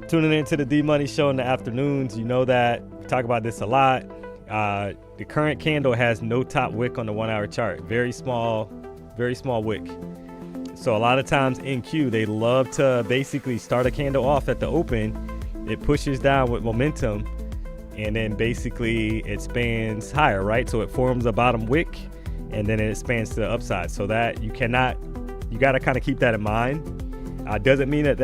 tuning into the D-Money show in the afternoons, you know that we talk about this a lot. The current candle has no top wick on the 1 hour chart. Very small wick. So a lot of times in Q, they love to basically start a candle off at the open. It pushes down with momentum, and then basically it spans higher, right? So it forms a bottom wick, and then it expands to the upside. So that you got to kind of keep that in mind. Doesn't mean does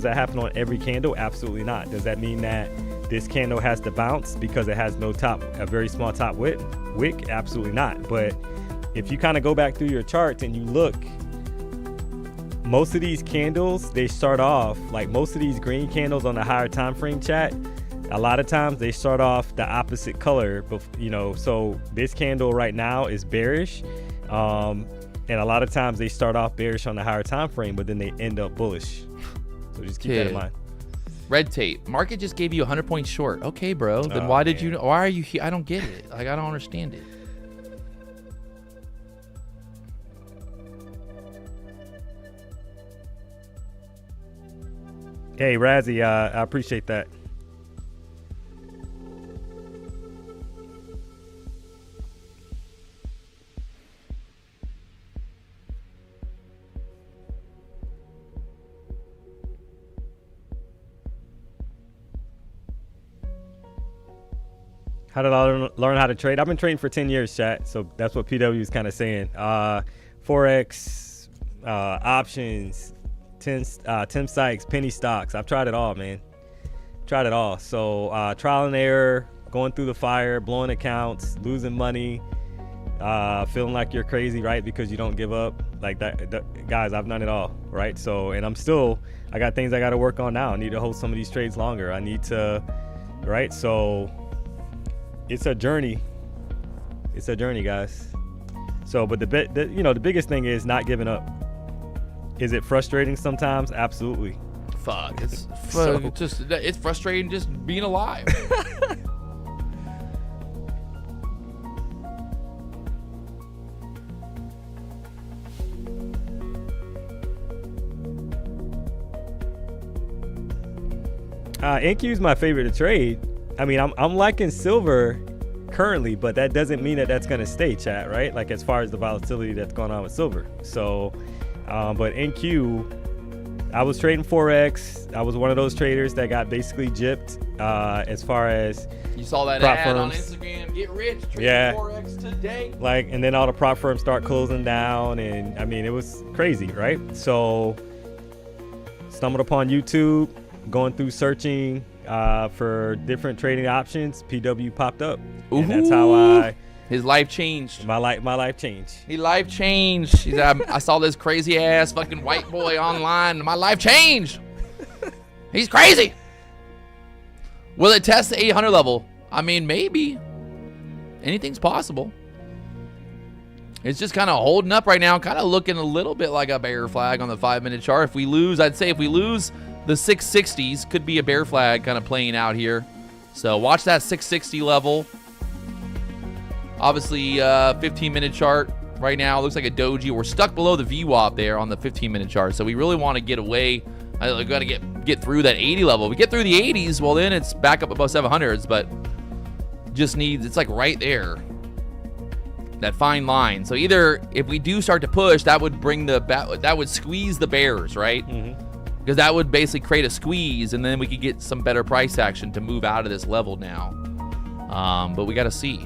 that happen on every candle? Absolutely not. Does that mean that this candle has to bounce because it has no top, a very small top wick? Absolutely not. But if you kind of go back through your charts and you look, most of these candles, they start off like most of these green candles on the higher time frame, chat. A lot of times they start off the opposite color, but so this candle right now is bearish, and a lot of times they start off bearish on the higher time frame, but then they end up bullish. So just keep that in mind. Red Tape, market just gave you 100 points short. Okay, bro. Then why are you here? I don't get it. Like, I don't understand it. Hey, Razzie, I appreciate that. How did I learn how to trade? I've been trading for 10 years, chat. So that's what PW is kind of saying. Forex, options, Tim Sykes, penny stocks. I've tried it all, man. Tried it all. So trial and error, going through the fire, blowing accounts, losing money, feeling like you're crazy, right? Because you don't give up. Like that, guys, I've done it all, right? So, and I got things I got to work on now. I need to hold some of these trades longer. I need to, right? So it's a journey. It's a journey, guys. So, but the biggest thing is not giving up. Is it frustrating sometimes? Absolutely. Fuck. It's frustrating just being alive. NQ is my favorite to trade. I mean, I'm liking silver currently, but that doesn't mean that that's going to stay, chat, right? Like as far as the volatility that's going on with silver. So, but NQ, I was trading Forex. I was one of those traders that got basically gypped as far as you saw that ad on Instagram, get rich, trade Forex today. Like, and then all the prop firms start closing down, and I mean, it was crazy, right? So, stumbled upon YouTube, going through searching for different trading options, PW popped up. Ooh. And that's how his life changed. my life changed. He life changed. He's, I saw this crazy ass fucking white boy online. My life changed. He's crazy. Will it test the 800 level? I mean, maybe. Anything's possible. It's just kind of holding up right now, kind of looking a little bit like a bear flag on the 5-minute chart. If we lose, I'd say if we lose the 660s, could be a bear flag kind of playing out here. So watch that 660 level. Obviously, 15-minute chart right now looks like a doji. We're stuck below the VWAP there on the 15-minute chart. So we really want to get away. We got to get through that 80 level. If we get through the 80s, well, then it's back up above 700s, but just needs, it's like right there. That fine line. So either if we do start to push, that would bring that would squeeze the bears, right? Because that would basically create a squeeze, and then we could get some better price action to move out of this level now. But we got to see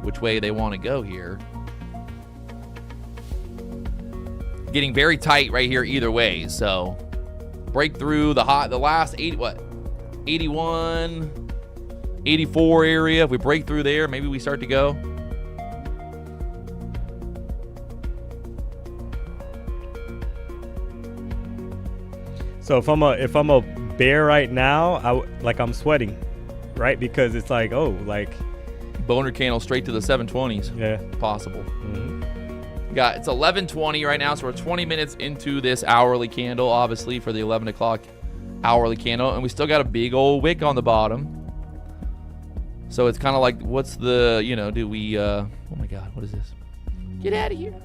which way they want to go here. Getting very tight right here either way. So break through the last 81, 84 area. If we break through there, maybe we start to go. So if I'm a bear right now, I'm sweating, right? Because it's like, oh, like Boner candle straight to the 720s. Yeah, possible. It's 11:20 right now, so we're 20 minutes into this hourly candle, obviously for the 11 o'clock hourly candle, and we still got a big old wick on the bottom. So it's kind of like, what's the, do we? Oh my God, what is this? Get out of here!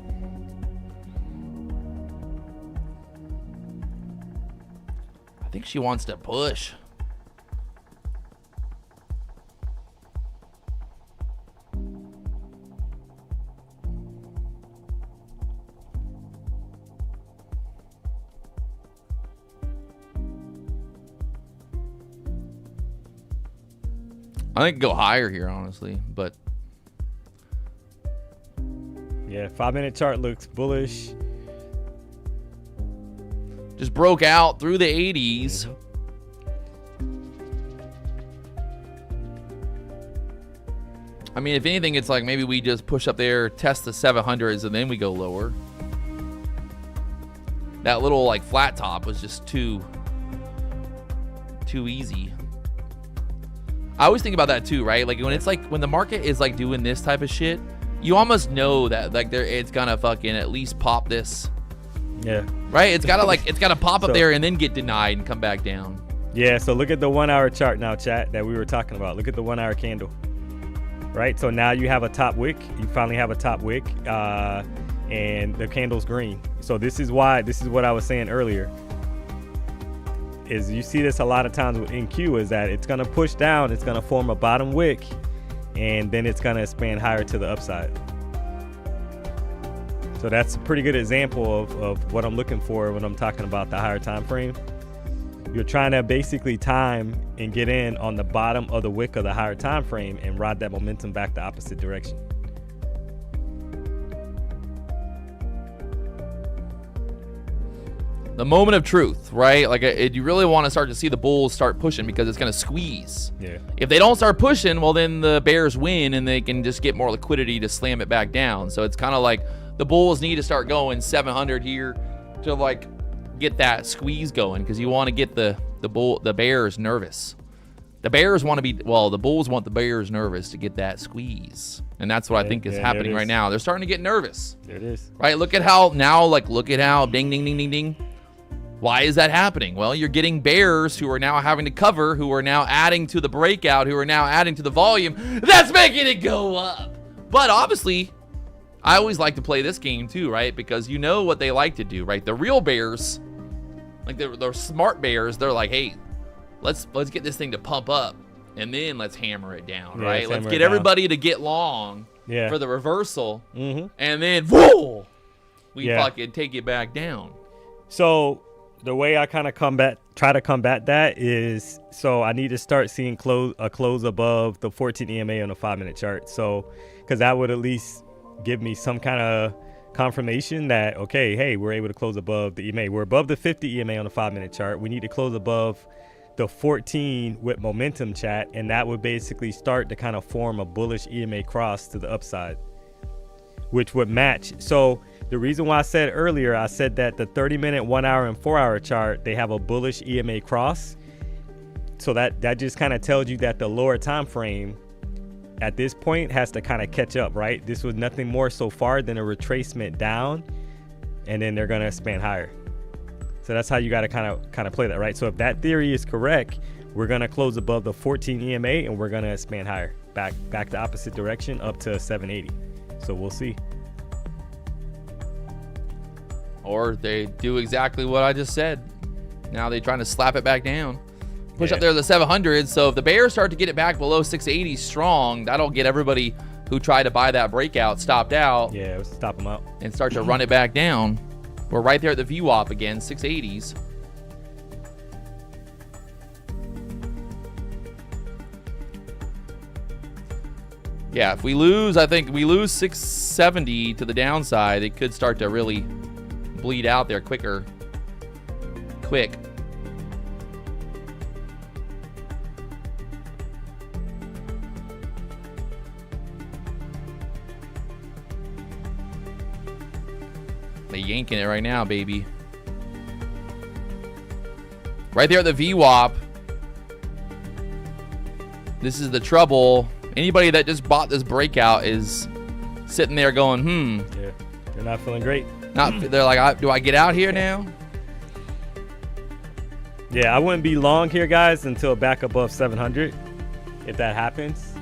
I think she wants to push. I think go higher here, honestly, but yeah, 5-minute chart looks bullish. Just broke out through the 80s. I mean, if anything, it's like maybe we just push up there, test the 700s, and then we go lower. That little like flat top was just too easy. I always think about that too, right? Like when it's like when the market is like doing this type of shit, you almost know that like it's gonna fucking at least pop this. Yeah. Right? It's gotta pop up there and then get denied and come back down. Yeah, so look at the 1 hour chart now, chat, that we were talking about. Look at the 1 hour candle. Right? So now you have a top wick. You finally have a top wick. And the candle's green. So this is what I was saying earlier. Is you see this a lot of times with NQ is that it's gonna push down, it's gonna form a bottom wick, and then it's gonna expand higher to the upside. So that's a pretty good example of what I'm looking for when I'm talking about the higher time frame. You're trying to basically time and get in on the bottom of the wick of the higher time frame and ride that momentum back the opposite direction. The moment of truth, right? Like you really want to start to see the bulls start pushing because it's going to squeeze. Yeah. If they don't start pushing, well, then the bears win and they can just get more liquidity to slam it back down. So it's kind of like the bulls need to start going 700 here to like get that squeeze going because you want to get the bears nervous. The bears want to be, well, the bulls want the bears nervous to get that squeeze. And that's what I think is happening right now. They're starting to get nervous. There it is. Right? Look at how ding, ding, ding, ding, ding. Why is that happening? Well, you're getting bears who are now having to cover, who are now adding to the breakout, who are now adding to the volume. That's making it go up. But obviously, I always like to play this game too, right? Because you know what they like to do, right? The real bears, like they're smart bears, they're like, hey, let's get this thing to pump up and then let's hammer it down, right? Let's get everybody to get long for the reversal. And then, whoa, we fucking take it back down. So the way I kind of try to combat that is, so I need to start seeing a close above the 14 EMA on a 5-minute chart. So, because that would at least give me some kind of confirmation that, okay, hey, we're able to close above the EMA. We're above the 50 EMA on the 5-minute chart. We need to close above the 14 with momentum, chat, and that would basically start to kind of form a bullish EMA cross to the upside, which would match. So the reason why I said earlier, I said that the 30-minute, 1 hour, and 4 hour chart, they have a bullish EMA cross. So that just kind of tells you that the lower time frame at this point has to kind of catch up, right? This was nothing more so far than a retracement down, and then they're going to expand higher. So that's how you got to kind of play that, right? So if that theory is correct, we're going to close above the 14 EMA and we're going to expand higher, back the opposite direction up to 780. So we'll see. Or they do exactly what I just said. Now they're trying to slap it back down. Push up there to the 700. So if the bears start to get it back below 680 strong, that'll get everybody who tried to buy that breakout stopped out. Yeah, let's stop them out. And start to run it back down. We're right there at the VWAP again, 680s. Yeah, if we lose, I think we lose 670 to the downside, it could start to really bleed out there quick. They're yanking it right now, baby. Right there at the VWAP. This is the trouble. Anybody that just bought this breakout is sitting there going, Yeah, they're not feeling great. They're like, do I get out here now? Yeah, I wouldn't be long here, guys, until back above 700, if that happens.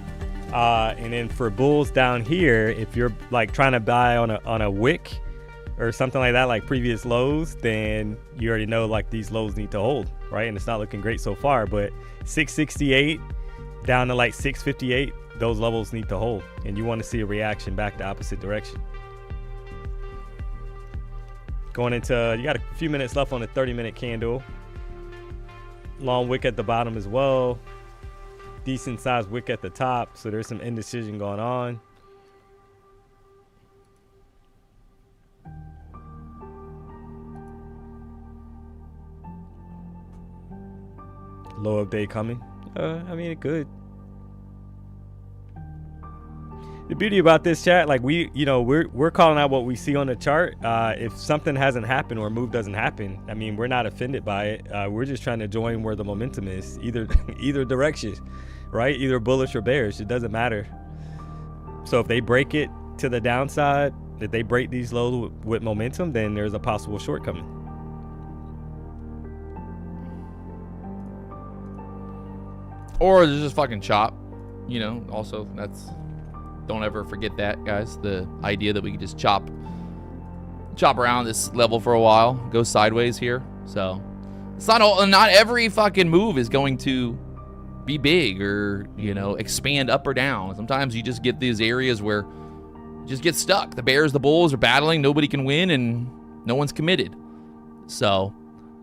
And then for bulls down here, if you're like trying to buy on a wick or something like that, like previous lows, then you already know like these lows need to hold, right? And it's not looking great so far, but 668 down to like 658, those levels need to hold, and you want to see a reaction back the opposite direction. Going into, you got a few minutes left on the 30-minute candle. Long wick at the bottom as well. Decent sized wick at the top, so there's some indecision going on. Low of day coming. I mean, it could. The beauty about this, chat, like we're calling out what we see on the chart. If something hasn't happened or a move doesn't happen, I mean, we're not offended by it. We're just trying to join where the momentum is, either direction, right? Either bullish or bearish, it doesn't matter. So if they break it to the downside, if they break these lows with momentum, then there's a possible shortcoming. Or there's just fucking chop. Also that's, don't ever forget that, guys. The idea that we could just chop around this level for a while, go sideways here. So it's not every fucking move is going to be big or, expand up or down. Sometimes you just get these areas where you just get stuck. The bears, the bulls are battling. Nobody can win and no one's committed. So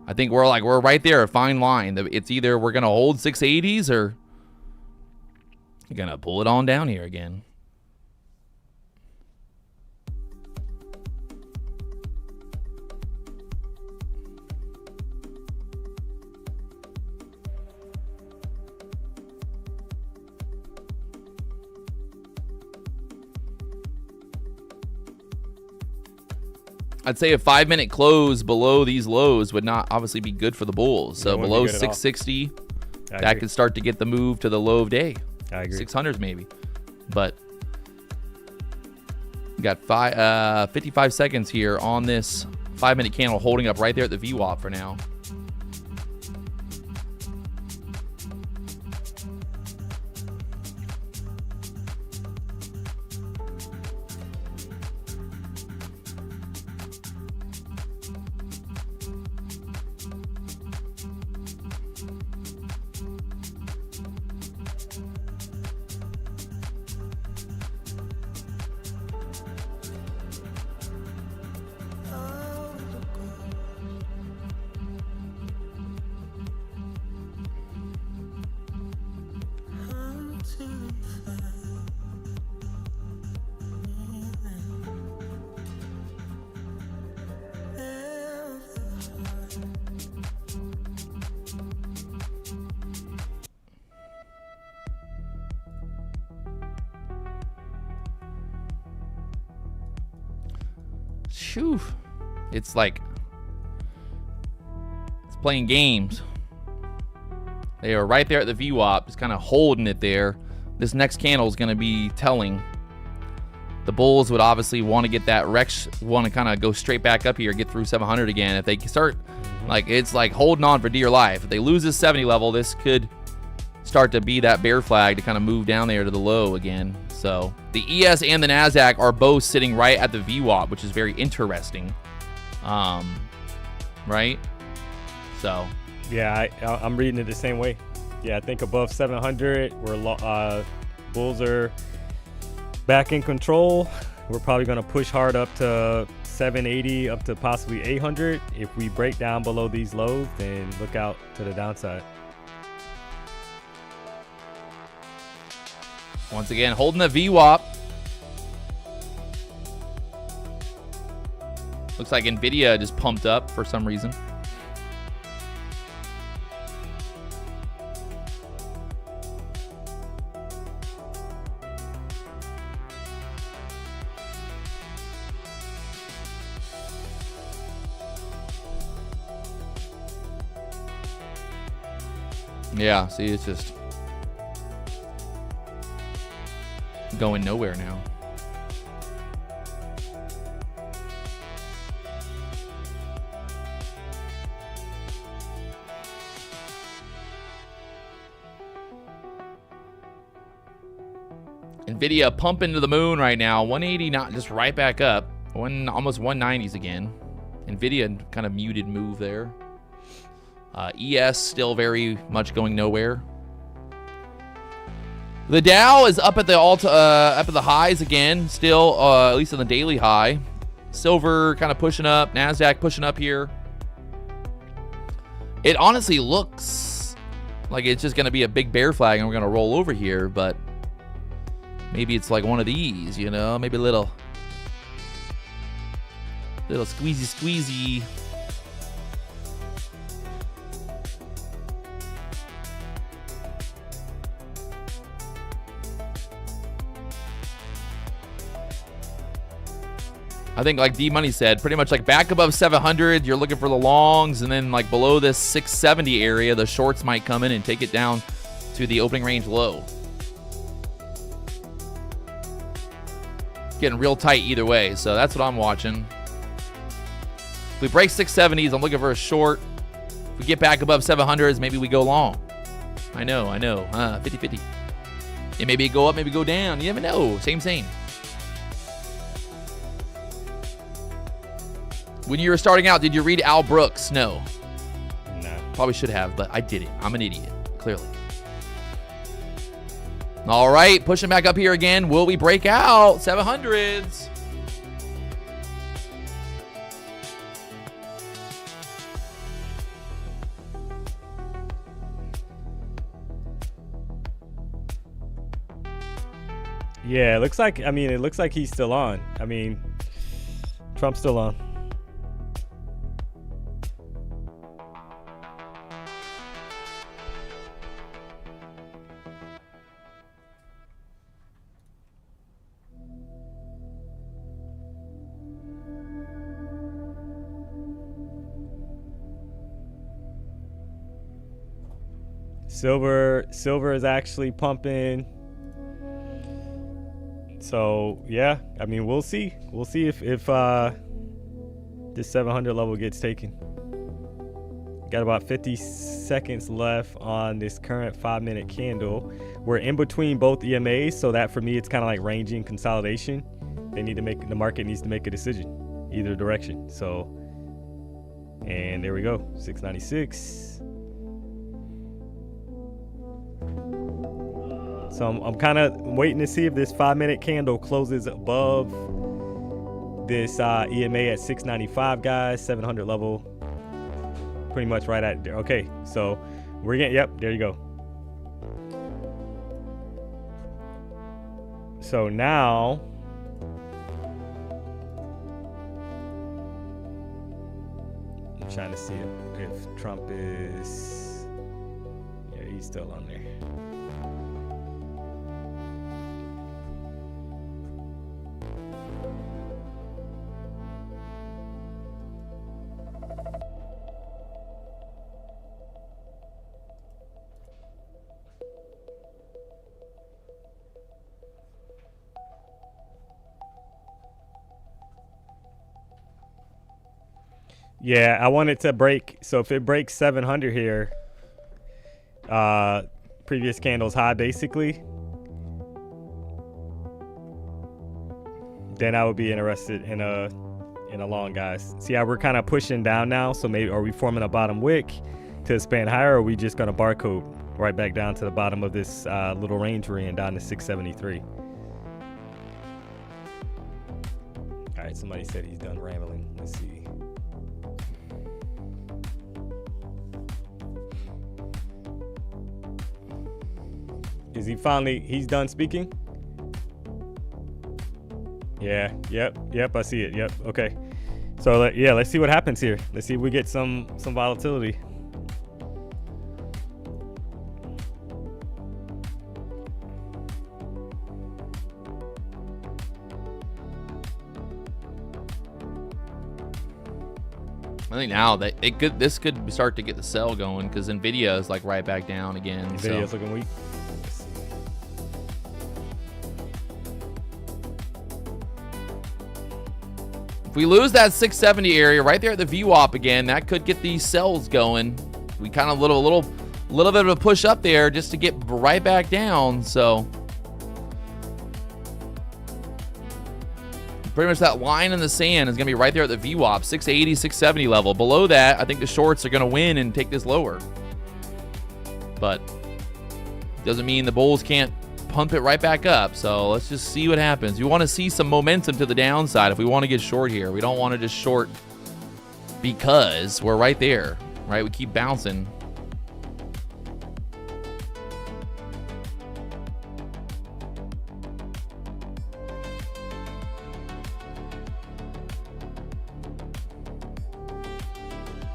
I think we're right there, a fine line. It's either we're going to hold 680s or you're going to pull it on down here again. I'd say a 5-minute close below these lows would not obviously be good for the bulls. So below 660, that could start to get the move to the low of day. I agree. 600s maybe. But we got 55 seconds here on this 5-minute candle holding up right there at the VWAP for now. Shoo. It's like it's playing games. They are right there at the VWAP, just kind of holding it there. This next candle is going to be telling. The bulls would obviously want to get that Rex, want to kind of go straight back up here, get through 700 again. If they start, like, it's like holding on for dear life. If they lose this 70 level, this could start to be that bear flag to kind of move down there to the low again. So the ES and the NASDAQ are both sitting right at the VWAP, which is very interesting. Right? So. Yeah, I'm reading it the same way. Yeah, I think above 700, bulls are back in control. We're probably going to push hard up to 780, up to possibly 800. If we break down below these lows, then look out to the downside. Once again, holding the VWAP. Looks like Nvidia just pumped up for some reason. Yeah, see, it's just going nowhere now. Nvidia pumping to the moon right now. 180, not just right back up. Almost 190s again. Nvidia kind of muted move there. ES still very much going nowhere. The Dow is up at the up at the highs again, still at least on the daily high. Silver kind of pushing up, NASDAQ pushing up here. It honestly looks like it's just going to be a big bear flag and we're going to roll over here, but maybe it's like one of these, you know, maybe a little squeezy. I think like D-Money said, pretty much like back above 700, you're looking for the longs, and then like below this 670 area, the shorts might come in and take it down to the opening range low. Getting real tight either way, so that's what I'm watching. If we break 670s, I'm looking for a short. If we get back above 700s, maybe we go long. I know, 50-50. It maybe go up, maybe go down. You never know. Same. When you were starting out, did you read Al Brooks? No. No. Probably should have, but I didn't. I'm an idiot, clearly. All right, pushing back up here again. Will we break out 700s? Yeah, it looks like he's still on. I mean, Trump's still on. Silver is actually pumping. So yeah, I mean, we'll see if this 700 level gets taken. Got about 50 seconds left on this current 5-minute candle. We're in between both EMAs, so that for me it's kind of like ranging consolidation. The market needs to make a decision either direction. So, and there we go, 696. So I'm kind of waiting to see if this 5-minute candle closes above this EMA at 695, guys. 700 level, pretty much right at there. Okay, so we're getting, yep, there you go. So now, I'm trying to see if Trump is, yeah, he's still on there. Yeah, I want it to break. So if it breaks 700 here, previous candle's high basically, then I would be interested in a long, guys. See how we're kind of pushing down now? So maybe are we forming a bottom wick to expand higher, or are we just going to barcode right back down to the bottom of this little range we're in, down to 673? All right, somebody said he's done rambling. Let's see. Is he finally, he's done speaking? Yeah, yep, I see it, yep, okay. So yeah, let's see what happens here. Let's see if we get some volatility. I think now that this could start to get the sell going, because Nvidia is like right back down again. Nvidia's looking weak. If we lose that 670 area right there at the VWAP again, that could get these sells going. We kind of a little bit of a push up there just to get right back down. So pretty much that line in the sand is going to be right there at the VWAP, 680, 670 level. Below that, I think the shorts are going to win and take this lower. But doesn't mean the bulls can't pump it right back up. So let's just see what happens. You want to see some momentum to the downside if we want to get short here. We don't want to just short because we're right there, right? We keep bouncing.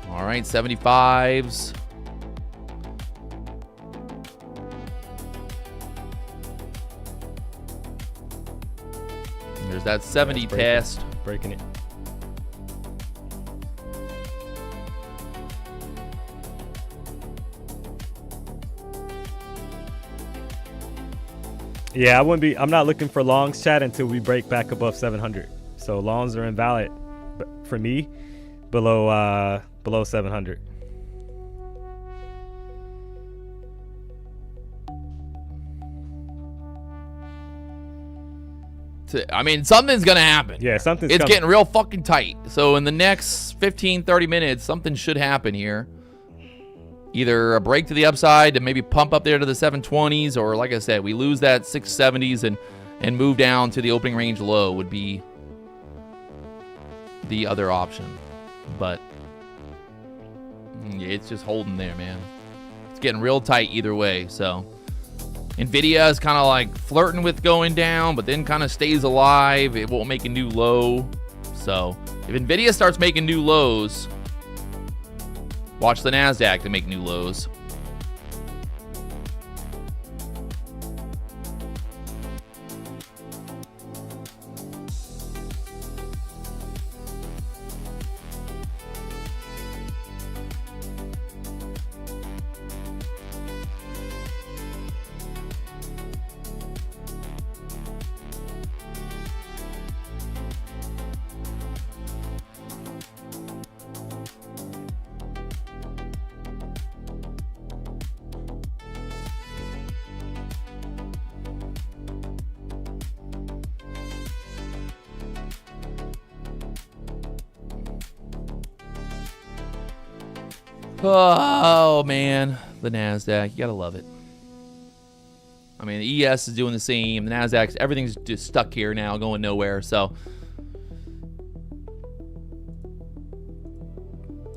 All right, 75s. There's that 70 test. Breaking it. Yeah, I'm not looking for longs, chat, until we break back above 700. So longs are invalid for me below 700. I mean, something's going to happen. Yeah, something's It's coming. getting real fucking tight. So in the next 15, 30 minutes, something should happen here. Either a break to the upside to maybe pump up there to the 720s, or like I said, we lose that 670s and move down to the opening range low would be the other option. But yeah, it's just holding there, man. It's getting real tight either way, so Nvidia is kind of like flirting with going down, but then kind of stays alive. It won't make a new low. So if Nvidia starts making new lows, watch the NASDAQ to make new lows. Oh, man. The NASDAQ. You got to love it. I mean, the ES is doing the same. The NASDAQ, everything's just stuck here now, going nowhere. So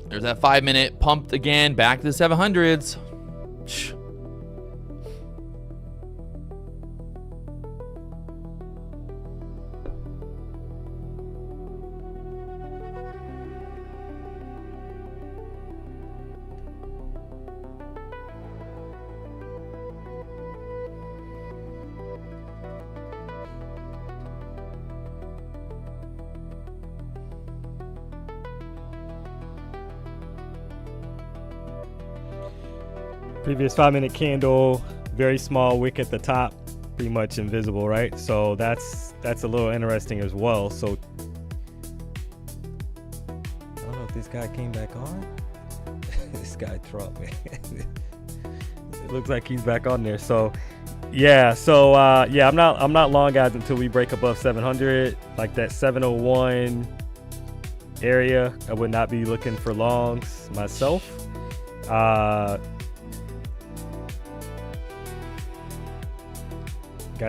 there's that 5-minute pumped again, back to the 700s. Previous 5-minute candle, very small wick at the top, pretty much invisible, right? So that's a little interesting as well. So I don't know if this guy came back on. This guy Trump, man. It looks like he's back on there. So yeah, I'm not long, guys, until we break above 700, like that 701 area. I would not be looking for longs myself. Gotta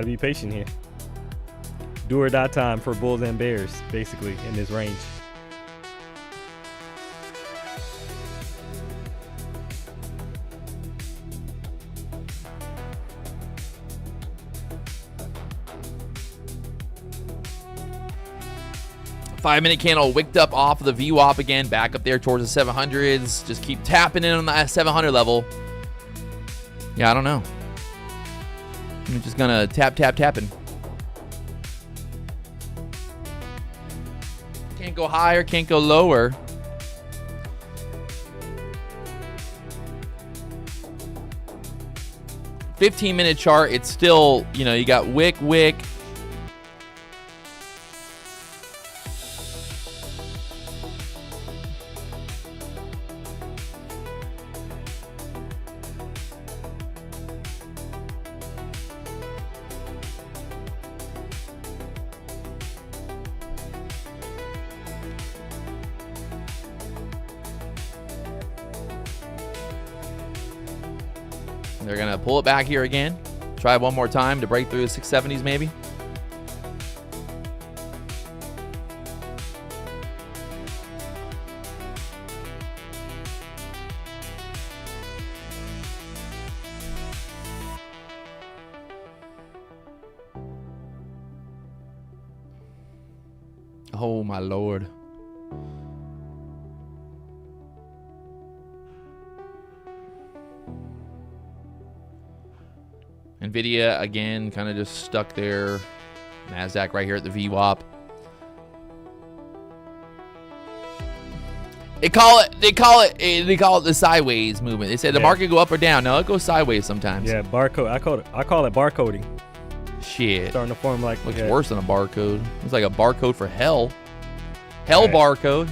be patient here. Do or die time for bulls and bears, basically, in this range. Five-minute candle wicked up off of the VWAP again, back up there towards the 700s. Just keep tapping in on that 700 level. Yeah, I don't know. I'm just gonna tapping. Can't go higher, can't go lower. $15-minute chart, it's still, you got wick. They're going to pull it back here again. Try one more time to break through the 670s maybe. Oh, my Lord. Nvidia again, kind of just stuck there. Nasdaq right here at the VWAP. They call it the sideways movement. They said the market go up or down. No, it goes sideways sometimes. Yeah, barcode. I call it barcoding. Shit. Starting to form like looks worse than a barcode. It's like a barcode for hell. Hell barcode.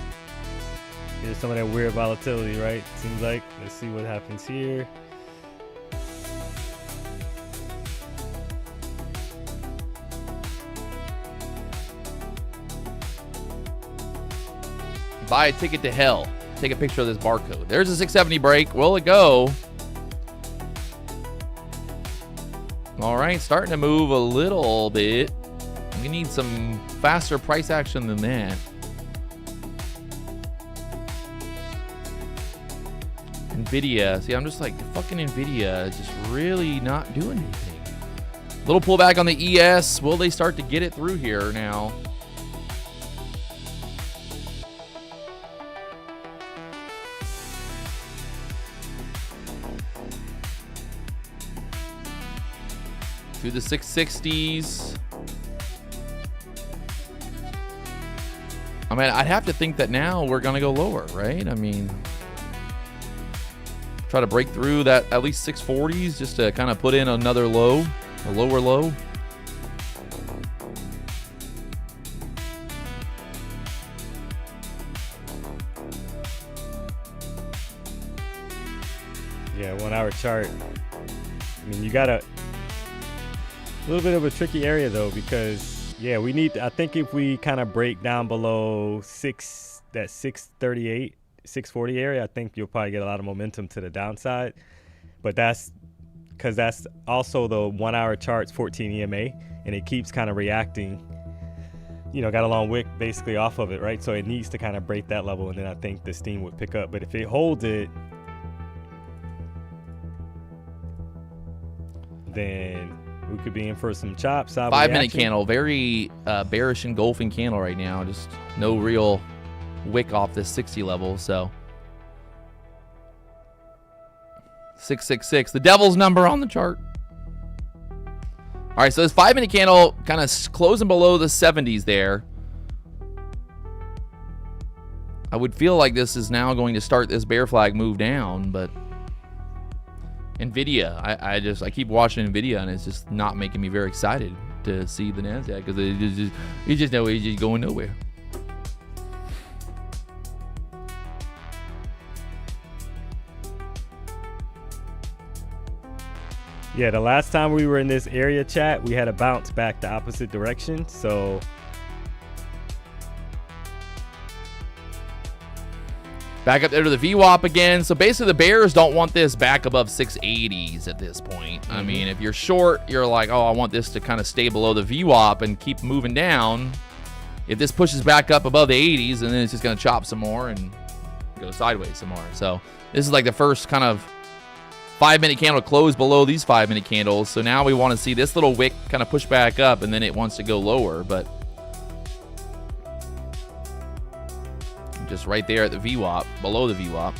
Here's some of that weird volatility, right? Seems like. Let's see what happens here. Buy a ticket to hell. Take a picture of this barcode. There's a 670 break. Will it go? All right, starting to move a little bit. We need some faster price action than that. Nvidia. See, I'm just like, fucking Nvidia is just really not doing anything. Little pullback on the ES. Will they start to get it through here now? Through the 660s. I mean, I'd have to think that now we're going to go lower, right? I mean, try to break through that at least 640s just to kind of put in another low, a lower low. Yeah, 1 hour chart. I mean, you got a little bit of a tricky area though, because yeah, we need, I think if we kind of break down below that 638, 640 area, I think you'll probably get a lot of momentum to the downside. But that's because that's also the 1 hour chart's 14 EMA, and it keeps kind of reacting, got a long wick basically off of it, right? So it needs to kind of break that level, and then I think the steam would pick up. But if it holds it, then we could be in for some chops. 5-minute candle, very bearish engulfing candle right now. Just no real wick off this 60 level. So 666, the devil's number on the chart. All right, so this 5-minute candle kind of closing below the 70s there. I would feel like this is now going to start this bear flag move down, but Nvidia, I keep watching Nvidia, and it's just not making me very excited to see the Nasdaq, because you just know it's just going nowhere. Yeah, the last time we were in this area, chat, we had a bounce back the opposite direction. So Back up there to the VWAP again. So basically the bears don't want this back above 680s at this point. I mean, if you're short, you're like, oh, I want this to kind of stay below the VWAP and keep moving down. If this pushes back up above the 80s, and then it's just going to chop some more and go sideways some more. So this is like the first kind of 5-minute candle close below these 5-minute candles. So now we want to see this little wick kind of push back up, and then it wants to go lower, but just right there at the VWAP, below the VWAP.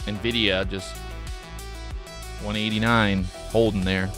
Nvidia just 189 holding there.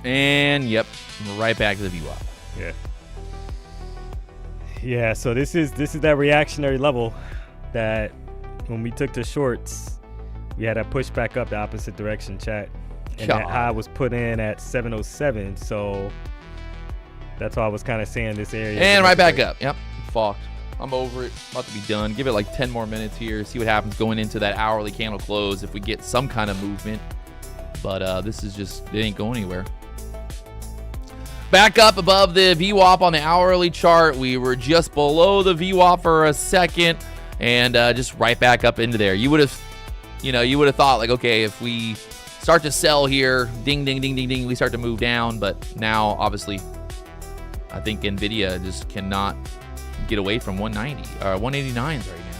And yep, right back to the VWAP. yeah. Yeah, so this is that reactionary level that when we took the shorts, we had to push back up the opposite direction, chat. And that high was put in at 707, so that's why I was kind of saying this area. And right back up. Yep, fucked. I'm over it. About to be done. Give it like 10 more minutes here. See what happens going into that hourly candle close if we get some kind of movement. But this is just, it ain't going anywhere. Back up above the VWAP on the hourly chart. We were just below the VWAP for a second, and just right back up into there. You would have, you would have thought like, okay, if we start to sell here, ding, ding, ding, ding, ding, we start to move down. But now, obviously, I think Nvidia just cannot get away from 190 or 189s right now.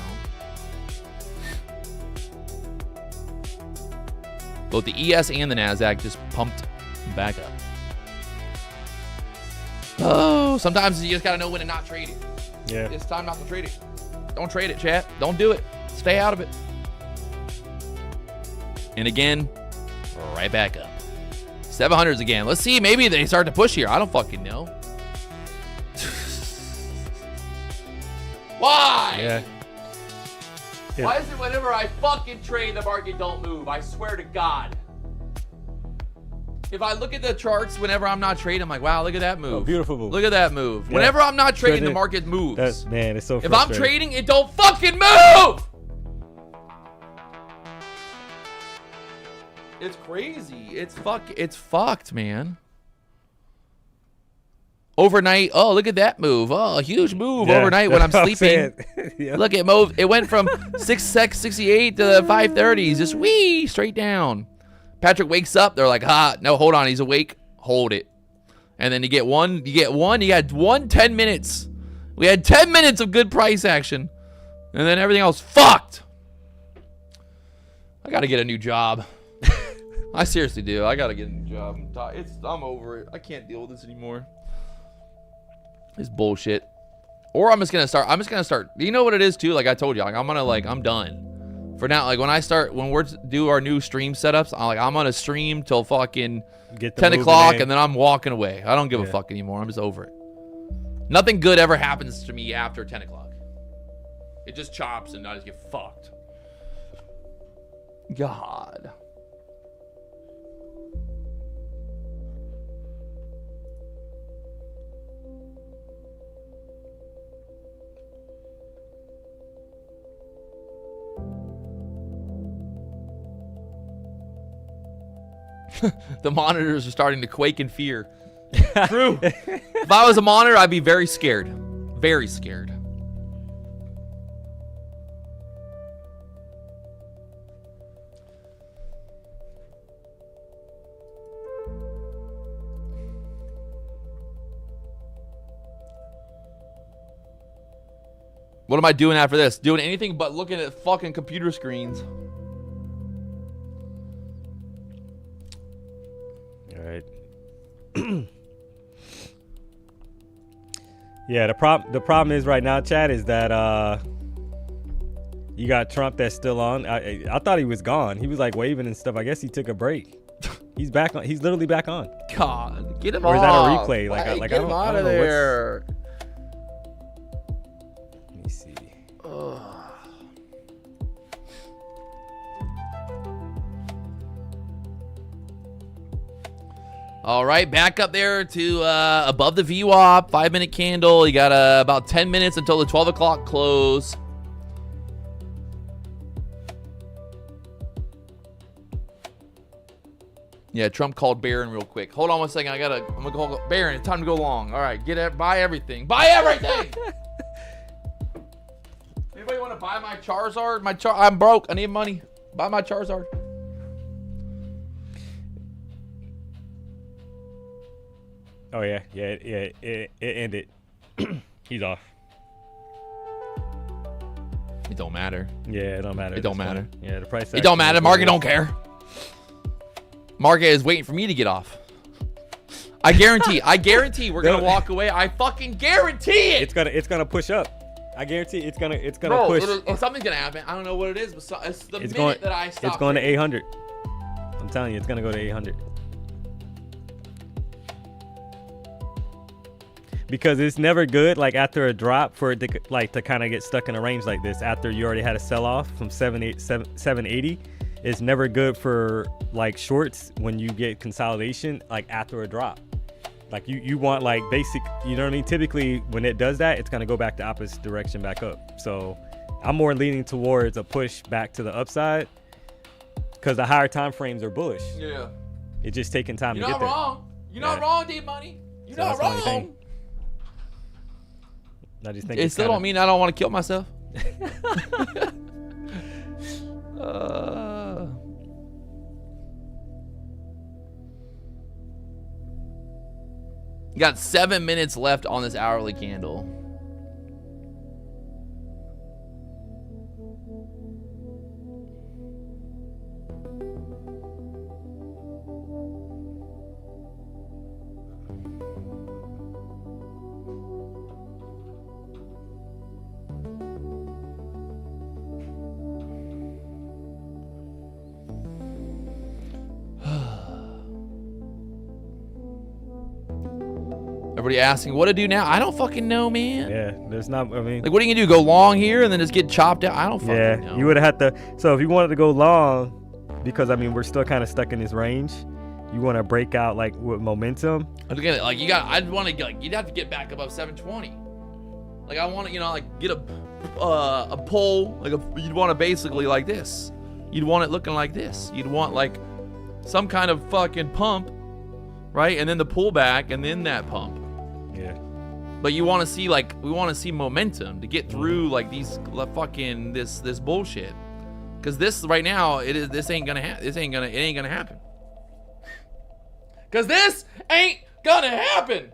Both the ES and the NASDAQ just pumped back up. Oh, sometimes you just gotta know when to not trade it. Yeah. It's time not to trade it. Don't trade it, chat. Don't do it. Stay out of it. And again, right back up. 700s again. Let's see. Maybe they start to push here. I don't fucking know. Why? Yeah. Why is it whenever I fucking trade, the market don't move? I swear to God. If I look at the charts whenever I'm not trading, I'm like, wow, look at that move. Oh, beautiful move. Look at that move. Yeah. Whenever I'm not trading, the market moves. Man, it's so If frustrating. I'm trading, it don't fucking move! It's crazy. It's fucked, man. Overnight, oh, look at that move. Oh, a huge move overnight when I'm sleeping. Yeah. Look, it went from 668 to the 530s, just wee, straight down. Patrick wakes up, they're like, no, hold on, he's awake, hold it. And then you got one 10 minutes. We had 10 minutes of good price action. And then everything else fucked. I gotta get a new job. I seriously do. I gotta get a new job. I'm over it. I can't deal with this anymore. It's bullshit. Or I'm just gonna start. You know what it is too? Like I told you, like I'm done. For now, like when we're do our new stream setups, I'm gonna stream till fucking 10 o'clock, and then I'm walking away. I don't give a fuck anymore. I'm just over it. Nothing good ever happens to me after 10 o'clock. It just chops, and I just get fucked. God. The monitors are starting to quake in fear. True. If I was a monitor, I'd be very scared. Very scared. What am I doing after this? Doing anything but looking at fucking computer screens. All right. Yeah, the problem is right now, Chad, is that you got Trump that's still on. I thought he was gone. He was like waving and stuff. I guess he took a break. He's back on. He's literally back on. God, get him Or off. is that a replay? Like, Hey, like get I don't, him I out don't of know there. Let me see. All right, back up there to above the VWAP, 5-minute candle. You got about 10 minutes until the 12 o'clock close. Yeah, Trump called Barron real quick. Hold on one second. I'm gonna call Barron. It's time to go long. All right, buy everything. Buy everything. Anybody want to buy my Charizard? I'm broke. I need money. Buy my Charizard. Oh yeah. It ended. He's off. It don't matter. Yeah, it don't matter. It don't matter. Yeah, the price. It don't matter. Market don't care. Market is waiting for me to get off. I guarantee we're gonna walk away. I fucking guarantee it. It's gonna push up. I guarantee it's gonna Bro, push. Something's gonna happen. I don't know what it is, but it's the minute going, that I stop. It's going to 800. I'm telling you, it's gonna go to 800. Because it's never good, like after a drop, for it to kind of get stuck in a range like this. After you already had a sell-off from 780, it's never good for like shorts when you get consolidation like after a drop. Like you want like basic, you know what I mean? Typically when it does that, it's gonna go back the opposite direction back up. So I'm more leaning towards a push back to the upside because the higher time frames are bullish. Yeah. It's just taking time You're to not get there. wrong. You're not wrong, D Money. You're So not that's the only wrong. thing. I just think It still don't mean I don't want to kill myself. You got 7 minutes left on this hourly candle. Everybody asking what to do now. I don't fucking know, man. Yeah, there's not. I mean, Like, what are you gonna do? Go long here and then just get chopped out? I don't fucking know. you would have had to. So if you wanted to go long, because I mean we're still kind of stuck in this range, you want to break out like with momentum. Again, like I'd want to like you'd have to get back above 720. Like I want to, like get a pull. Like you'd want to basically like this. You'd want it looking like this. You'd want like some kind of fucking pump, right? And then the pullback, and then that pump. Yeah. But you want to see we want to see momentum to get through like these fucking this bullshit. Because this right now this ain't gonna happen. Because this ain't gonna happen.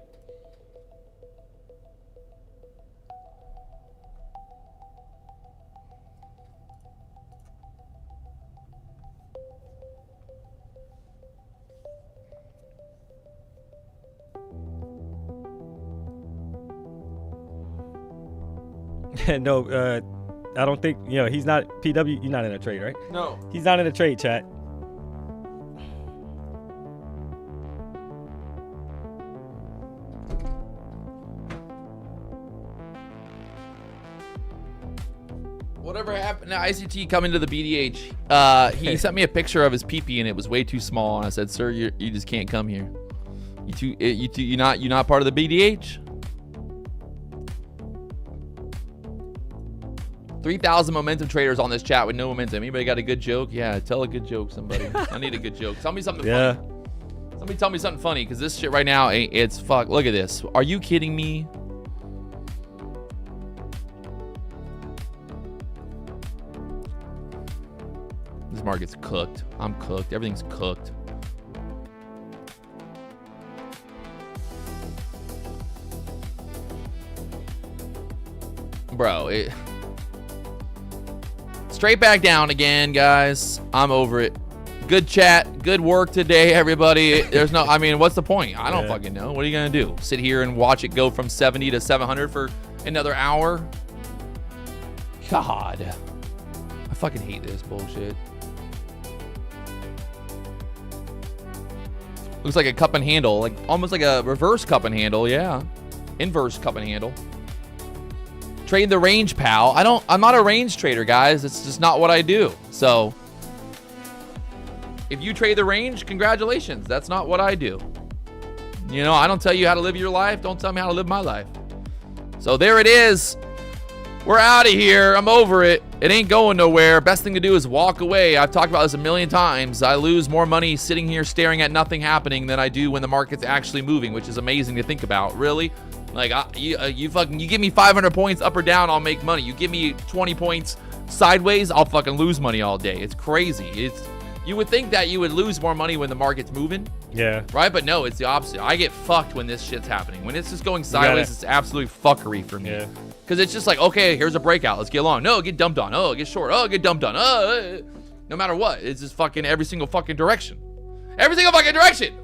No, I don't think, he's not PW. You're not in a trade, right? No. He's not in a trade, chat. Whatever happened to ICT coming to the BDH? He sent me a picture of his pee-pee and it was way too small. And I said, "Sir, you just can't come here. You're not part of the BDH." 3,000 momentum traders on this chat with no momentum. Anybody got a good joke? Yeah, tell a good joke, somebody. I need a good joke. Tell me something funny. Somebody tell me something funny, because this shit right now, it's fuck. Look at this. Are you kidding me? This market's cooked. I'm cooked. Everything's cooked. Bro, straight back down again, guys. I'm over it. Good chat. Good work today, everybody. There's no, I mean, what's the point? I don't fucking know. What are you going to do? Sit here and watch it go from 70 to 700 for another hour? God. I fucking hate this bullshit. Looks like a cup and handle, like almost like a reverse cup and handle, yeah. Inverse cup and handle. Trade the range, pal. I'm not a range trader, guys. It's just not what I do. So if you trade the range, congratulations. That's not what I do. You know, I don't tell you how to live your life. Don't tell me how to live my life. So there it is. We're out of here. I'm over it. It ain't going nowhere. Best thing to do is walk away. I've talked about this a million times. I lose more money sitting here staring at nothing happening than I do when the market's actually moving, which is amazing to think about. Really? Like, you give me 500 points up or down, I'll make money. You give me 20 points sideways, I'll fucking lose money all day. It's crazy. You would think that you would lose more money when the market's moving. Yeah. Right? But no, it's the opposite. I get fucked when this shit's happening. When it's just going sideways, it's absolute fuckery for me. Yeah. Because it's just like, okay, here's a breakout. Let's get long. No, get dumped on. Oh, get short. Oh, get dumped on. No matter what. It's just fucking every single fucking direction. Every single fucking direction.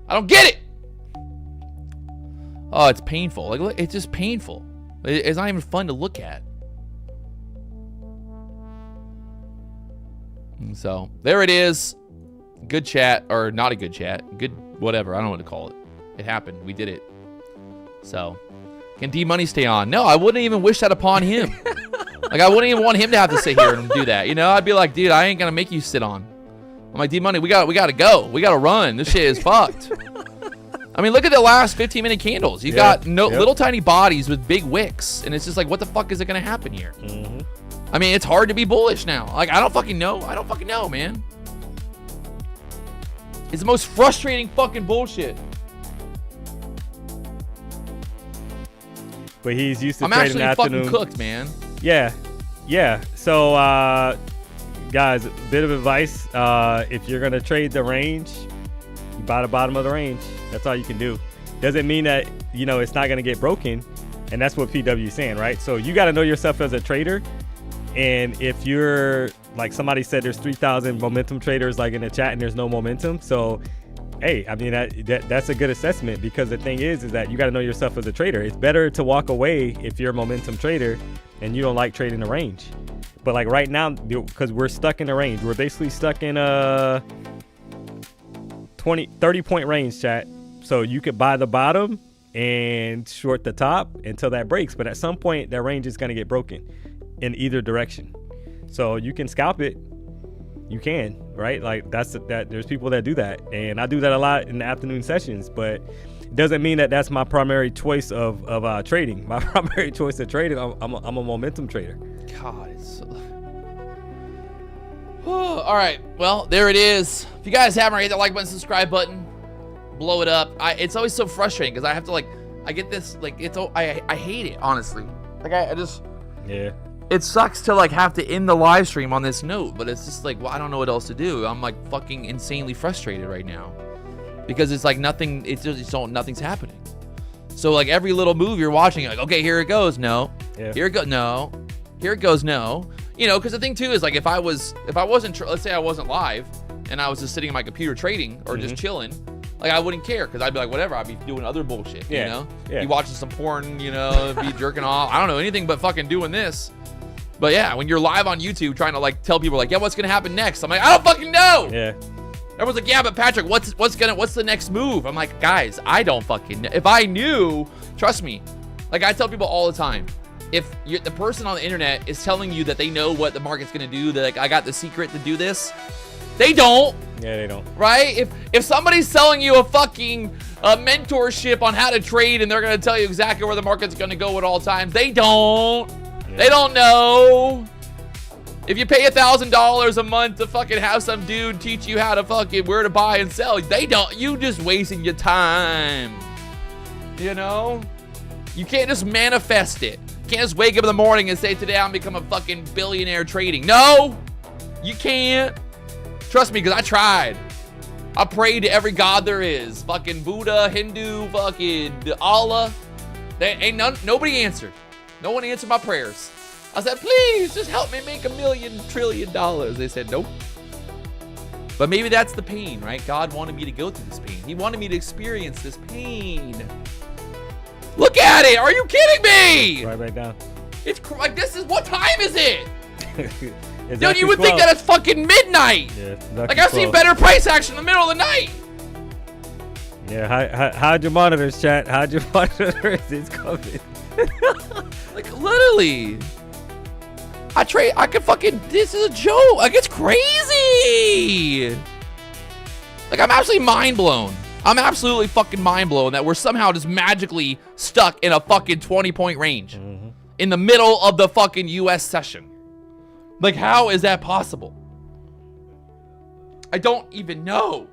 I don't get it. Oh, it's painful. Like, look, it's just painful. It's not even fun to look at. And so, there it is. Good chat, or not a good chat. Good whatever. I don't know what to call it. It happened. We did it. So, can D-Money stay on? No, I wouldn't even wish that upon him. Like, I wouldn't even want him to have to sit here and do that. You know, I'd be like, dude, I ain't going to make you sit on. I'm like, D-Money, we got to go. We got to run. This shit is fucked. I mean, look at the last 15-minute candles. You got little tiny bodies with big wicks, and it's just like, what the fuck is it going to happen here? Mm-hmm. I mean, it's hard to be bullish now. Like, I don't fucking know. I don't fucking know, man. It's the most frustrating fucking bullshit. But he's used to I'm trading actually afternoon. fucking cooked, man. Yeah. So, guys, a bit of advice. If you're going to trade the range, you buy the bottom of the range. That's all you can do. Doesn't mean that, you know, it's not going to get broken. And that's what PW is saying, right? So you got to know yourself as a trader. And if you're, like somebody said, there's 3,000 momentum traders like in the chat and there's no momentum. So, hey, I mean, that's a good assessment, because the thing is that you got to know yourself as a trader. It's better to walk away if you're a momentum trader and you don't like trading the range. But like right now, because we're stuck in the range, we're basically stuck in a 30 point range, chat. So you could buy the bottom and short the top until that breaks. But at some point, that range is going to get broken in either direction. So you can scalp it. You can, right? Like there's people that do that. And I do that a lot in the afternoon sessions, but it doesn't mean that that's my primary choice of trading. My primary choice of trading, I'm a momentum trader. God, it's so... All right, well, there it is. If you guys haven't hit that like button, subscribe button, blow it up. It's always so frustrating because I have to I get this, I hate it, honestly. Like I just... Yeah. It sucks to have to end the live stream on this note, but it's just like, well, I don't know what else to do. I'm fucking insanely frustrated right now because it's like nothing, nothing's happening. So every little move you're watching, you're like, okay, here it goes. No. Yeah. Here it goes. No. Here it goes. No. You know, because the thing too is if I wasn't, let's say I wasn't live and I was just sitting in my computer trading or just chilling, I wouldn't care because I'd be like, whatever, I'd be doing other bullshit, you know? Yeah. Be watching some porn, you know, be jerking off. I don't know, anything but fucking doing this. But yeah, when you're live on YouTube trying to tell people yeah, what's gonna happen next? I'm like, I don't fucking know. Yeah. Everyone's like, yeah, but Patrick, what's the next move? I'm like, guys, I don't fucking know. If I knew, trust me. I tell people all the time, if the person on the internet is telling you that they know what the market's gonna do, that I got the secret to do this, they don't. Yeah, they don't. Right? If somebody's selling you a fucking mentorship on how to trade and they're gonna tell you exactly where the market's gonna go at all times, they don't. Yeah. They don't know. If you pay $1,000 a month to fucking have some dude teach you how to fucking where to buy and sell, they don't. You just wasting your time. You know? You can't just manifest it. You can't just wake up in the morning and say, today I'm become a fucking billionaire trading. No, you can't. Trust me, because I tried. I prayed to every god there is. Fucking Buddha, Hindu, fucking Allah. Nobody answered. No one answered my prayers. I said, please, just help me make $1 million trillion. They said, nope. But maybe that's the pain, right? God wanted me to go through this pain. He wanted me to experience this pain. Look at it. Are you kidding me? Right back down. It's like, this is, what time is it? It's Dude, you actually would think 12. that it's fucking midnight. Yeah, it's Like, actually I've seen 12. better price action in the middle of the night. Yeah, hide your monitors, chat. Hide your monitors. It's coming. Like, literally. I could fucking, this is a joke. Like, it's crazy. Like, I'm absolutely mind blown. I'm absolutely fucking mind blown that we're somehow just magically stuck in a fucking 20-point range in the middle of the fucking US session. Like, how is that possible? I don't even know.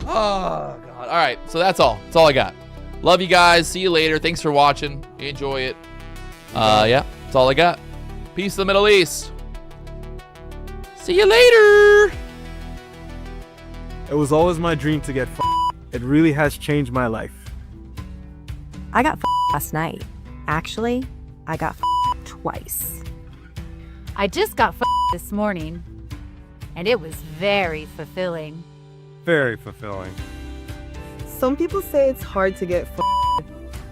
Oh, God. All right. So that's all. That's all I got. Love you guys. See you later. Thanks for watching. Enjoy it. Yeah. That's all I got. Peace to the Middle East. See you later. It was always my dream to get It really has changed my life. I got last night. Actually, I got twice. I just got this morning, and it was very fulfilling. Very fulfilling. Some people say it's hard to get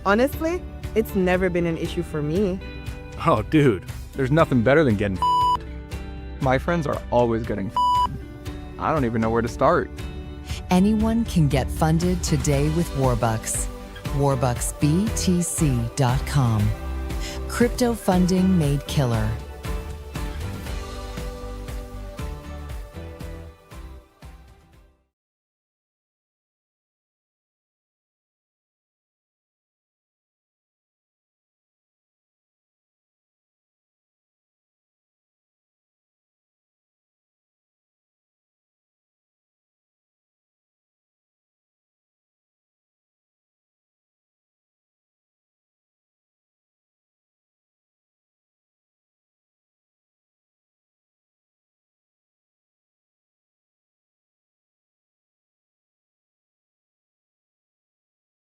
Honestly, it's never been an issue for me. Oh, dude, there's nothing better than getting My friends are always getting I don't even know where to start. Anyone can get funded today with Warbucks. WarbucksBTC.com. Crypto funding made killer.